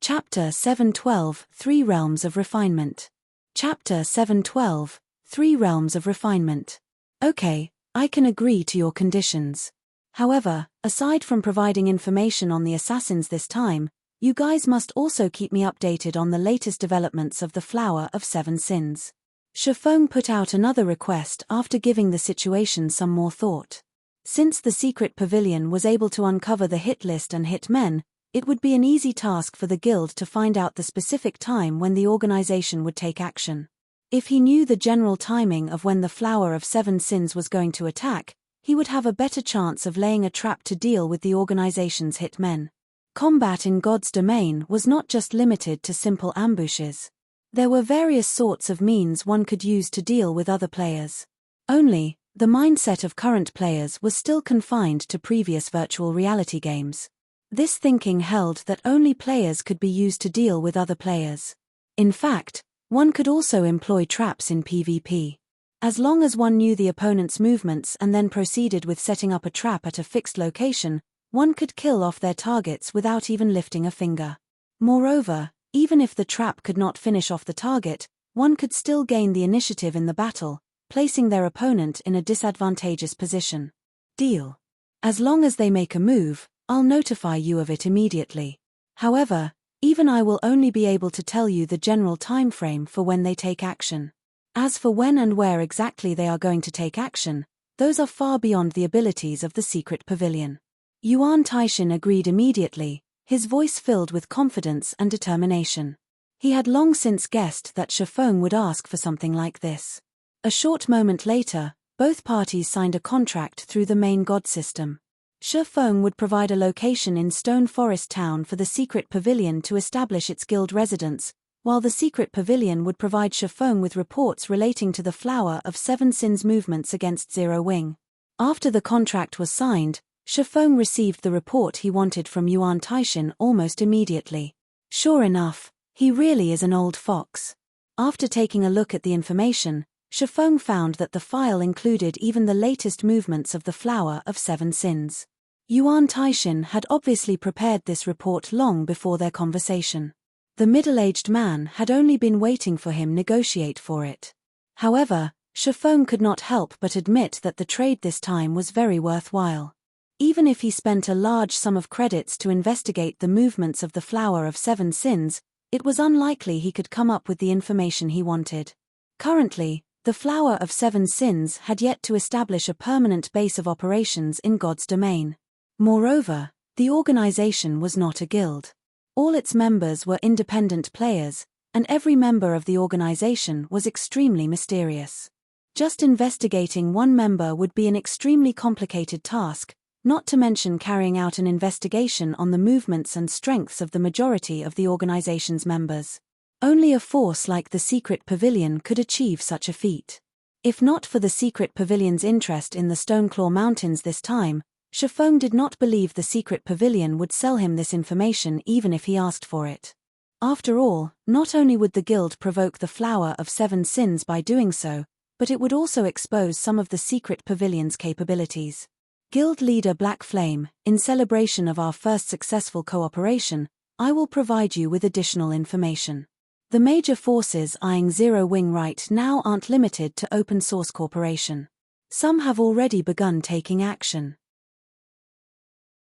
Chapter 712, 3 Realms of Refinement. Chapter 712, 3 Realms of Refinement. Okay, I can agree to your conditions. However, aside from providing information on the assassins this time, you guys must also keep me updated on the latest developments of the Flower of Seven Sins. Shifeng put out another request after giving the situation some more thought. Since the secret pavilion was able to uncover the hit list and hit men, it would be an easy task for the guild to find out the specific time when the organization would take action. If he knew the general timing of when the Flower of Seven Sins was going to attack, he would have a better chance of laying a trap to deal with the organization's hit men. Combat in God's domain was not just limited to simple ambushes. There were various sorts of means one could use to deal with other players. Only, the mindset of current players was still confined to previous virtual reality games. This thinking held that only players could be used to deal with other players. In fact, one could also employ traps in PvP. As long as one knew the opponent's movements and then proceeded with setting up a trap at a fixed location, one could kill off their targets without even lifting a finger. Moreover, even if the trap could not finish off the target, one could still gain the initiative in the battle, placing their opponent in a disadvantageous position. Deal. As long as they make a move, I'll notify you of it immediately. However, even I will only be able to tell you the general time frame for when they take action. As for when and where exactly they are going to take action, those are far beyond the abilities of the secret pavilion. Yuan Taishin agreed immediately, his voice filled with confidence and determination. He had long since guessed that Shifeng would ask for something like this. A short moment later, both parties signed a contract through the main god system. Shifeng would provide a location in Stone Forest Town for the secret pavilion to establish its guild residence, while the secret pavilion would provide Shifeng with reports relating to the Flower of Seven Sins movements against Zero Wing. After the contract was signed, Shifeng received the report he wanted from Yuan Taishin almost immediately. Sure enough, he really is an old fox. After taking a look at the information, Shifeng found that the file included even the latest movements of the Flower of Seven Sins. Yuan Taishin had obviously prepared this report long before their conversation. The middle-aged man had only been waiting for him negotiate for it. However, Shifeng could not help but admit that the trade this time was very worthwhile. Even if he spent a large sum of credits to investigate the movements of the Flower of Seven Sins, it was unlikely he could come up with the information he wanted. Currently, the Flower of Seven Sins had yet to establish a permanent base of operations in God's domain. Moreover, the organization was not a guild. All its members were independent players, and every member of the organization was extremely mysterious. Just investigating one member would be an extremely complicated task, not to mention carrying out an investigation on the movements and strengths of the majority of the organization's members. Only a force like the Secret Pavilion could achieve such a feat. If not for the Secret Pavilion's interest in the Stoneclaw Mountains this time, Shifeng did not believe the Secret Pavilion would sell him this information even if he asked for it. After all, not only would the guild provoke the Flower of Seven Sins by doing so, but it would also expose some of the Secret Pavilion's capabilities. Guild leader Black Flame, in celebration of our first successful cooperation, I will provide you with additional information. The major forces eyeing Zero Wing right now aren't limited to Open Source Corporation. Some have already begun taking action.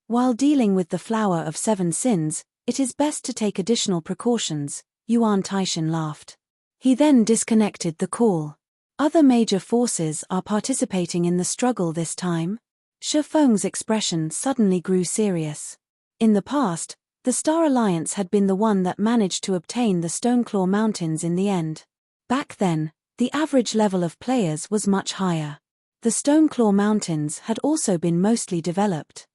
While dealing with the Flower of Seven Sins, it is best to take additional precautions, Yuan Taishin laughed. He then disconnected the call. Other major forces are participating in the struggle this time? Shifeng's expression suddenly grew serious. In the past, the Star Alliance had been the one that managed to obtain the Stoneclaw Mountains in the end. Back then, the average level of players was much higher. The Stoneclaw Mountains had also been mostly developed.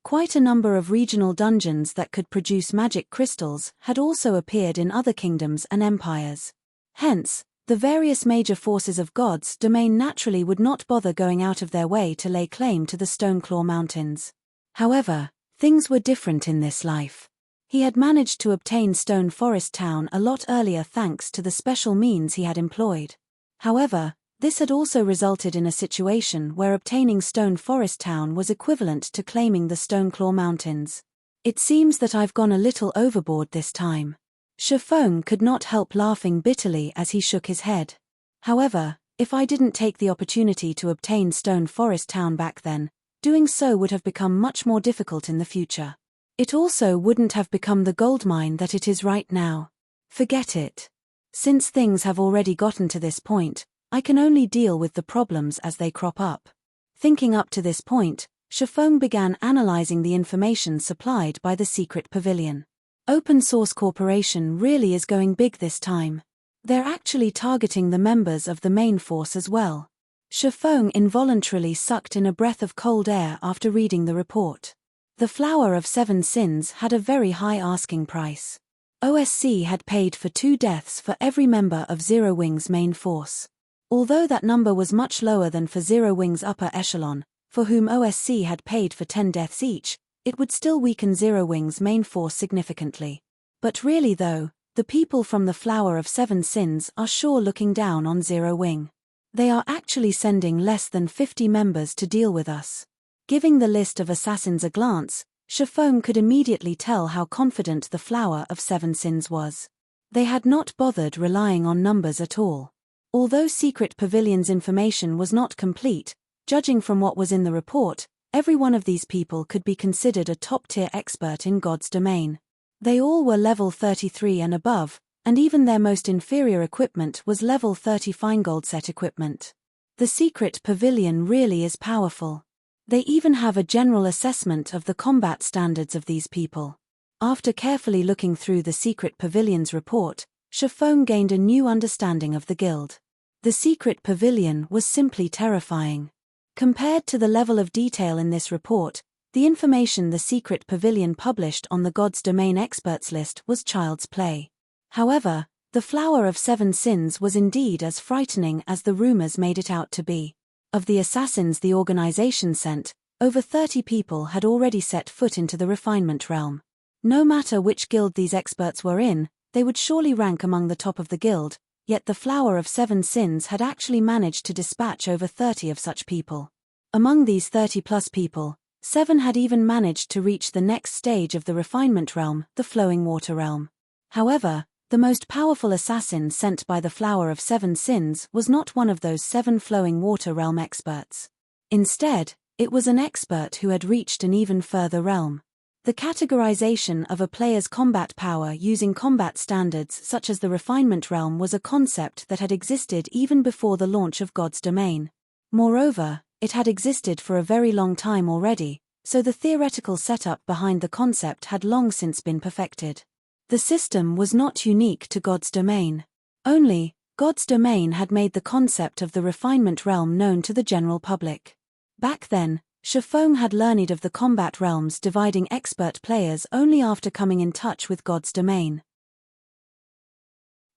Quite a number of regional dungeons that could produce magic crystals had also appeared in other kingdoms and empires. Hence, the various major forces of God's domain naturally would not bother going out of their way to lay claim to the Stoneclaw Mountains. However, things were different in this life. He had managed to obtain Stone Forest Town a lot earlier thanks to the special means he had employed. However, this had also resulted in a situation where obtaining Stone Forest Town was equivalent to claiming the Stoneclaw Mountains. It seems that I've gone a little overboard this time. Shifeng could not help laughing bitterly as he shook his head. However, if I didn't take the opportunity to obtain Stone Forest Town back then, doing so would have become much more difficult in the future. It also wouldn't have become the gold mine that it is right now. Forget it. Since things have already gotten to this point, I can only deal with the problems as they crop up. Thinking up to this point, Shifeng began analyzing the information supplied by the Secret Pavilion. Open Source Corporation really is going big this time. They're actually targeting the members of the main force as well. Shifeng involuntarily sucked in a breath of cold air after reading the report. The Flower of Seven Sins had a very high asking price. OSC had paid for 2 deaths for every member of Zero Wing's main force. Although that number was much lower than for Zero Wing's upper echelon, for whom OSC had paid for 10 deaths each, it would still weaken Zero Wing's main force significantly. But really though, the people from the Flower of Seven Sins are sure looking down on Zero Wing. They are actually sending less than 50 members to deal with us. Giving the list of assassins a glance, Shifeng could immediately tell how confident the Flower of Seven Sins was. They had not bothered relying on numbers at all. Although Secret Pavilion's information was not complete, judging from what was in the report, every one of these people could be considered a top-tier expert in God's domain. They all were level 33 and above, and even their most inferior equipment was level 30 Feingold set equipment. The Secret Pavilion really is powerful. They even have a general assessment of the combat standards of these people. After carefully looking through the Secret Pavilion's report, Shifeng gained a new understanding of the guild. The Secret Pavilion was simply terrifying. Compared to the level of detail in this report, the information the Secret Pavilion published on the God's Domain experts list was child's play. However, the Flower of Seven Sins was indeed as frightening as the rumors made it out to be. Of the assassins the organization sent, over 30 people had already set foot into the refinement realm. No matter which guild these experts were in, they would surely rank among the top of the guild, yet the Flower of Seven Sins had actually managed to dispatch over 30 of such people. Among these 30-plus people, 7 had even managed to reach the next stage of the refinement realm, the flowing water realm. However, the most powerful assassin sent by the Flower of Seven Sins was not one of those 7 flowing water realm experts. Instead, it was an expert who had reached an even further realm. The categorization of a player's combat power using combat standards such as the refinement realm was a concept that had existed even before the launch of God's domain. Moreover, it had existed for a very long time already, so the theoretical setup behind the concept had long since been perfected. The system was not unique to God's domain. Only, God's domain had made the concept of the refinement realm known to the general public. Back then, Shifeng had learned of the combat realms dividing expert players only after coming in touch with God's domain.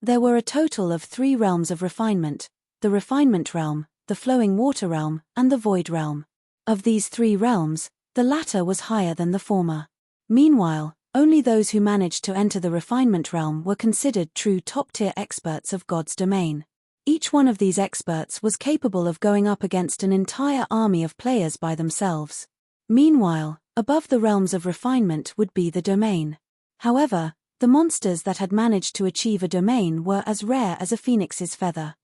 There were a total of 3 realms of refinement: the refinement realm, the flowing water realm, and the void realm. Of these 3 realms, the latter was higher than the former. Meanwhile, only those who managed to enter the refinement realm were considered true top-tier experts of God's domain. Each one of these experts was capable of going up against an entire army of players by themselves. Meanwhile, above the realms of refinement would be the domain. However, the monsters that had managed to achieve a domain were as rare as a phoenix's feather.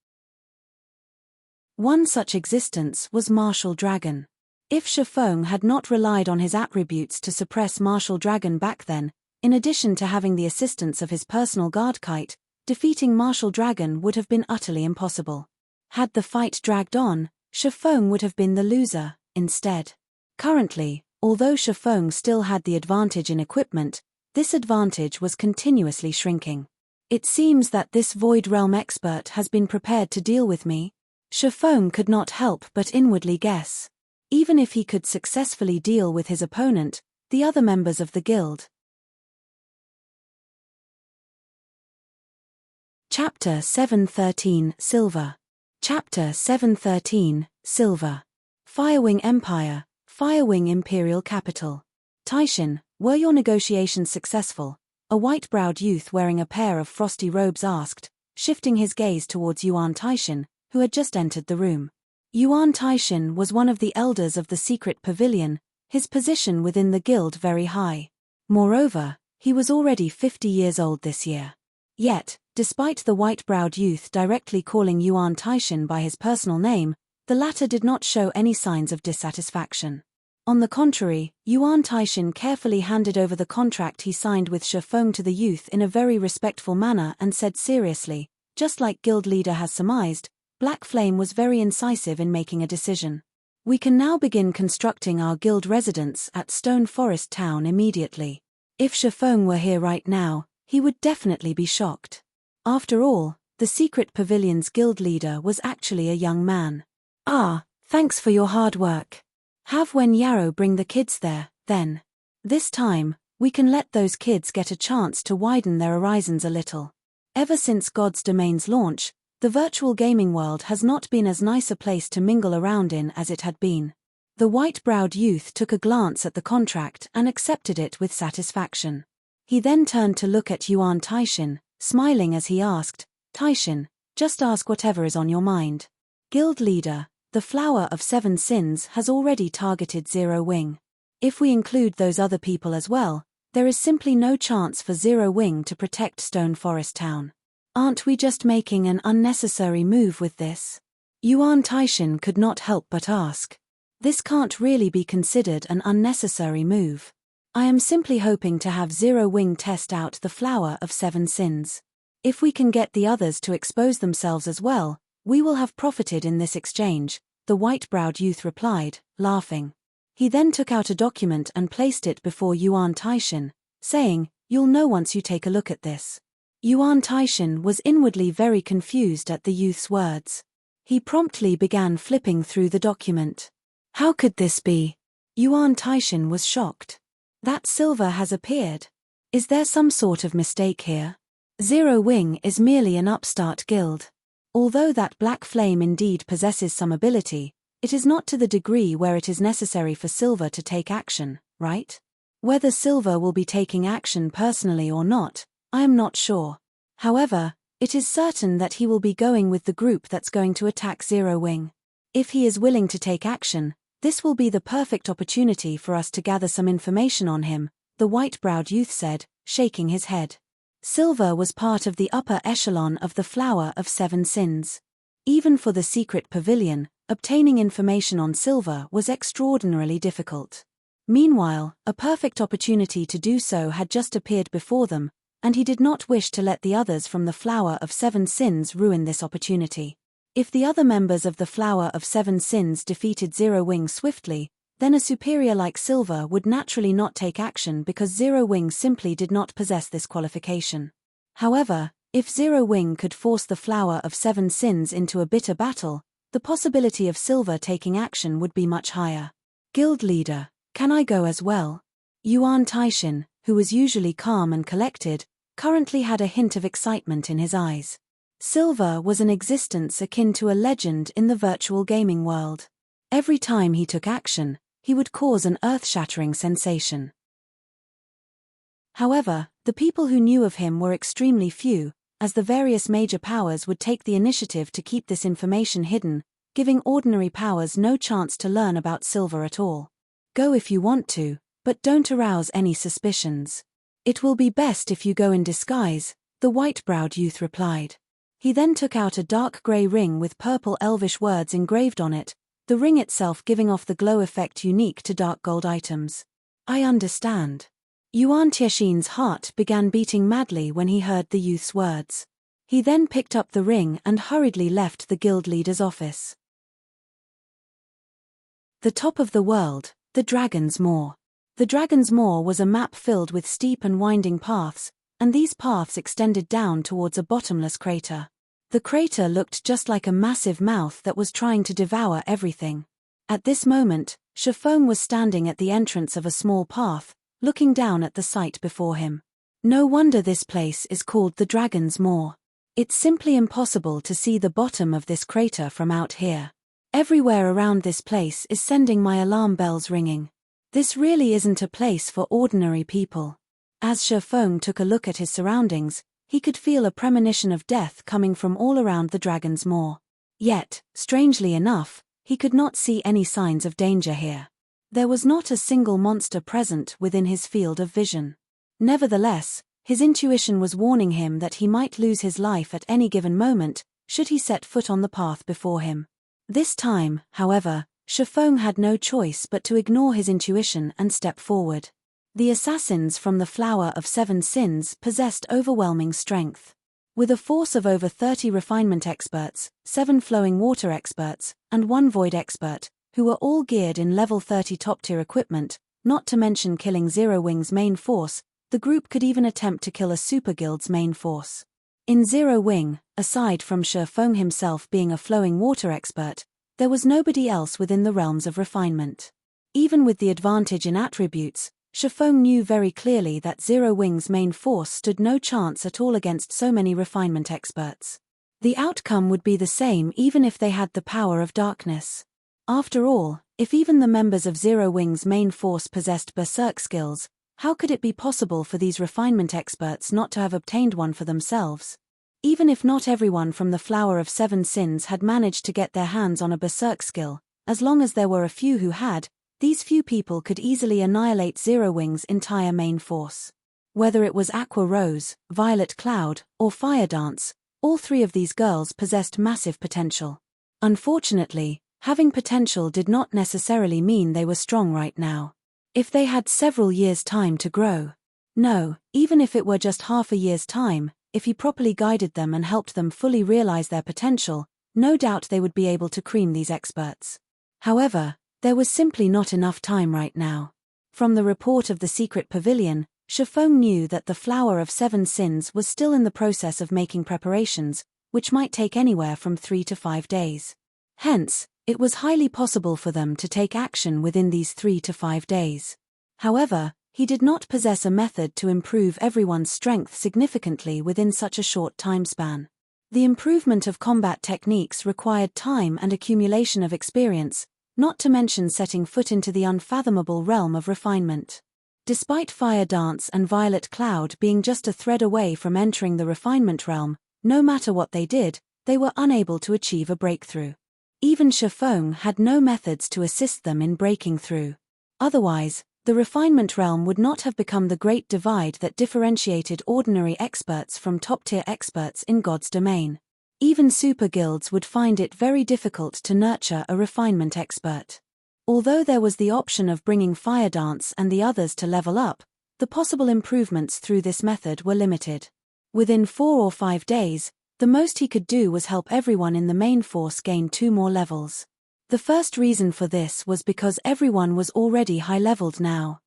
One such existence was Martial Dragon. If Shifeng had not relied on his attributes to suppress Martial Dragon back then, in addition to having the assistance of his personal guard kite, defeating Martial Dragon would have been utterly impossible. Had the fight dragged on, Shifeng would have been the loser, instead. Currently, although Shifeng still had the advantage in equipment, this advantage was continuously shrinking. It seems that this Void Realm expert has been prepared to deal with me. Shifeng could not help but inwardly guess. Even if he could successfully deal with his opponent, the other members of the guild. Chapter 713 Silver. Chapter 713 Silver. Firewing Empire, Firewing Imperial Capital. Taishin, were your negotiations successful? A white-browed youth wearing a pair of frosty robes asked, shifting his gaze towards Yuan Taishin, who had just entered the room. Yuan Taishin was one of the elders of the secret pavilion, his position within the guild very high. Moreover, he was already 50 years old this year. Yet, despite the white-browed youth directly calling Yuan Taishin by his personal name, the latter did not show any signs of dissatisfaction. On the contrary, Yuan Taishin carefully handed over the contract he signed with Shifeng to the youth in a very respectful manner and said seriously, just like guild leader has surmised, Black Flame was very incisive in making a decision. We can now begin constructing our guild residence at Stone Forest Town immediately. If Shifeng were here right now, he would definitely be shocked. After all, the secret pavilion's guild leader was actually a young man. Ah, thanks for your hard work. Have Wen Yarrow bring the kids there, then. This time, we can let those kids get a chance to widen their horizons a little. Ever since God's Domain's launch, the virtual gaming world has not been as nice a place to mingle around in as it had been. The white-browed youth took a glance at the contract and accepted it with satisfaction. He then turned to look at Yuan Taishin, smiling as he asked, Taishin, just ask whatever is on your mind. Guild leader, the Flower of Seven Sins has already targeted Zero Wing. If we include those other people as well, there is simply no chance for Zero Wing to protect Stone Forest Town. Aren't we just making an unnecessary move with this? Yuan Taishin could not help but ask. This can't really be considered an unnecessary move. I am simply hoping to have Zero Wing test out the Flower of Seven Sins. If we can get the others to expose themselves as well, we will have profited in this exchange, the white-browed youth replied, laughing. He then took out a document and placed it before Yuan Taishin, saying, You'll know once you take a look at this. Yuan Taishin was inwardly very confused at the youth's words. He promptly began flipping through the document. How could this be? Yuan Taishin was shocked. That silver has appeared. Is there some sort of mistake here? Zero Wing is merely an upstart guild. Although that Black Flame indeed possesses some ability, it is not to the degree where it is necessary for silver to take action, right? Whether Silver will be taking action personally or not, I am not sure. However, it is certain that he will be going with the group that's going to attack Zero Wing. If he is willing to take action, this will be the perfect opportunity for us to gather some information on him, the white-browed youth said, shaking his head. Silver was part of the upper echelon of the Flower of Seven Sins. Even for the secret pavilion, obtaining information on Silver was extraordinarily difficult. Meanwhile, a perfect opportunity to do so had just appeared before them, and he did not wish to let the others from the Flower of Seven Sins ruin this opportunity. If the other members of the Flower of Seven Sins defeated Zero Wing swiftly, then a superior like Silver would naturally not take action because Zero Wing simply did not possess this qualification. However, if Zero Wing could force the Flower of Seven Sins into a bitter battle, the possibility of Silver taking action would be much higher. Guild leader, can I go as well? Yuan Taishin, who was usually calm and collected, currently had a hint of excitement in his eyes. Silver was an existence akin to a legend in the virtual gaming world. Every time he took action, he would cause an earth-shattering sensation. However, the people who knew of him were extremely few, as the various major powers would take the initiative to keep this information hidden, giving ordinary powers no chance to learn about Silver at all. Go if you want to, but don't arouse any suspicions. It will be best if you go in disguise, the white-browed youth replied. He then took out a dark grey ring with purple elvish words engraved on it, the ring itself giving off the glow effect unique to dark gold items. I understand. Yuan Tieshin's heart began beating madly when he heard the youth's words. He then picked up the ring and hurriedly left the guild leader's office. The top of the world, the Dragon's Maw. The Dragon's Maw was a map filled with steep and winding paths, and these paths extended down towards a bottomless crater. The crater looked just like a massive mouth that was trying to devour everything. At this moment, Shifeng was standing at the entrance of a small path, looking down at the sight before him. No wonder this place is called the Dragon's Maw. It's simply impossible to see the bottom of this crater from out here. Everywhere around this place is sending my alarm bells ringing. This really isn't a place for ordinary people. As Shifeng took a look at his surroundings, he could feel a premonition of death coming from all around the Dragon's Maw. Yet, strangely enough, he could not see any signs of danger here. There was not a single monster present within his field of vision. Nevertheless, his intuition was warning him that he might lose his life at any given moment, should he set foot on the path before him. This time, however, Shifeng had no choice but to ignore his intuition and step forward. The assassins from the Flower of Seven Sins possessed overwhelming strength. With a force of over 30 refinement experts, 7 flowing water experts, and 1 void expert, who were all geared in level 30 top-tier equipment, not to mention killing Zero Wing's main force, the group could even attempt to kill a super guild's main force. In Zero Wing, aside from Shifeng himself being a flowing water expert, there was nobody else within the realms of refinement. Even with the advantage in attributes, Shifeng knew very clearly that Zero Wing's main force stood no chance at all against so many refinement experts. The outcome would be the same even if they had the power of darkness. After all, if even the members of Zero Wing's main force possessed berserk skills, how could it be possible for these refinement experts not to have obtained one for themselves? Even if not everyone from the Flower of Seven Sins had managed to get their hands on a berserk skill, as long as there were a few who had, these few people could easily annihilate Zero Wing's entire main force. Whether it was Aqua Rose, Violet Cloud, or Fire Dance, all 3 of these girls possessed massive potential. Unfortunately, having potential did not necessarily mean they were strong right now. If they had several years' time to grow. No, even if it were just half a year's time, if he properly guided them and helped them fully realize their potential, no doubt they would be able to cream these experts. However, there was simply not enough time right now. From the report of the secret pavilion, Shifeng knew that the Flower of Seven Sins was still in the process of making preparations, which might take anywhere from 3 to 5 days. Hence, it was highly possible for them to take action within these 3 to 5 days. However, he did not possess a method to improve everyone's strength significantly within such a short time span. The improvement of combat techniques required time and accumulation of experience, not to mention setting foot into the unfathomable realm of refinement. Despite Fire Dance and Violet Cloud being just a thread away from entering the refinement realm, no matter what they did, they were unable to achieve a breakthrough. Even Shifeng had no methods to assist them in breaking through. Otherwise, the refinement realm would not have become the great divide that differentiated ordinary experts from top-tier experts in God's domain. Even super guilds would find it very difficult to nurture a refinement expert. Although there was the option of bringing Fire Dance and the others to level up, the possible improvements through this method were limited. Within 4 or 5 days, the most he could do was help everyone in the main force gain 2 more levels. The first reason for this was because everyone was already high-leveled now.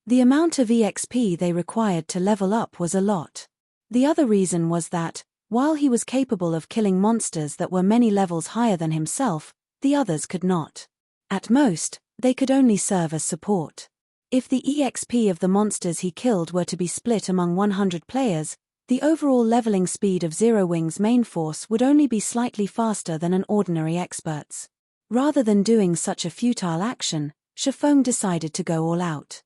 The amount of EXP they required to level up was a lot. The other reason was that, while he was capable of killing monsters that were many levels higher than himself, the others could not. At most, they could only serve as support. If the EXP of the monsters he killed were to be split among 100 players, the overall leveling speed of Zero Wing's main force would only be slightly faster than an ordinary expert's. Rather than doing such a futile action, Shifeng decided to go all out.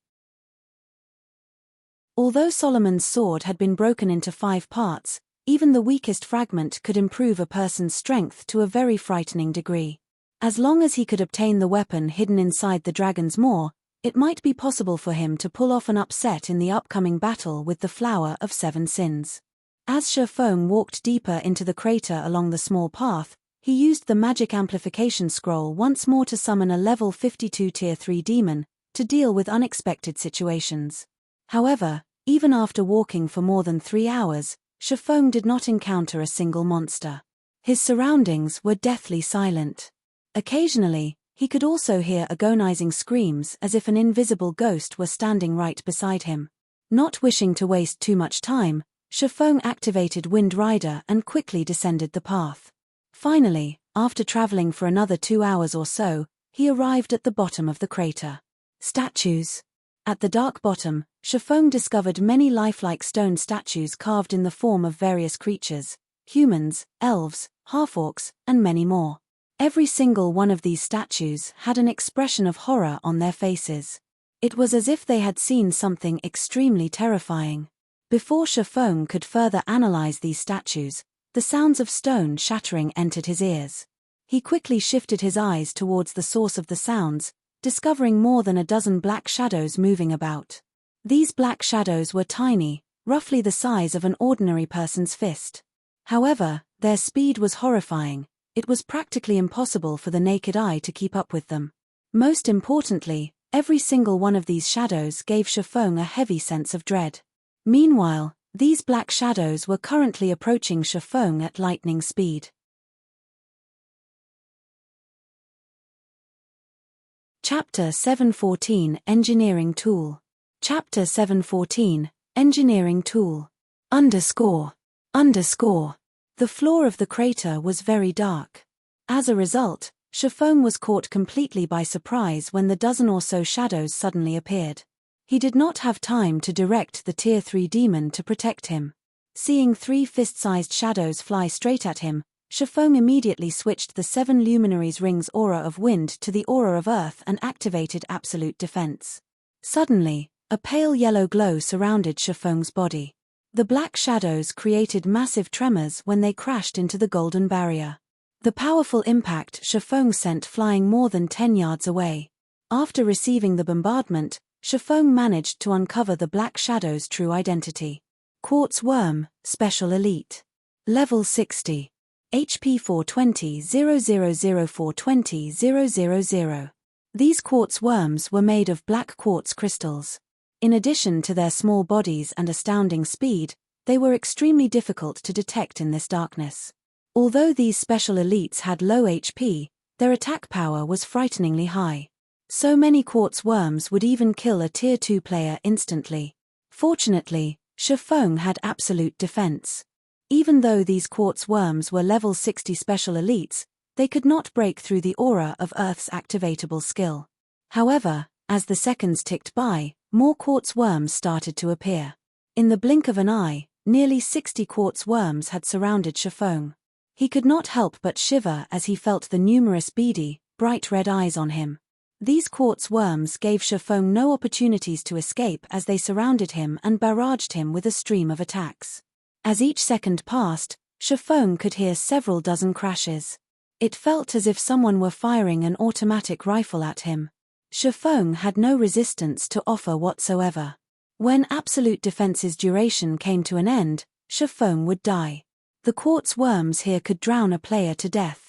Although Solomon's sword had been broken into 5 parts, even the weakest fragment could improve a person's strength to a very frightening degree. As long as he could obtain the weapon hidden inside the dragon's maw, it might be possible for him to pull off an upset in the upcoming battle with the Flower of 7 Sins. As Shifeng walked deeper into the crater along the small path, he used the magic amplification scroll once more to summon a level 52 tier 3 demon, to deal with unexpected situations. However, even after walking for more than 3 hours, Shifeng did not encounter a single monster. His surroundings were deathly silent. Occasionally, he could also hear agonizing screams as if an invisible ghost were standing right beside him. Not wishing to waste too much time, Shifeng activated Wind Rider and quickly descended the path. Finally, after traveling for another 2 hours or so, he arrived at the bottom of the crater. Statues. At the dark bottom, Shifeng discovered many lifelike stone statues carved in the form of various creatures, humans, elves, half-orcs, and many more. Every single one of these statues had an expression of horror on their faces. It was as if they had seen something extremely terrifying. Before Shifeng could further analyze these statues, the sounds of stone shattering entered his ears. He quickly shifted his eyes towards the source of the sounds, discovering more than a dozen black shadows moving about. These black shadows were tiny, roughly the size of an ordinary person's fist. However, their speed was horrifying. It was practically impossible for the naked eye to keep up with them. Most importantly, every single one of these shadows gave Shifeng a heavy sense of dread. Meanwhile, these black shadows were currently approaching Shifeng at lightning speed. Chapter 714 Engineering Tool. Chapter 714 Engineering Tool. __. The floor of the crater was very dark. As a result, Shifeng was caught completely by surprise when the dozen or so shadows suddenly appeared. He did not have time to direct the tier 3 demon to protect him. Seeing 3 fist-sized shadows fly straight at him, Shifeng immediately switched the 7 luminaries rings aura of wind to the aura of earth and activated absolute defense. Suddenly, a pale yellow glow surrounded Shifeng's body. The black shadows created massive tremors when they crashed into the golden barrier. The powerful impact Shifeng sent flying more than 10 yards away. After receiving the bombardment, Shifeng managed to uncover the black shadow's true identity. Quartz Worm, Special Elite. Level 60. HP 420 000 420 000. These quartz worms were made of black quartz crystals. In addition to their small bodies and astounding speed, they were extremely difficult to detect in this darkness. Although these special elites had low HP, their attack power was frighteningly high. So many quartz worms would even kill a tier 2 player instantly. Fortunately, Shifeng had absolute defense. Even though these quartz worms were level 60 special elites, they could not break through the aura of Earth's activatable skill. However, as the seconds ticked by, more quartz worms started to appear. In the blink of an eye, nearly 60 quartz worms had surrounded Shifeng. He could not help but shiver as he felt the numerous beady, bright red eyes on him. These quartz worms gave Shifeng no opportunities to escape as they surrounded him and barraged him with a stream of attacks. As each second passed, Shifeng could hear several dozen crashes. It felt as if someone were firing an automatic rifle at him. Shifeng had no resistance to offer whatsoever. When absolute defense's duration came to an end, Shifeng would die. The quartz worms here could drown a player to death.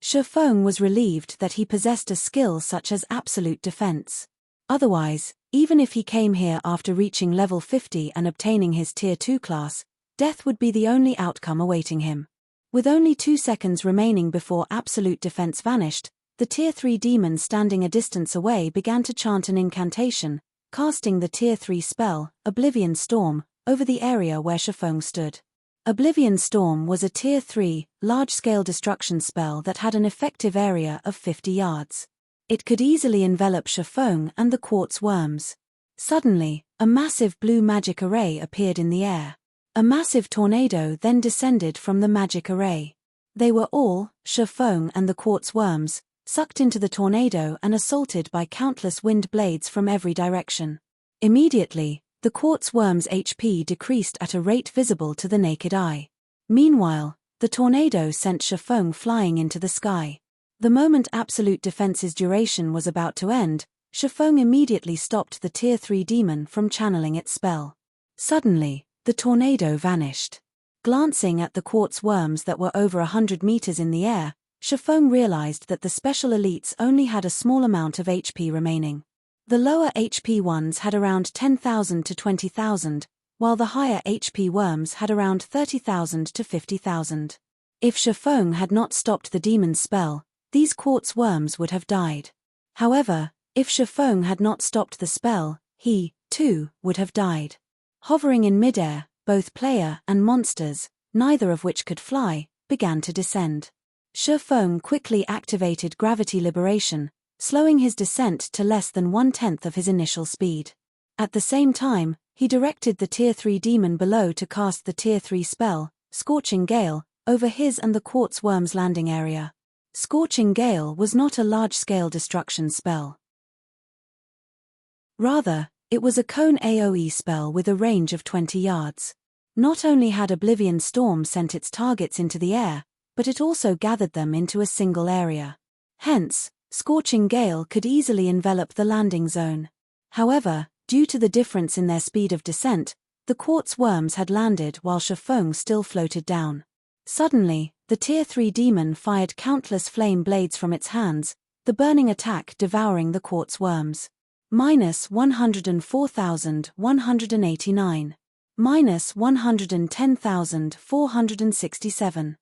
Shifeng was relieved that he possessed a skill such as absolute defense. Otherwise, even if he came here after reaching level 50 and obtaining his Tier 2 class, death would be the only outcome awaiting him. With only 2 seconds remaining before absolute defense vanished, the Tier 3 demon standing a distance away began to chant an incantation, casting the Tier 3 spell, Oblivion Storm, over the area where Shifeng stood. Oblivion Storm was a Tier 3, large-scale destruction spell that had an effective area of 50 yards. It could easily envelop Shifeng and the quartz worms. Suddenly, a massive blue magic array appeared in the air. A massive tornado then descended from the magic array. They were all, Shifeng and the quartz worms, sucked into the tornado and assaulted by countless wind blades from every direction. Immediately, the quartz worm's HP decreased at a rate visible to the naked eye. Meanwhile, the tornado sent Shifeng flying into the sky. The moment absolute defense's duration was about to end, Shifeng immediately stopped the Tier 3 demon from channeling its spell. Suddenly, the tornado vanished. Glancing at the quartz worms that were over 100 meters in the air, Shifeng realized that the special elites only had a small amount of HP remaining. The lower HP ones had around 10,000 to 20,000, while the higher HP worms had around 30,000 to 50,000. If Shifeng had not stopped the demon's spell, these quartz worms would have died. However, if Shifeng had not stopped the spell, he, too, would have died. Hovering in midair, both player and monsters, neither of which could fly, began to descend. Shifeng quickly activated gravity liberation, slowing his descent to less than 1/10 of his initial speed. At the same time, he directed the Tier 3 demon below to cast the Tier 3 spell, Scorching Gale, over his and the quartz worm's landing area. Scorching Gale was not a large-scale destruction spell. Rather, it was a cone AoE spell with a range of 20 yards. Not only had Oblivion Storm sent its targets into the air, but it also gathered them into a single area. Hence, Scorching Gale could easily envelop the landing zone. However, due to the difference in their speed of descent, the quartz worms had landed while Shifeng still floated down. Suddenly, the Tier 3 demon fired countless flame blades from its hands, the burning attack devouring the quartz worms. -104,189. -110,467.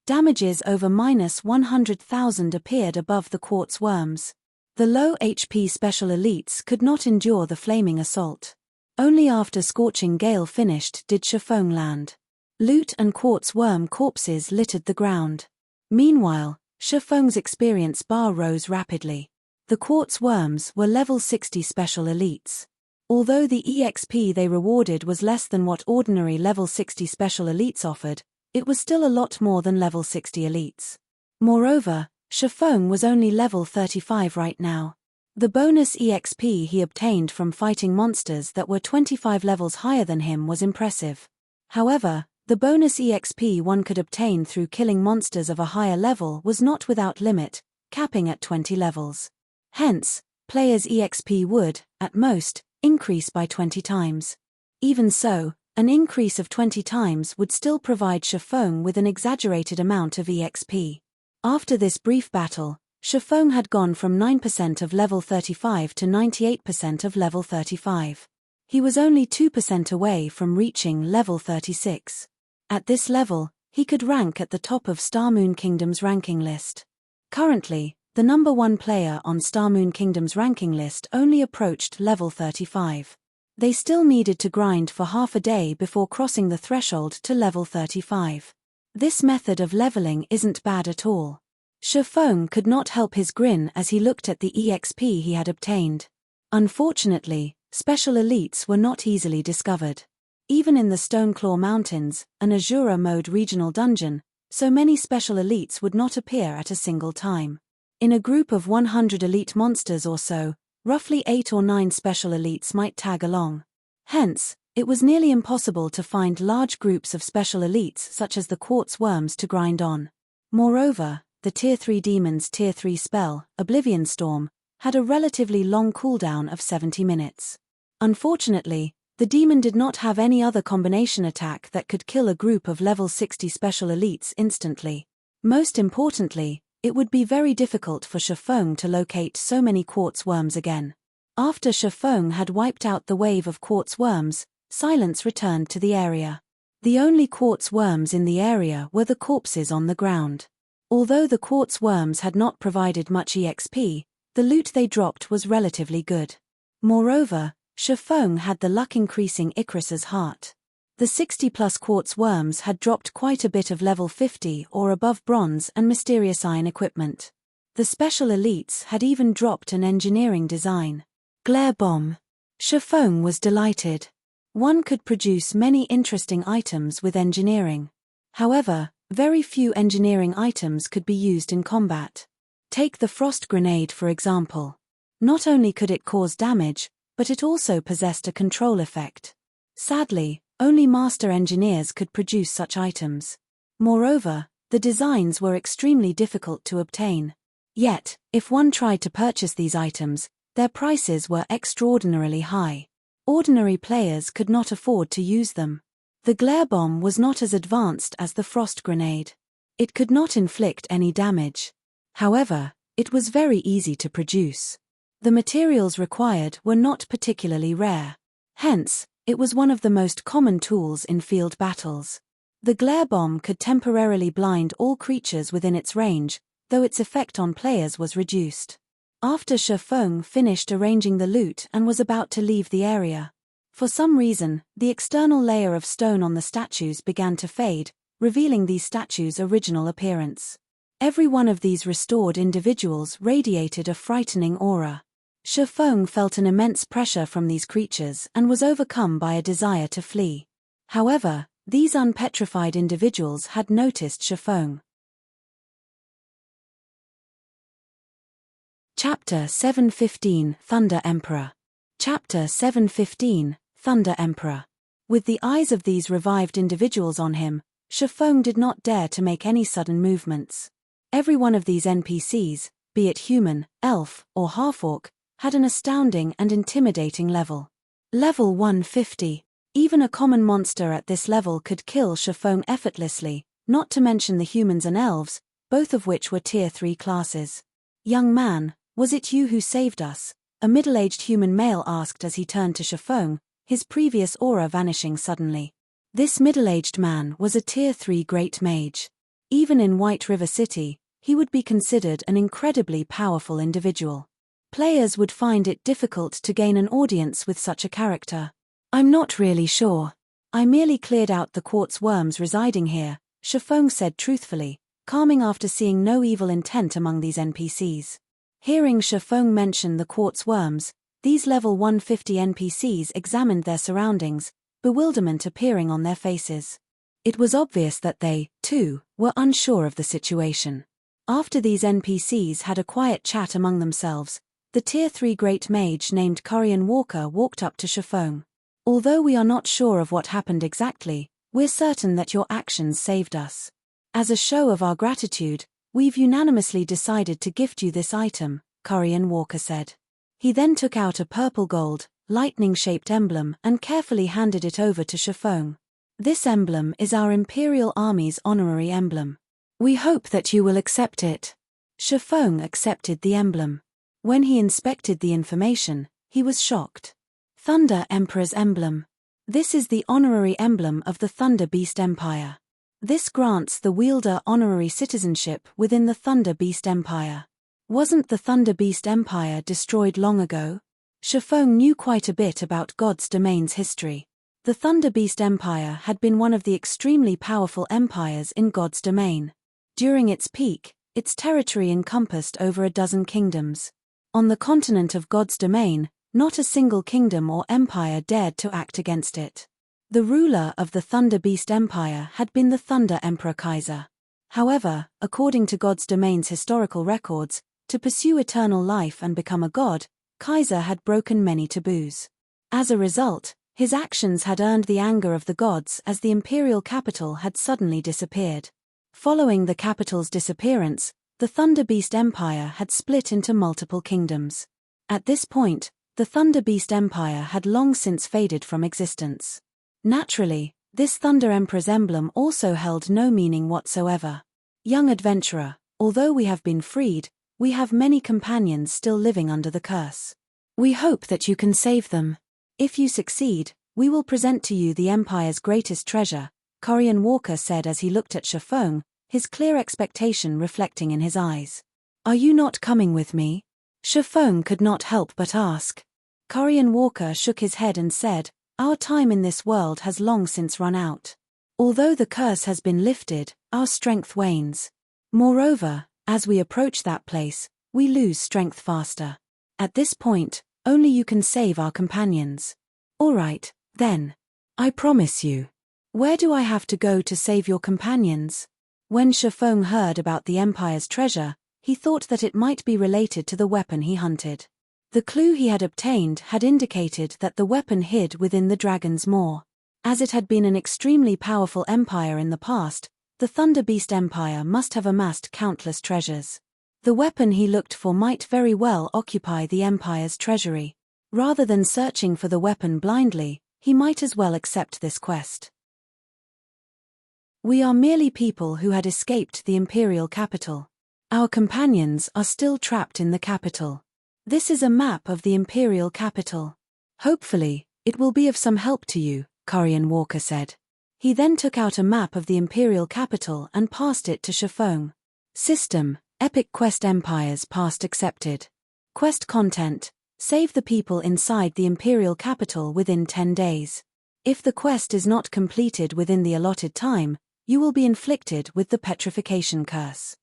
Damages over -100,000 appeared above the quartz worms. The low HP special elites could not endure the flaming assault. Only after Scorching Gale finished did Shifeng land. Loot and quartz worm corpses littered the ground. Meanwhile, Shifeng's experience bar rose rapidly. The quartz worms were level 60 special elites. Although the EXP they rewarded was less than what ordinary level 60 special elites offered, it was still a lot more than level 60 elites. Moreover, Shifeng was only level 35 right now. The bonus EXP he obtained from fighting monsters that were 25 levels higher than him was impressive. However, the bonus EXP one could obtain through killing monsters of a higher level was not without limit, capping at 20 levels. Hence, players' EXP would, at most, increase by 20 times. Even so, an increase of 20 times would still provide Shifeng with an exaggerated amount of EXP. After this brief battle, Shifeng had gone from 9% of level 35 to 98% of level 35. He was only 2% away from reaching level 36. At this level, he could rank at the top of Star Moon Kingdom's ranking list. Currently, the number 1 player on Star Moon Kingdom's ranking list only approached level 35. They still needed to grind for half a day before crossing the threshold to level 35. This method of leveling isn't bad at all. Shifeng could not help his grin as he looked at the EXP he had obtained. Unfortunately, special elites were not easily discovered. Even in the Stoneclaw Mountains, an Azura mode regional dungeon, so many special elites would not appear at a single time. In a group of 100 elite monsters or so, roughly 8 or 9 special elites might tag along. Hence, it was nearly impossible to find large groups of special elites such as the quartz worms to grind on. Moreover, the Tier 3 demon's Tier 3 spell, Oblivion Storm, had a relatively long cooldown of 70 minutes. Unfortunately, the demon did not have any other combination attack that could kill a group of level 60 special elites instantly. Most importantly, it would be very difficult for Shifeng to locate so many quartz worms again. After Shifeng had wiped out the wave of quartz worms, silence returned to the area. The only quartz worms in the area were the corpses on the ground. Although the quartz worms had not provided much EXP, the loot they dropped was relatively good. Moreover, Shifeng had the luck increasing Icarus's heart. The 60+ quartz worms had dropped quite a bit of level 50 or above bronze and mysterious iron equipment. The special elites had even dropped an engineering design. Glare bomb. Shifeng was delighted. One could produce many interesting items with engineering. However, very few engineering items could be used in combat. Take the frost grenade for example. Not only could it cause damage, but it also possessed a control effect. Sadly, only master engineers could produce such items. Moreover, the designs were extremely difficult to obtain. Yet, if one tried to purchase these items, their prices were extraordinarily high. Ordinary players could not afford to use them. The glare bomb was not as advanced as the frost grenade. It could not inflict any damage. However, it was very easy to produce. The materials required were not particularly rare. Hence, it was one of the most common tools in field battles. The glare bomb could temporarily blind all creatures within its range, though its effect on players was reduced. After Shifeng finished arranging the loot and was about to leave the area, for some reason, the external layer of stone on the statues began to fade, revealing these statues' original appearance. Every one of these restored individuals radiated a frightening aura. Shifeng felt an immense pressure from these creatures and was overcome by a desire to flee. However, these unpetrified individuals had noticed Shifeng. Chapter 715 Thunder Emperor. Chapter 715 Thunder Emperor. With the eyes of these revived individuals on him, Shifeng did not dare to make any sudden movements. Every one of these NPCs, be it human, elf, or half-orc, had an astounding and intimidating level. Level 150. Even a common monster at this level could kill Shifeng effortlessly, not to mention the humans and elves, both of which were Tier 3 classes. "Young man, was it you who saved us?" a middle-aged human male asked as he turned to Shifeng, his previous aura vanishing suddenly. This middle-aged man was a Tier 3 Great Mage. Even in White River City, he would be considered an incredibly powerful individual. Players would find it difficult to gain an audience with such a character. "I'm not really sure. I merely cleared out the quartz worms residing here," Shifeng said truthfully, calming after seeing no evil intent among these NPCs. Hearing Shifeng mention the quartz worms, these level 150 NPCs examined their surroundings, bewilderment appearing on their faces. It was obvious that they, too, were unsure of the situation. After these NPCs had a quiet chat among themselves, the Tier 3 Great Mage named Korean Walker walked up to Shifeng. "Although we are not sure of what happened exactly, we're certain that your actions saved us. As a show of our gratitude, we've unanimously decided to gift you this item," Korean Walker said. He then took out a purple gold, lightning-shaped emblem and carefully handed it over to Shifeng. "This emblem is our Imperial Army's honorary emblem. We hope that you will accept it." Shifeng accepted the emblem. When he inspected the information, he was shocked. Thunder Emperor's emblem. This is the honorary emblem of the Thunder Beast Empire. This grants the wielder honorary citizenship within the Thunder Beast Empire. Wasn't the Thunder Beast Empire destroyed long ago? Shifeng knew quite a bit about God's Domain's history. The Thunder Beast Empire had been one of the extremely powerful empires in God's Domain. During its peak, its territory encompassed over a dozen kingdoms. On the continent of God's Domain, not a single kingdom or empire dared to act against it. The ruler of the Thunder Beast Empire had been the Thunder Emperor Kaiser. However, according to God's Domain's historical records, To pursue eternal life and become a god, Kaiser had broken many taboos. As a result, his actions had earned the anger of the gods as the imperial capital had suddenly disappeared. Following the capital's disappearance, the Thunder Beast Empire had split into multiple kingdoms. At this point, the Thunder Beast Empire had long since faded from existence. Naturally, this Thunder Emperor's emblem also held no meaning whatsoever. Young adventurer, although we have been freed, we have many companions still living under the curse. We hope that you can save them. If you succeed, we will present to you the Empire's greatest treasure, Corian Walker said as he looked at Shifeng, his clear expectation reflecting in his eyes. Are you not coming with me? Shifeng could not help but ask. Corian Walker shook his head and said, our time in this world has long since run out. Although the curse has been lifted, our strength wanes. Moreover, as we approach that place, we lose strength faster. At this point, only you can save our companions. All right, then. I promise you. Where do I have to go to save your companions? When Shifeng heard about the Empire's treasure, he thought that it might be related to the weapon he hunted. The clue he had obtained had indicated that the weapon hid within the dragon's maw. As it had been an extremely powerful empire in the past, the Thunder Beast Empire must have amassed countless treasures. The weapon he looked for might very well occupy the Empire's treasury. Rather than searching for the weapon blindly, he might as well accept this quest. We are merely people who had escaped the imperial capital. Our companions are still trapped in the capital. This is a map of the imperial capital. Hopefully, it will be of some help to you, Corian Walker said. He then took out a map of the imperial capital and passed it to Shifeng. System: Epic Quest Empires Past accepted. Quest content: save the people inside the imperial capital within 10 days. If the quest is not completed within the allotted time, you will be inflicted with the petrification curse.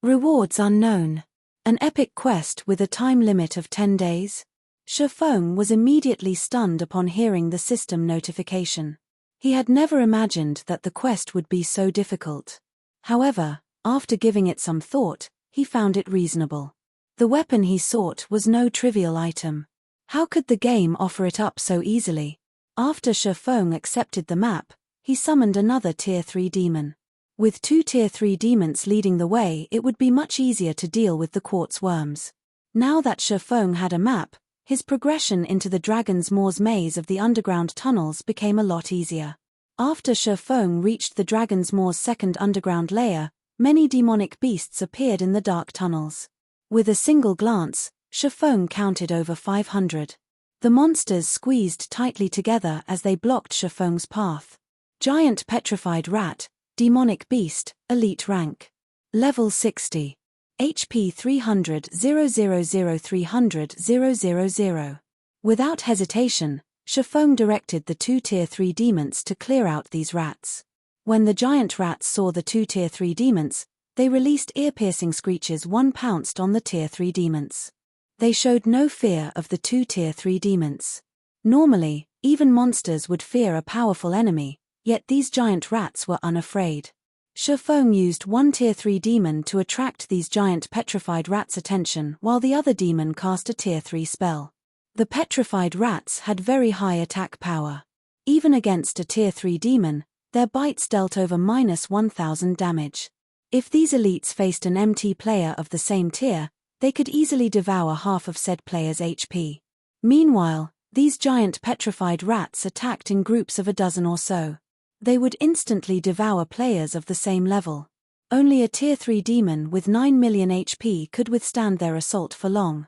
Rewards unknown. An epic quest with a time limit of 10 days? Shifeng was immediately stunned upon hearing the system notification. He had never imagined that the quest would be so difficult. However, after giving it some thought, he found it reasonable. The weapon he sought was no trivial item. How could the game offer it up so easily? After Shifeng accepted the map, he summoned another Tier 3 demon. With 2 Tier 3 demons leading the way, it would be much easier to deal with the quartz worms. Now that Shifeng had a map, his progression into the Dragon's Maw's maze of the underground tunnels became a lot easier. After Shifeng reached the Dragon's Maw's second underground layer, many demonic beasts appeared in the dark tunnels. With a single glance, Shifeng counted over 500. The monsters squeezed tightly together as they blocked Shifeng's path. Giant petrified rat, demonic beast, elite rank. Level 60. HP 300 000 300 000. Without hesitation, Shifeng directed the 2 Tier 3 demons to clear out these rats. When the giant rats saw the 2 Tier 3 demons, they released ear-piercing screeches. One pounced on the Tier 3 demons. They showed no fear of the 2 Tier 3 demons. Normally, even monsters would fear a powerful enemy, yet these giant rats were unafraid. Shifeng used one Tier 3 demon to attract these giant petrified rats' attention while the other demon cast a Tier 3 spell. The petrified rats had very high attack power. Even against a Tier 3 demon, their bites dealt over -1000 damage. If these elites faced an MT player of the same tier, they could easily devour half of said player's HP. Meanwhile, these giant petrified rats attacked in groups of a dozen or so. They would instantly devour players of the same level. Only a Tier 3 demon with 9 million HP could withstand their assault for long.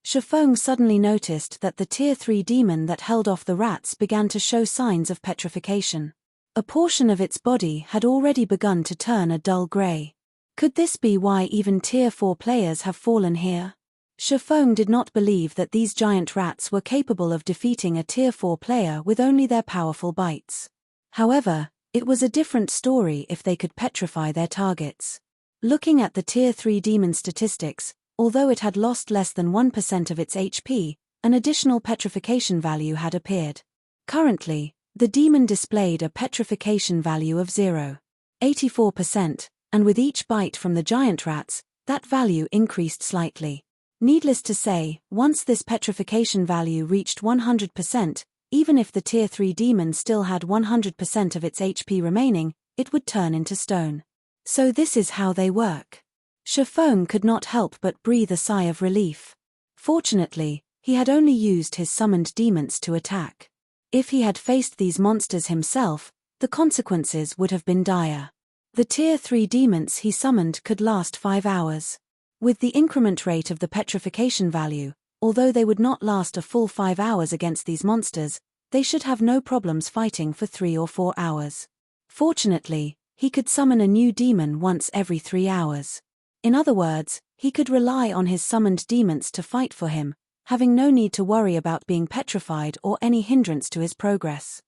Shifeng suddenly noticed that the Tier 3 demon that held off the rats began to show signs of petrification. A portion of its body had already begun to turn a dull grey. Could this be why even Tier 4 players have fallen here? Shifeng did not believe that these giant rats were capable of defeating a Tier 4 player with only their powerful bites. However, it was a different story if they could petrify their targets. Looking at the Tier 3 demon statistics, although it had lost less than 1% of its HP, an additional petrification value had appeared. Currently, the demon displayed a petrification value of 0.84%, and with each bite from the giant rats, that value increased slightly. Needless to say, once this petrification value reached 100%, even if the Tier 3 demon still had 100% of its HP remaining, it would turn into stone. So this is how they work. Shifeng could not help but breathe a sigh of relief. Fortunately, he had only used his summoned demons to attack. If he had faced these monsters himself, the consequences would have been dire. The Tier 3 demons he summoned could last 5 hours. With the increment rate of the petrification value, although they would not last a full 5 hours against these monsters, they should have no problems fighting for 3 or 4 hours. Fortunately, he could summon a new demon once every 3 hours. In other words, he could rely on his summoned demons to fight for him, having no need to worry about being petrified or any hindrance to his progress.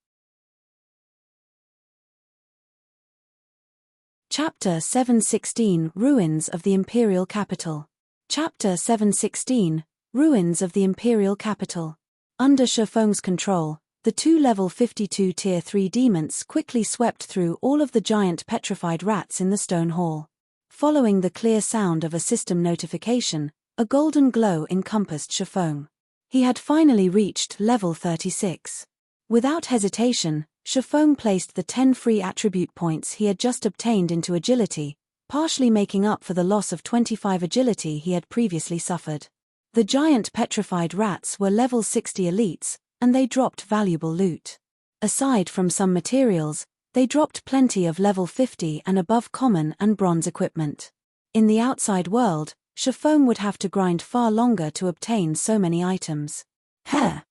Chapter 716 Ruins of the Imperial Capital. Chapter 716 Ruins of the Imperial Capital. Under Shifeng's control, the two level 52 Tier 3 demons quickly swept through all of the giant petrified rats in the stone hall. Following the clear sound of a system notification, a golden glow encompassed Shifeng. He had finally reached level 36. Without hesitation, Shifeng placed the 10 free attribute points he had just obtained into agility, partially making up for the loss of 25 agility he had previously suffered. The giant petrified rats were level 60 elites, and they dropped valuable loot. Aside from some materials, they dropped plenty of level 50 and above common and bronze equipment. In the outside world, Shifeng would have to grind far longer to obtain so many items. A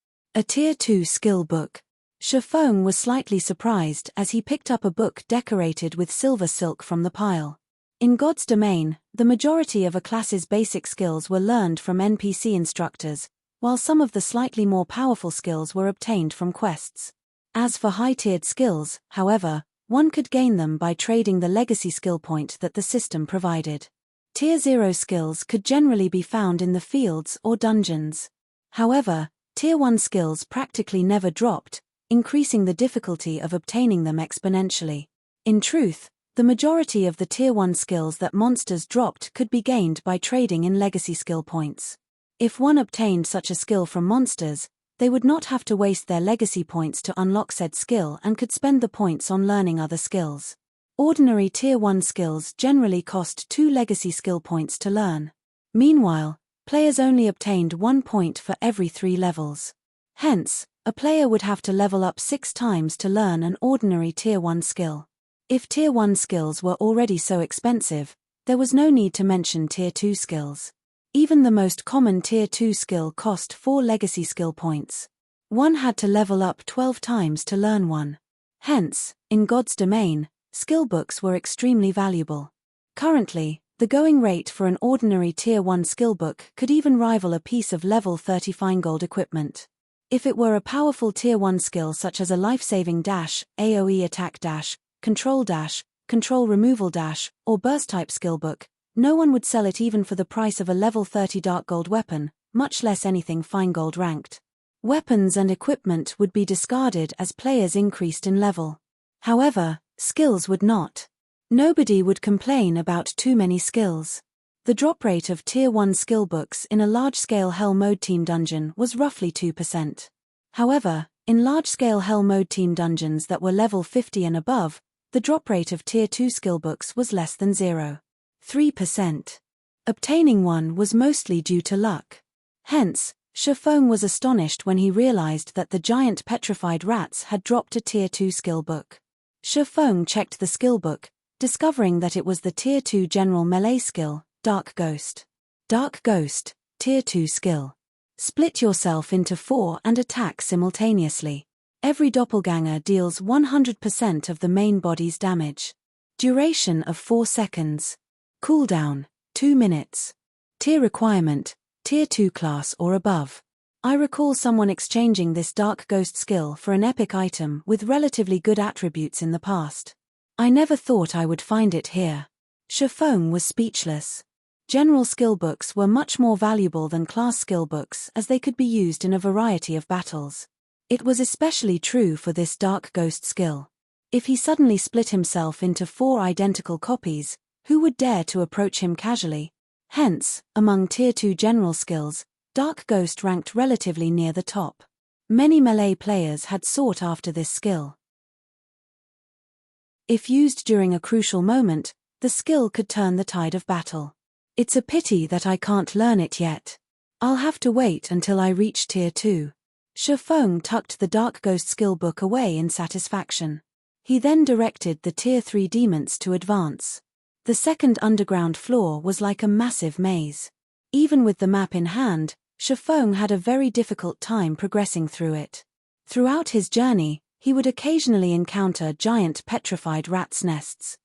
Tier 2 skill book. Shifeng was slightly surprised as he picked up a book decorated with silver silk from the pile. In God's domain, the majority of a class's basic skills were learned from NPC instructors, while some of the slightly more powerful skills were obtained from quests. As for high-tiered skills, however, one could gain them by trading the legacy skill point that the system provided. Tier 0 skills could generally be found in the fields or dungeons. However, Tier 1 skills practically never dropped, increasing the difficulty of obtaining them exponentially. In truth, the majority of the Tier 1 skills that monsters dropped could be gained by trading in legacy skill points. If one obtained such a skill from monsters, they would not have to waste their legacy points to unlock said skill and could spend the points on learning other skills. Ordinary Tier 1 skills generally cost 2 legacy skill points to learn. Meanwhile, players only obtained 1 point for every 3 levels. Hence, a player would have to level up 6 times to learn an ordinary Tier 1 skill. If Tier 1 skills were already so expensive, there was no need to mention Tier 2 skills. Even the most common Tier 2 skill cost 4 legacy skill points. One had to level up 12 times to learn one. Hence, in God's domain, skill books were extremely valuable. Currently, the going rate for an ordinary Tier 1 skill book could even rival a piece of level 30 fine gold equipment. If it were a powerful Tier 1 skill such as a life-saving dash, AoE attack dash, control removal dash, or burst-type skill book, no one would sell it even for the price of a level 30 dark gold weapon, much less anything fine gold ranked. Weapons and equipment would be discarded as players increased in level. However, skills would not. Nobody would complain about too many skills. The drop rate of Tier 1 skill books in a large-scale Hell Mode team dungeon was roughly 2%. However, in large-scale Hell Mode team dungeons that were level 50 and above, the drop rate of Tier 2 skill books was less than 0.3%. Obtaining one was mostly due to luck. Hence, Shifeng was astonished when he realized that the giant petrified rats had dropped a Tier 2 skill book. Shifeng checked the skill book, discovering that it was the Tier 2 general melee skill, Dark Ghost. Dark Ghost, Tier 2 skill. Split yourself into 4 and attack simultaneously. Every doppelganger deals 100% of the main body's damage. Duration of 4 seconds. Cooldown, 2 minutes. Tier requirement, Tier 2 class or above. I recall someone exchanging this Dark Ghost skill for an epic item with relatively good attributes in the past. I never thought I would find it here. Shifeng was speechless. General skill books were much more valuable than class skill books as they could be used in a variety of battles. It was especially true for this Dark Ghost skill. If he suddenly split himself into 4 identical copies, Who would dare to approach him casually? Hence, among Tier 2 general skills, Dark Ghost ranked relatively near the top. Many melee players had sought after this skill. If used during a crucial moment, the skill could turn the tide of battle. It's a pity that I can't learn it yet. I'll have to wait until I reach Tier 2. Shifeng tucked the Dark Ghost skill book away in satisfaction. He then directed the Tier 3 demons to advance. The second underground floor was like a massive maze. Even with the map in hand, Shifeng had a very difficult time progressing through it. Throughout his journey, he would occasionally encounter giant petrified rats' nests.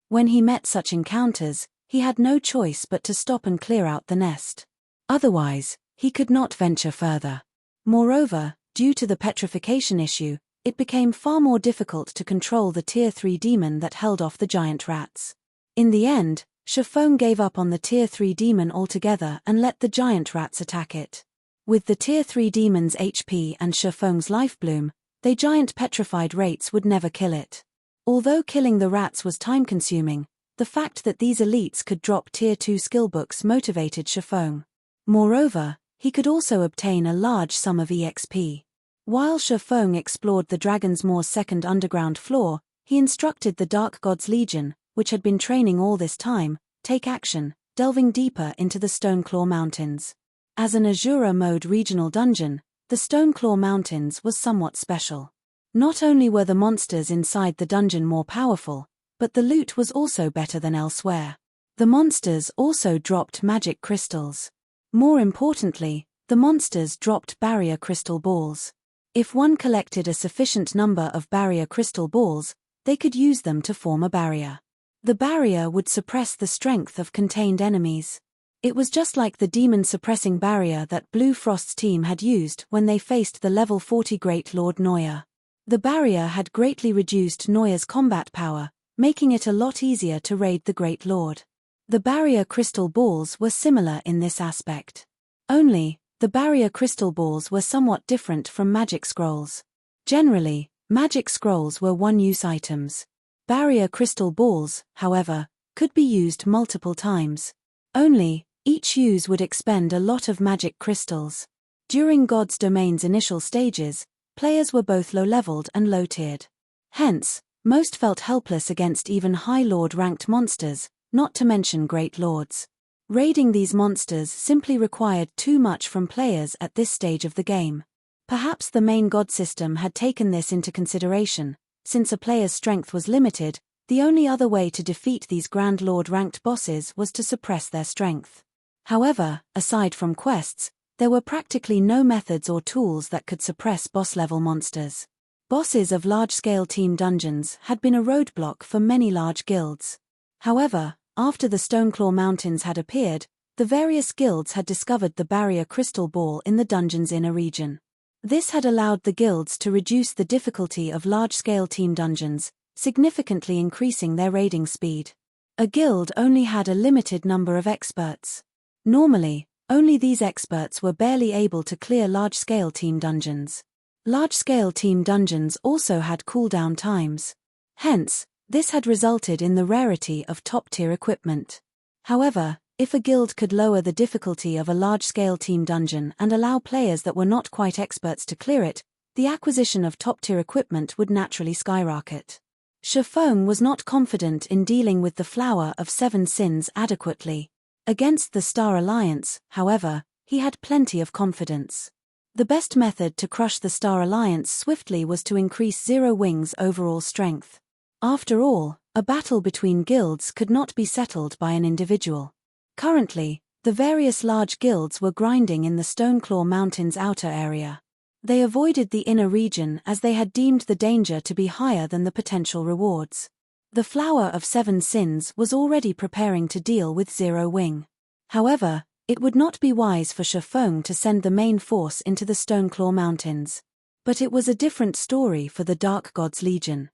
When he met such encounters, he had no choice but to stop and clear out the nest. Otherwise, he could not venture further. Moreover, due to the petrification issue, it became far more difficult to control the Tier 3 demon that held off the giant rats. In the end, Shifeng gave up on the Tier 3 demon altogether and let the giant rats attack it. With the Tier 3 demon's HP and Shifeng's life bloom, they giant petrified rates would never kill it. Although killing the rats was time-consuming, the fact that these elites could drop Tier 2 skillbooks motivated Shifeng. Moreover, he could also obtain a large sum of EXP. While Shifeng explored the Dragon's Maw second underground floor, he instructed the Dark God's Legion, which had been training all this time, take action, delving deeper into the Stoneclaw Mountains. As an Azura mode regional dungeon, the Stoneclaw Mountains was somewhat special. Not only were the monsters inside the dungeon more powerful, but the loot was also better than elsewhere. The monsters also dropped magic crystals. More importantly, the monsters dropped barrier crystal balls. If one collected a sufficient number of barrier crystal balls, they could use them to form a barrier. The barrier would suppress the strength of contained enemies. It was just like the demon-suppressing barrier that Blue Frost's team had used when they faced the level 40 Great Lord Noya. The barrier had greatly reduced Noya's combat power, making it a lot easier to raid the Great Lord. The barrier crystal balls were similar in this aspect. Only, the barrier crystal balls were somewhat different from magic scrolls. Generally, magic scrolls were one-use items. Barrier crystal balls, however, could be used multiple times. Only, each use would expend a lot of magic crystals. During God's Domain's initial stages, players were both low-leveled and low-tiered. Hence, most felt helpless against even High Lord-ranked monsters, not to mention Great Lords. Raiding these monsters simply required too much from players at this stage of the game. Perhaps the main god system had taken this into consideration. Since a player's strength was limited, the only other way to defeat these Grand Lord-ranked bosses was to suppress their strength. However, aside from quests, there were practically no methods or tools that could suppress boss-level monsters. Bosses of large-scale team dungeons had been a roadblock for many large guilds. However, after the Stoneclaw Mountains had appeared, the various guilds had discovered the barrier crystal ball in the dungeon's inner region. This had allowed the guilds to reduce the difficulty of large-scale team dungeons, significantly increasing their raiding speed. A guild only had a limited number of experts. Normally, only these experts were barely able to clear large-scale team dungeons. Large-scale team dungeons also had cooldown times. Hence, this had resulted in the rarity of top-tier equipment. However, if a guild could lower the difficulty of a large-scale team dungeon and allow players that were not quite experts to clear it, the acquisition of top-tier equipment would naturally skyrocket. Shifeng was not confident in dealing with the Flower of Seven Sins adequately. Against the Star Alliance, however, he had plenty of confidence. The best method to crush the Star Alliance swiftly was to increase Zero Wing's overall strength. After all, a battle between guilds could not be settled by an individual. Currently, the various large guilds were grinding in the Stoneclaw Mountains outer area. They avoided the inner region as they had deemed the danger to be higher than the potential rewards. The Flower of Seven Sins was already preparing to deal with Zero Wing. However, it would not be wise for Shifeng to send the main force into the Stoneclaw Mountains. But it was a different story for the Dark God's Legion.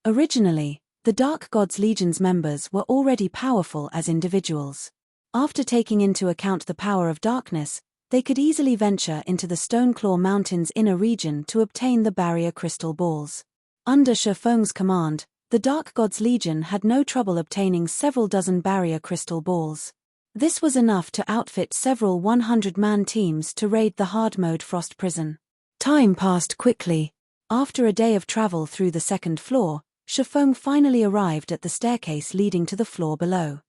Originally, the Dark God's Legion's members were already powerful as individuals. After taking into account the power of darkness, they could easily venture into the Stoneclaw Mountains' inner region to obtain the barrier crystal balls. Under Shifeng's command, the The Dark God's Legion had no trouble obtaining several dozen barrier crystal balls. This was enough to outfit several 100-man teams to raid the hard-mode Frost Prison. Time passed quickly. After a day of travel through the second floor, Shifeng finally arrived at the staircase leading to the floor below.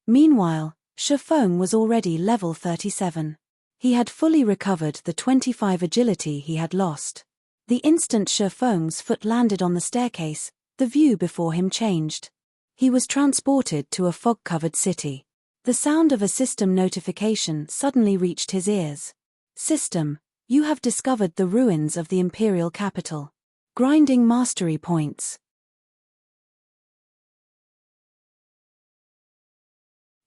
Meanwhile, Shifeng was already level 37. He had fully recovered the 25 agility he had lost. The instant Shifeng's foot landed on the staircase, the view before him changed. He was transported to a fog-covered city. The sound of a system notification suddenly reached his ears. System, you have discovered the ruins of the imperial capital. Grinding mastery points.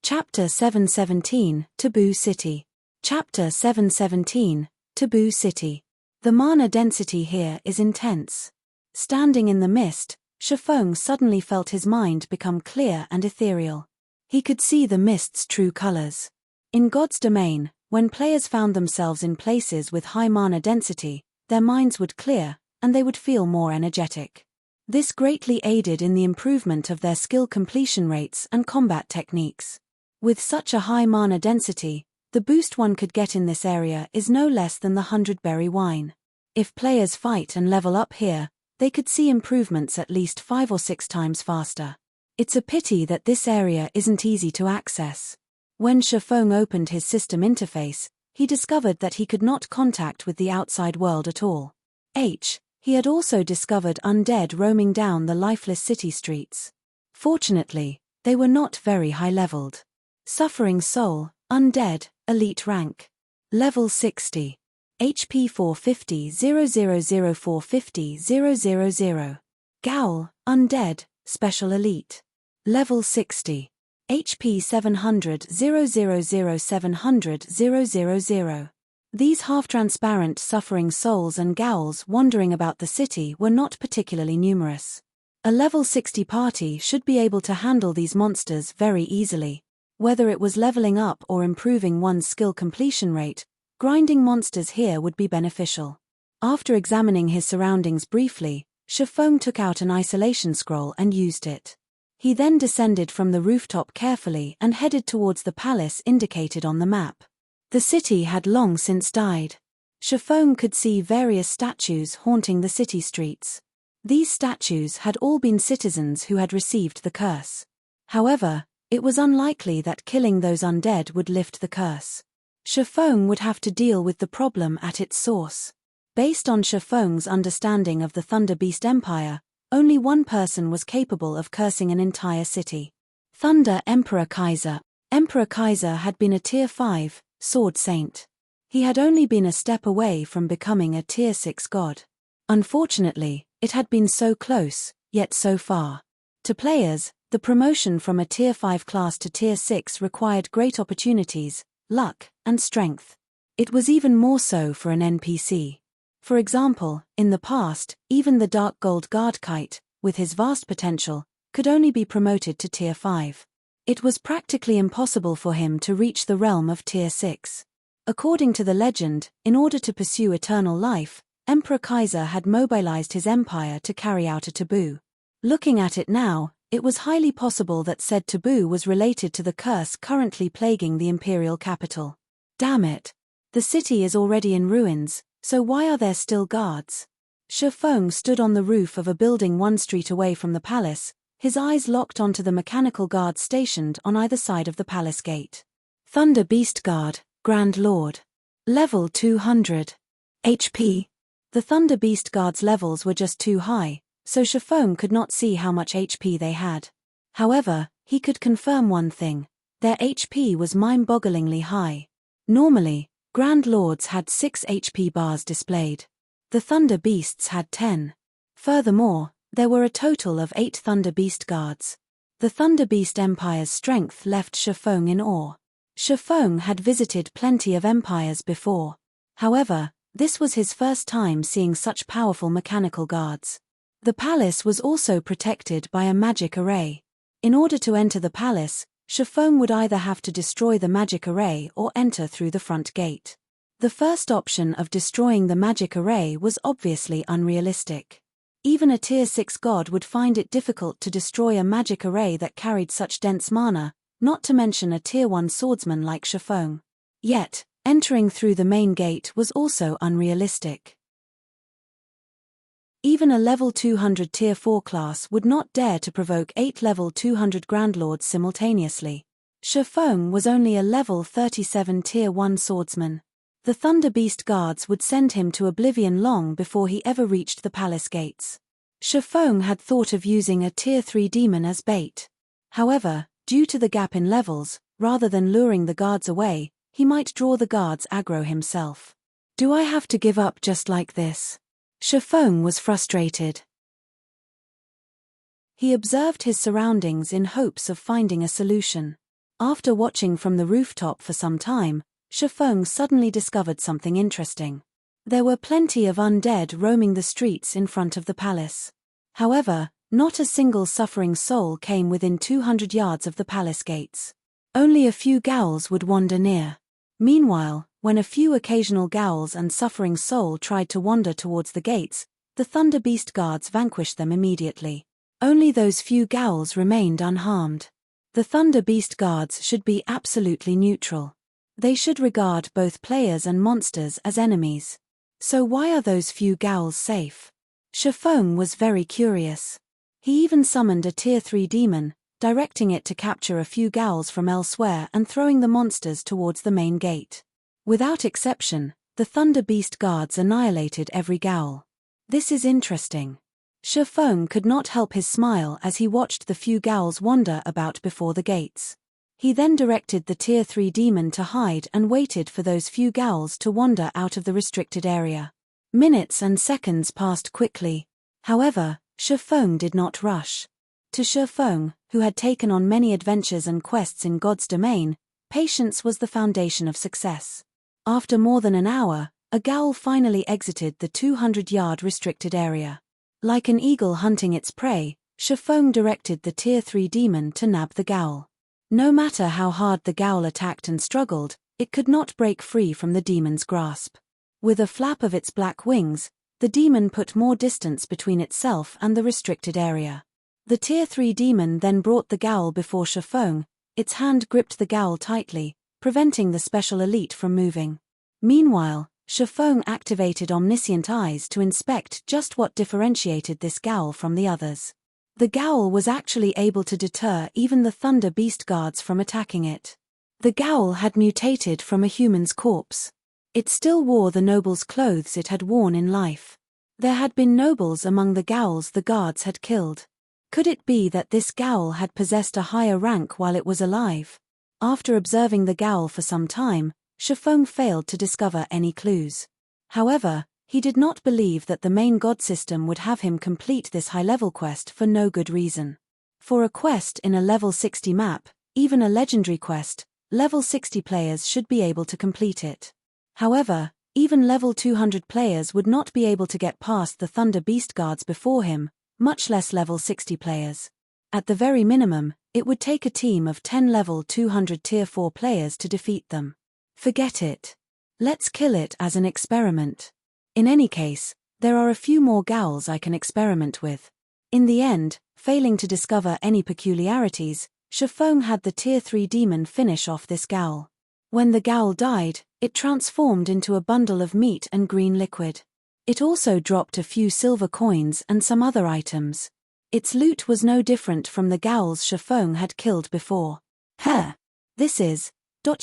Chapter 717, Taboo City. Chapter 717, Taboo City. The mana density here is intense. Standing in the mist, Shifeng suddenly felt his mind become clear and ethereal. He could see the mist's true colors. In God's domain, when players found themselves in places with high mana density, their minds would clear, and they would feel more energetic. This greatly aided in the improvement of their skill completion rates and combat techniques. With such a high mana density, the boost one could get in this area is no less than the 100-berry wine. If players fight and level up here, they could see improvements at least 5 or 6 times faster. It's a pity that this area isn't easy to access. When Shifeng opened his system interface, he discovered that he could not contact with the outside world at all. He had also discovered undead roaming down the lifeless city streets. Fortunately, they were not very high-leveled. Suffering Soul, Undead, Elite Rank. Level 60. HP 450 000 450 000. Gowl, Undead, Special Elite. Level 60. HP 700 000 700 000. These half-transparent suffering souls and gowls wandering about the city were not particularly numerous. A level 60 party should be able to handle these monsters very easily. Whether it was leveling up or improving one's skill completion rate, grinding monsters here would be beneficial. After examining his surroundings briefly, Shifeng took out an isolation scroll and used it. He then descended from the rooftop carefully and headed towards the palace indicated on the map. The city had long since died. Shifeng could see various statues haunting the city streets. These statues had all been citizens who had received the curse. However, it was unlikely that killing those undead would lift the curse. Shifeng would have to deal with the problem at its source. Based on Shifeng's understanding of the Thunder Beast Empire, only one person was capable of cursing an entire city. Thunder Emperor Kaiser. Emperor Kaiser had been a Tier 5 Sword Saint. He had only been a step away from becoming a Tier 6 god. Unfortunately, it had been so close, yet so far. To players, the promotion from a Tier 5 class to Tier 6 required great opportunities, luck, and strength. It was even more so for an NPC. For example, in the past, even the Dark Gold Guard Kite, with his vast potential, could only be promoted to Tier 5. It was practically impossible for him to reach the realm of Tier 6. According to the legend, in order to pursue eternal life, Emperor Kaiser had mobilized his empire to carry out a taboo. Looking at it now, it was highly possible that said taboo was related to the curse currently plaguing the imperial capital. Damn it! The city is already in ruins, so why are there still guards? Shifeng stood on the roof of a building 1 street away from the palace, his eyes locked onto the mechanical guards stationed on either side of the palace gate. Thunder Beast Guard, Grand Lord. Level 200. HP. The Thunder Beast Guard's levels were just too high, so Shifeng could not see how much HP they had. However, he could confirm one thing: their HP was mind-bogglingly high. Normally, Grand Lords had 6 HP bars displayed. The Thunder Beasts had 10. Furthermore, there were a total of 8 Thunder Beast Guards. The Thunder Beast Empire's strength left Shifeng in awe. Shifeng had visited plenty of empires before. However, this was his first time seeing such powerful mechanical guards. The palace was also protected by a magic array. In order to enter the palace, Shifeng would either have to destroy the magic array or enter through the front gate. The first option of destroying the magic array was obviously unrealistic. Even a tier 6 god would find it difficult to destroy a magic array that carried such dense mana, not to mention a tier 1 swordsman like Shifeng. Yet, entering through the main gate was also unrealistic. Even a level 200 tier 4 class would not dare to provoke 8 level 200 grandlords simultaneously. Shifeng was only a level 37 tier 1 swordsman. The Thunder Beast guards would send him to oblivion long before he ever reached the palace gates. Shifeng had thought of using a tier 3 demon as bait. However, due to the gap in levels, rather than luring the guards away, he might draw the guards aggro himself. Do I have to give up just like this? Shifeng was frustrated. He observed his surroundings in hopes of finding a solution. After watching from the rooftop for some time, Shifeng suddenly discovered something interesting. There were plenty of undead roaming the streets in front of the palace. However, not a single suffering soul came within 200 yards of the palace gates. Only a few ghouls would wander near. Meanwhile, when a few occasional ghouls and suffering soul tried to wander towards the gates, the Thunder Beast guards vanquished them immediately. Only those few ghouls remained unharmed. The Thunder Beast guards should be absolutely neutral. They should regard both players and monsters as enemies. So why are those few ghouls safe? Shifeng was very curious. He even summoned a tier 3 demon, directing it to capture a few ghouls from elsewhere and throwing the monsters towards the main gate. Without exception, the Thunder Beast guards annihilated every ghoul. This is interesting. Shifeng could not help his smile as he watched the few ghouls wander about before the gates. He then directed the tier 3 demon to hide and waited for those few ghouls to wander out of the restricted area. Minutes and seconds passed quickly. However, Shifeng did not rush. To Shifeng, who had taken on many adventures and quests in God's domain, patience was the foundation of success. After more than an hour, a ghoul finally exited the 200-yard restricted area. Like an eagle hunting its prey, Shifeng directed the tier 3 demon to nab the ghoul. No matter how hard the ghoul attacked and struggled, it could not break free from the demon's grasp. With a flap of its black wings, the demon put more distance between itself and the restricted area. The tier 3 demon then brought the ghoul before Shifeng. Its hand gripped the ghoul tightly, preventing the special elite from moving. Meanwhile, Shifeng activated omniscient eyes to inspect just what differentiated this ghoul from the others. The ghoul was actually able to deter even the Thunder Beast guards from attacking it. The ghoul had mutated from a human's corpse. It still wore the noble's clothes it had worn in life. There had been nobles among the ghouls the guards had killed. Could it be that this ghoul had possessed a higher rank while it was alive? After observing the ghoul for some time, Shifeng failed to discover any clues. However, he did not believe that the main god system would have him complete this high-level quest for no good reason. For a quest in a level 60 map, even a legendary quest, level 60 players should be able to complete it. However, even level 200 players would not be able to get past the Thunder Beast guards before him, much less level 60 players. At the very minimum, it would take a team of 10 level 200 tier 4 players to defeat them. Forget it. Let's kill it as an experiment. In any case, there are a few more ghouls I can experiment with. In the end, failing to discover any peculiarities, Shifeng had the tier 3 demon finish off this ghoul. When the ghoul died, it transformed into a bundle of meat and green liquid. It also dropped a few silver coins and some other items. Its loot was no different from the ghouls Shifeng had killed before. This is.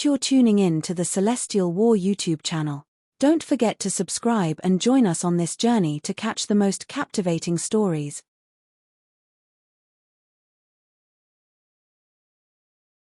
You're tuning in to the Celestial War YouTube channel. Don't forget to subscribe and join us on this journey to catch the most captivating stories,